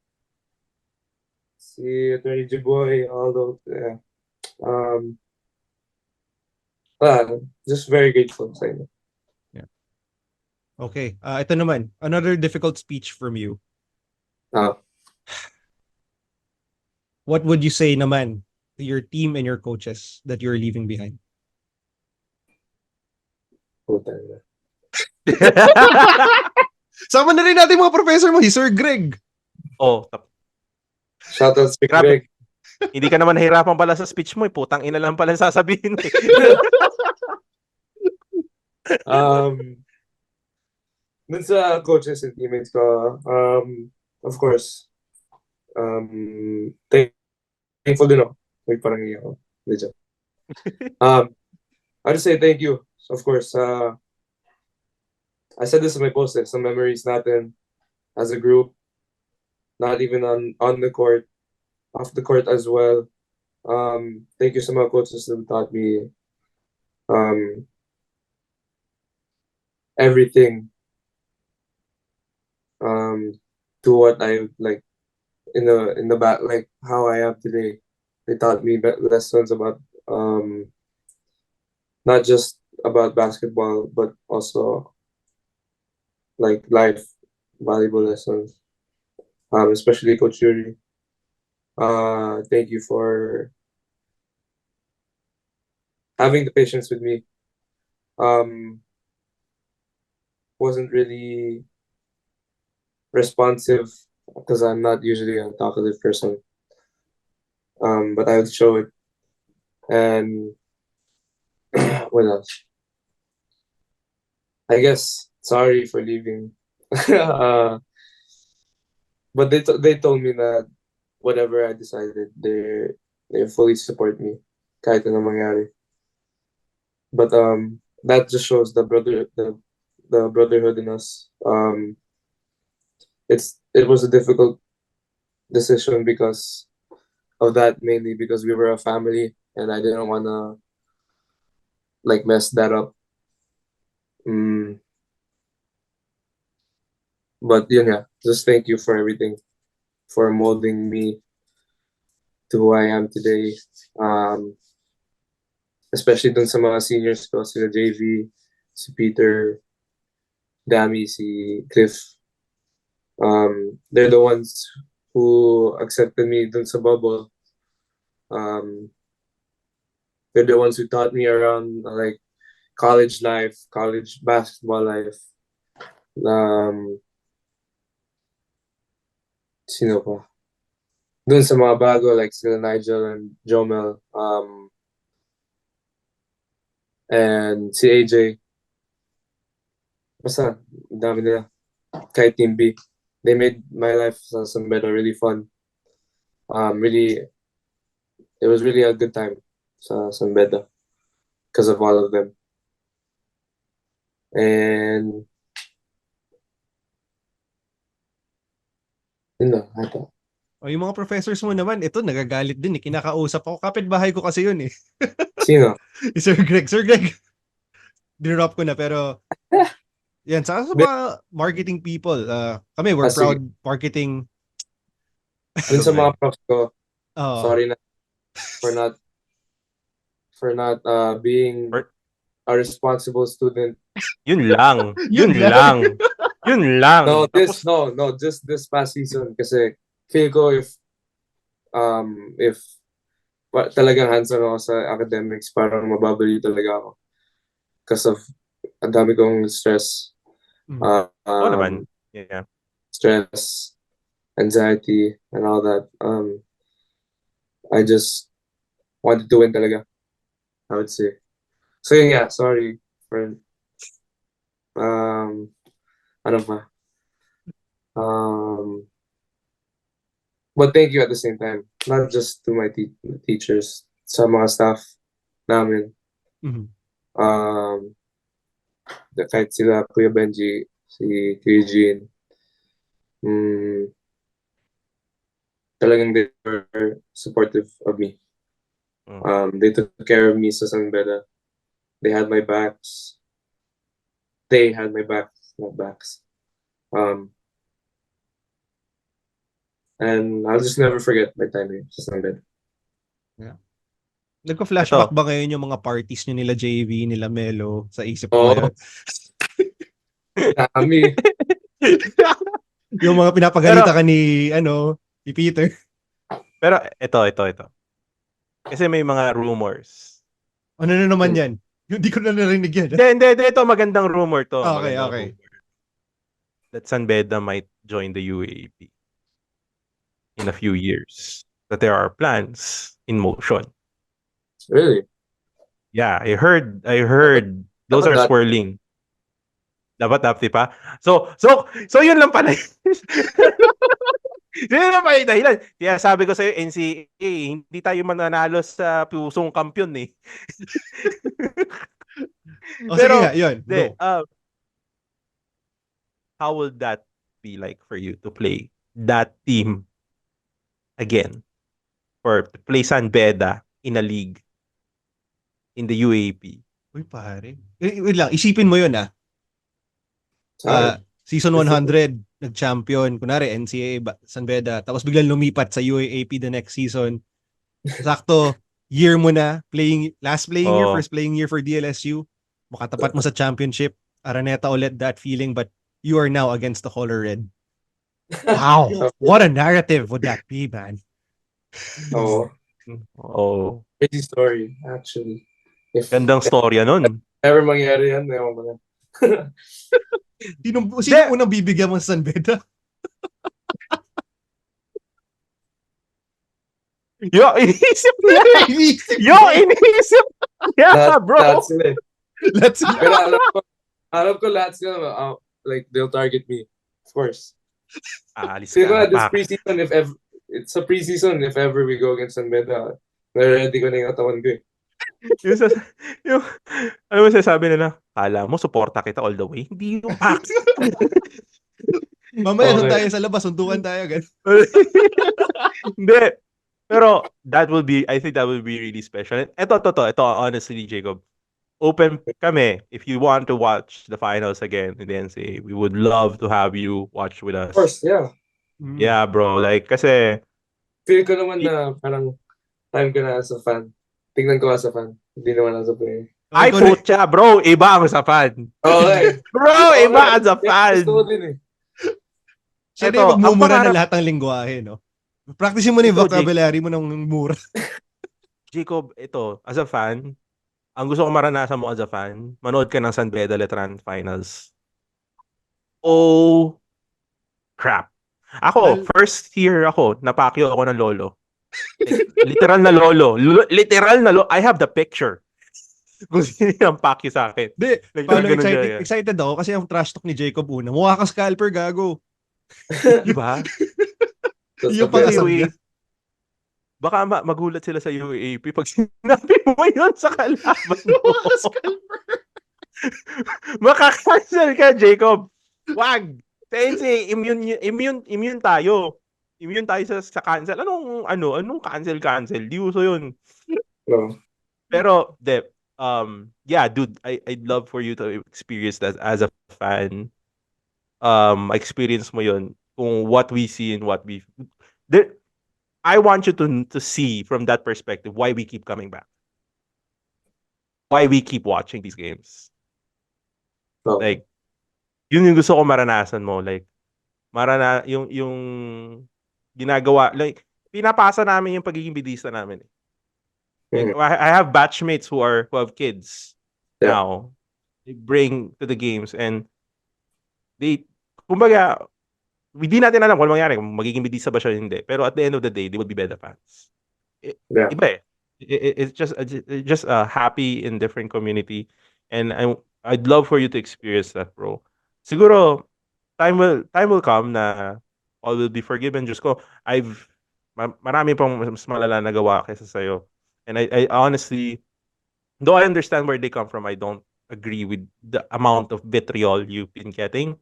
si Attorney Jiboy, all those. Yeah. Just very grateful sa inyo. Yeah. Okay. Ito naman, another difficult speech from you. what would you say naman to your team and your coaches that you're leaving behind? Puta na. Sama na rin natin mga professor mo, si Sir Greg. Oh, Shoutout si Grabe. Greg. hindi ka naman nahirapan pala sa speech mo. Putang ina lang pala sasabihin. Dun sa coaches and teammates ko, of course, thankful din ako. Wait, parang iyak ako. Medyo. I just say thank you. Of course, I said this in my post, some memories natin as a group, not even on the court, off the court as well. Thank you sa mga coaches that taught me everything to what I like in the back, like how I am today. They taught me lessons about not just about basketball, but also like life, valuable lessons. Especially Coach Yuri. Thank you for having the patience with me. Wasn't really responsive because I'm not usually a talkative person. But I would show it. And what else? I guess sorry for leaving. But they told me that whatever I decided, they fully support me, kahit anong mangyari. But that just shows the brotherhood in us. It was a difficult decision because of that, mainly because we were a family and I didn't want to like mess that up. But yeah, just thank you for everything, for molding me to who I am today. Especially dun sa mga seniors ko, sila JV, si Peter, Dami, si Cliff. They're the ones who accepted me dun sa bubble. They're the ones who taught me around like college life, college basketball life. Sino pa? Dun sa mga bago, like sila Nigel and Jomel, and si AJ. Basta, dami nila. Kahit Team B. They made my life sa Sambeda really fun. It was really a good time sa Sambeda because of all of them. And yun na, ito. O yung mga professors mo naman, ito nagagalit din eh. Kinakausap ako. Kapitbahay ko kasi yun eh. Sino? Sir Greg. Sir Greg. Dinrop ko na pero yan, sa mga marketing people, kami we're proud marketing. Dun sa mga profs ko, Oh. sorry na for not being a responsible student. Yun lang. Yun lang. Yun lang. No, just this past season kasi feel ko if talagang hands-on ako sa academics, parang mababaliw talaga ako because of ang dami kong stress. Oo naman. Yeah. Stress, anxiety, and all that. I just wanted to win talaga, I would say. So yeah, sorry for ano pa. But thank you at the same time, not just to my teachers, sa mga staff namin. Kahit sila Kuya Benji, si Kuya Jean, talagang they were supportive of me. They took care of me sa Sanbeda. They had my backs. They had my backs, not backs. And I'll just never forget my time here sa Sanbeda. Yeah. Nagko-flashback ba ngayon yung mga parties nyo nila JV, nila Melo sa isip mo ngayon? Dami. Yung mga pinapagalita ka ni Peter. Pero ito. Kasi may mga rumors. Ano na naman yan? Hindi ko na narinig yan. Hindi. Ito, magandang rumor to. Okay. Rumor. That San Beda might join the UAAP in a few years. That there are plans in motion. Really? Yeah, I heard. Those are Dapat swirling. Dapat dapti pa. So yun lang pala. Yun lang pala yung dahilan. Kaya sabi ko sa'yo, NCAA, hindi tayo mananalo sa pusong kampiyon eh. Sige nga, yun. Go. How will that be like for you to play that team again? Or to play San Beda in a league in the UAP? Uy, pare. Wait lang, isipin mo yun season 100, nag-champion. Kunwari, NCAA, San Beda. Tapos biglang lumipat sa UAAP the next season. Sakto, year mo na, last playing year, first playing year for DLSU. Makatapat mo sa championship. Araneta ulit that feeling, but you are now against the color red. Wow. What a narrative would that be, man? Oh. Crazy story, actually. Gandang storya nun. Ever mangyari yan, ewan ko na. Sino unang bibigyan mo sa San Beda? Iniisip niya! Bro! That's it. Pero alam ko lahat sila, like, they'll target me. Of course. Alis ka. This preseason, if ever, it's a preseason, if ever we go against San Beda, ready ko na yung katawan ko eh. Ano mo sasabi nila? Kala mo, suporta kita all the way? Hindi yung packs. Mamaya tayo sa labas, suntukan tayo agad. Hindi. Pero I think that will be really special. Ito, honestly, Jacob. Open kami. If you want to watch the finals again in the NCAA, we would love to have you watch with us. Of course, yeah. Yeah, bro. Like, kasi... Feel ko naman na parang time ko na as a fan. Tingnan ko as a fan. Hindi naman as a player. Ay, putya, bro. Iba ang sa fan. Okay. Bro, iba ang sa fan. Gusto ko din eh. Siya na yung magmumura na lahat ng lingwahe, no? Practice mo na yung vocabulary mo ng mura. Jacob, ito, as a fan, ang gusto ko maranasan mo as a fan, manood ka ng San Beda Letran Finals. Oh, crap. Ako, first year ako, napakyo ako ng lolo. Literal na lolo. I have the picture. Kung sino yung pakyo sa akin. Di, Paolo, excited ako kasi ang trash talk ni Jacob una. Mukha ka scalper, gago. Diba? Yung pang-asam baka magulat sila sa UAAP pag sinabi mo yun sa kalaban mo. Makakancel ka, Jacob. Wag. Kasi immune tayo. Immune tayo sa cancel. Anong cancel? Di uso yun. No. Pero, yeah, dude, I'd love for you to experience that as a fan. Experience mo yun kung what we see and what we... I want you to see from that perspective why we keep coming back. Why we keep watching these games. No. Like, yun yung gusto ko maranasan mo. Like, yung ginagawa, like, pinapasa namin yung pagiging bidista namin. Like, I have batchmates who have kids now. They bring to the games and kumbaga, hindi natin alam kung mangyari, kung magiging bidista ba siya hindi. Pero at the end of the day, they will be Beda fans. Iba eh. It's just a happy and different community. And I'd love for you to experience that, bro. Siguro, time will come na all will be forgiven. Diyos ko, marami pang mas malala na gawa kaysa sa'yo. And I honestly, though I understand where they come from, I don't agree with the amount of vitriol you've been getting.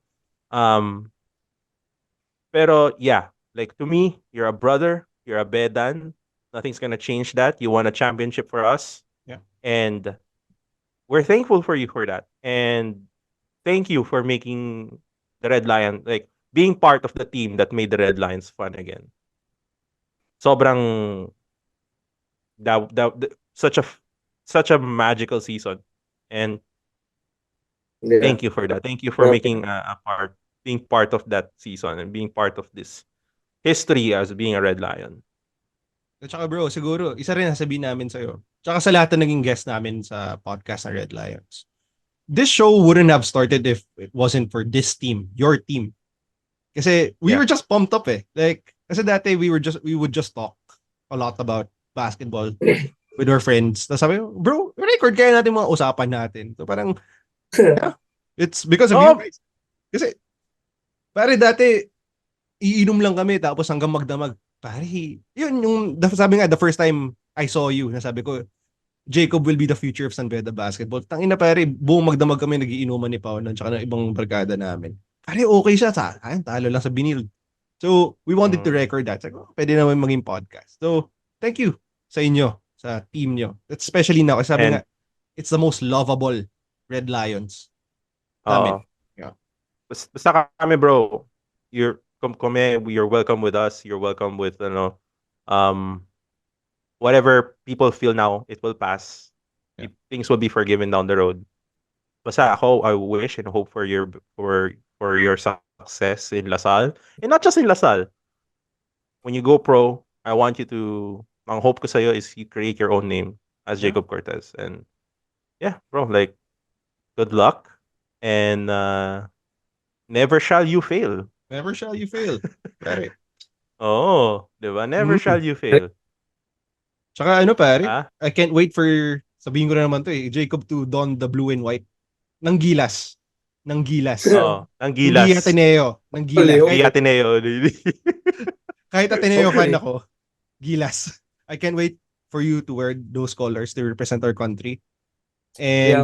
Pero yeah, like to me, you're a brother, you're a Bedan. Nothing's gonna change that. You won a championship for us. Yeah. And we're thankful for you for that. And thank you for making the Red Lion, like being part of the team that made the Red Lions fun again. Sobrang such a magical season. And thank you for that. Thank you for making being part of that season and being part of this history as being a Red Lion. At saka bro, siguro, isa rin sabihin namin sa'yo. Tsaka sa lahat na naging guest namin sa podcast ng Red Lions. This show wouldn't have started if it wasn't for this team, your team. Kasi we were just pumped up eh. Like, kasi dati we would just talk a lot about basketball with our friends. Tapos sabi ko, bro, record kaya natin mga usapan natin. So parang, yeah, it's because of you guys. Kasi, pare dati, iinom lang kami tapos hanggang magdamag. Pare, yun yung, sabi nga, the first time I saw you, nasabi ko, Jacob will be the future of San Beda basketball. Tangina pare, buong magdamag kami nagiinuman ni Paolo tsaka ng ibang barkada namin. Pare, okay siya sa akin, talo lang sa binil. So, we wanted to record that. So, pwede naman maging podcast. So, thank you sa inyo, sa team nyo. Especially now, kasi sabi nga, it's the most lovable Red Lions. Namin. Yeah. Basta kami bro, you're welcome with us. You're welcome with whatever people feel now, it will pass. Yeah. Things will be forgiven down the road. Basta ako, I wish and hope for your success in LaSalle. And not just in LaSalle. When you go pro, I want you to, ang hope ko sa'yo is you create your own name as Jacob Cortez. And yeah, bro, like, good luck. And never shall you fail. Never shall you fail. Pare. Oo, diba? Never shall you fail. Tsaka ano pare, I can't wait for, sabihin ko na naman to eh, Jacob to don the blue and white. Nang gilas. Nang gilas. Oo, nang gilas. Hindi Ateneo. Nang gilas. Hindi Ateneo. Kahit Ateneo fan ako, gilas. I can't wait for you to wear those colors to represent our country. And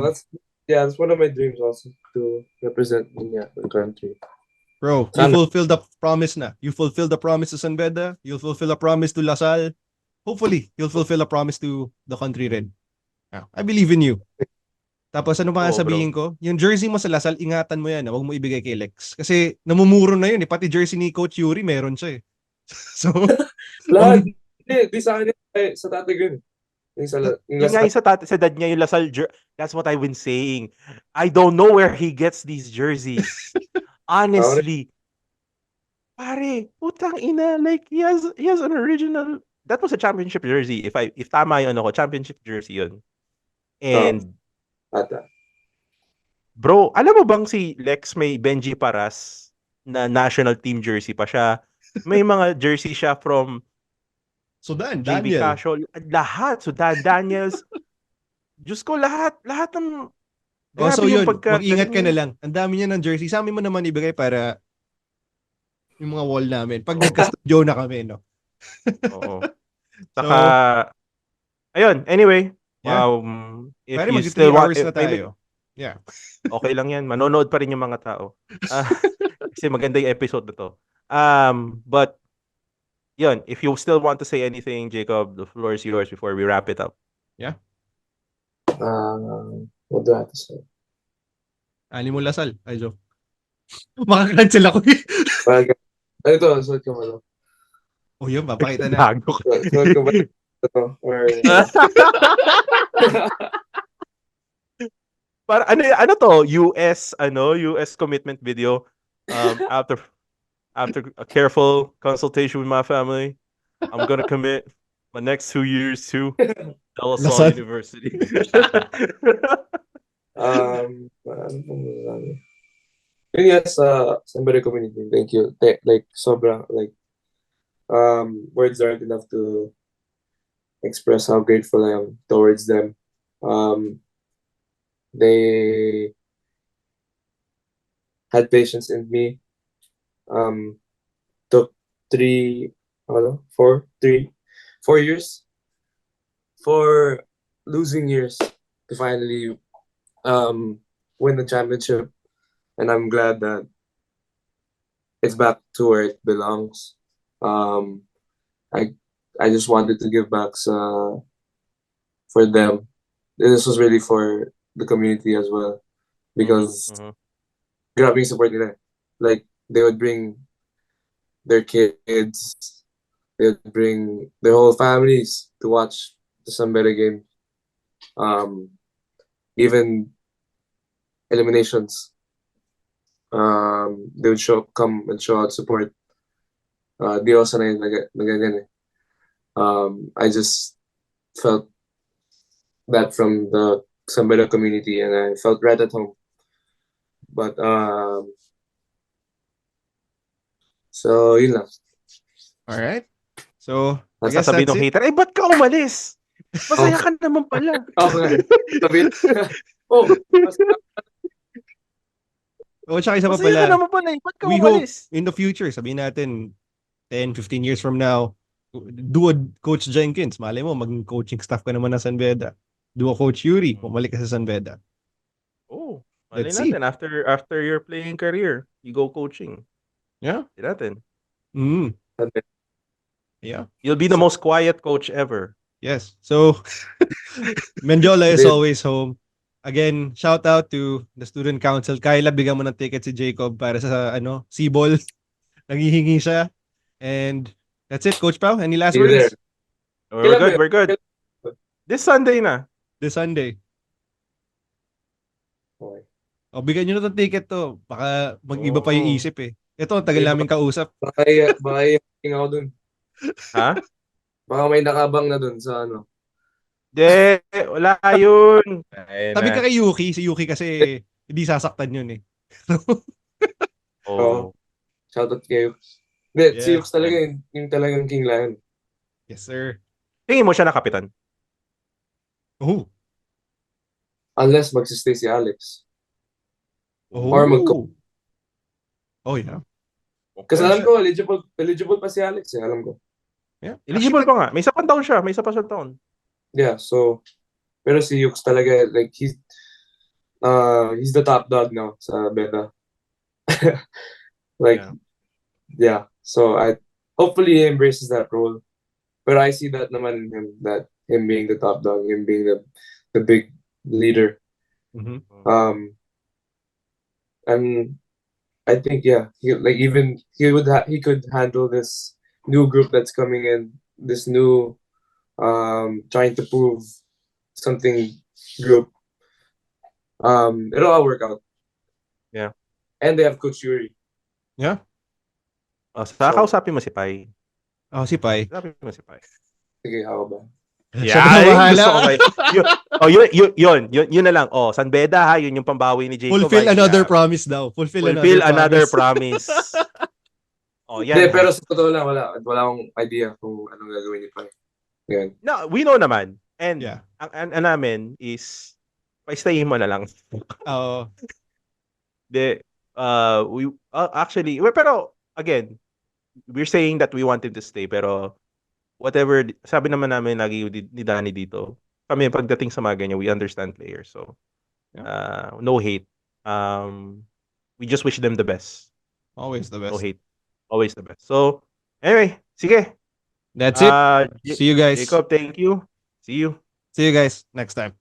that's one of my dreams also, to represent the country. Bro, you fulfill the promise na. You fulfill the promise to San Beda. You'll fulfill a promise to LaSalle. Hopefully, you'll fulfill a promise to the country rin. I believe in you. Tapos ano pa sabihin ko? Yung jersey mo sa LaSalle, ingatan mo yan. Huwag mo ibigay kay Lex. Kasi namumuro na yun eh. Pati jersey ni Coach Yuri, meron siya eh. So, lahat. Di sa akin, sa tatay ko yun. Yung nga sa dad niya, yung LaSalle, that's what I've been saying. I don't know where he gets these jerseys. Honestly. Pare, putang ina. Like, he has an original. That was a championship jersey. If tama yun ako, championship jersey yun. And bro, alam mo bang si Lex may Benji Paras na national team jersey pa siya? May mga jersey siya from Sudan, JB Daniel. Casual. Lahat. Sudan, Daniels. Diyos ko, lahat ng so yun, mag-ingat ka na lang. Ang dami niya ng jersey. Sa amin mo naman ibigay para yung mga wall namin. Pag nagka-studio na kami, no? Oo. Saka, ayun, anyway. If pare, you still want na tayo. Yeah. Okay lang yan. Manonood pa rin yung mga tao. Kasi maganda yung episode na to. But, yun, if you still want to say anything, Jacob, the floor is yours before we wrap it up. Yeah. What do I have to say? Ani mo LaSalle. Ay, joke. Makakancel ako eh. Ito, suot ko mo. Oh, yun, papakita na. Suot ko ba ito? Or... Para ano to? US commitment video. After a careful consultation with my family, I'm gonna commit my next 2 years to La Salle University. Yes, San community. Thank you. Like sobrang words aren't enough to express how grateful I am towards them. They had patience in me. Took 4 years, 4 losing years to finally win the championship, and I'm glad that it's back to where it belongs. I just wanted to give back for them. This was really for the community as well, because grabbing support nila. Like, they would bring their kids, they would bring their whole families to watch the San Beda game. Even eliminations, they would come and show out support. Di ako sanay na ganyan eh. I just felt that from the Sambela community, and I felt right at home. But so yun lang. Alright. So, I Tapos guess sasabihin that's ng it. hater, "Ay, ba't ka umalis? Masaya ka naman pala." Okay. Sabi, Tsaka isa pa Masaya ka pala, naman pala eh. Ba't ka we hope umalis? in the future, sabihin natin 10, 15 years from now, do a Coach Jenkins. Malay mo, maging coaching staff ka naman ng San Beda. Do a Coach Yuri, bumalik ka sa San Beda. Oh, malay Let's see. natin after your playing career, you go coaching. Yeah. Hindi natin. Yeah. You'll be the most quiet coach ever. Yes. So, Mendiola is always home. Again, shout out to the student council. Kyla, bigyan mo ng ticket si Jacob para sa C-ball. Nanghihingi siya. And that's it, Coach Pao. Any last See you words? there. We're good. This Sunday na. This Sunday. Okay. Bigyan nyo na ng ticket to. Baka mag-iba pa yung isip eh. Ito, ang tagal namin kausap. Baka yung ako dun. Ha? Baka may nakabang na dun sa ano. De, wala yun. Sabi ka kay Yuki. Si Yuki kasi hindi sasaktan yun eh. Oh. Shoutout kayo. Hindi, Yes, si Yux talaga yung talagang King Lion. Yes, sir. Tingin mo siya na kapitan? Oh. Unless magsistay si Alex. Oh. Or mag-coach. Oh, yeah. Kasi alam ko, eligible pa si Alex eh. Alam ko. Yeah. Eligible pa nga. May isa pang taon siya. May isa pa siyang taon. Yeah, so, pero si Yux talaga, like, he's the top dog now sa beta. Like, yeah. So, hopefully he embraces that role. But I see that naman in him, that him being the top dog, him being the big leader. Mm-hmm. And I think, yeah, he could handle this new group that's coming in, this new trying to prove something group. It'll all work out. Yeah. And they have Coach Yuri. Yeah. Kausapin mo si Pai. Si Pai. Kausapin mo si Pai. Sige, how ba? Siya na bahala. Yun na lang. San Beda ha, yun yung pambawi ni Jacob. Fulfill another promise daw. Fulfill another promise. Yan. Hindi, pero sa totoo lang, wala akong idea kung anong gagawin ni Pai. Yan. No, we know naman. And Yeah. ang namin is pa-stayin mo na lang. Oo. Actually, pero again, we're saying that we want him to stay, pero whatever, sabi naman namin lagi ni Danny dito, kami pagdating sa mga ganyan, we understand players. So, no hate. We just wish them the best. Always the best. No hate. Always the best. So, anyway, sige. That's it. See you guys. Jacob, thank you. See you. See you guys next time.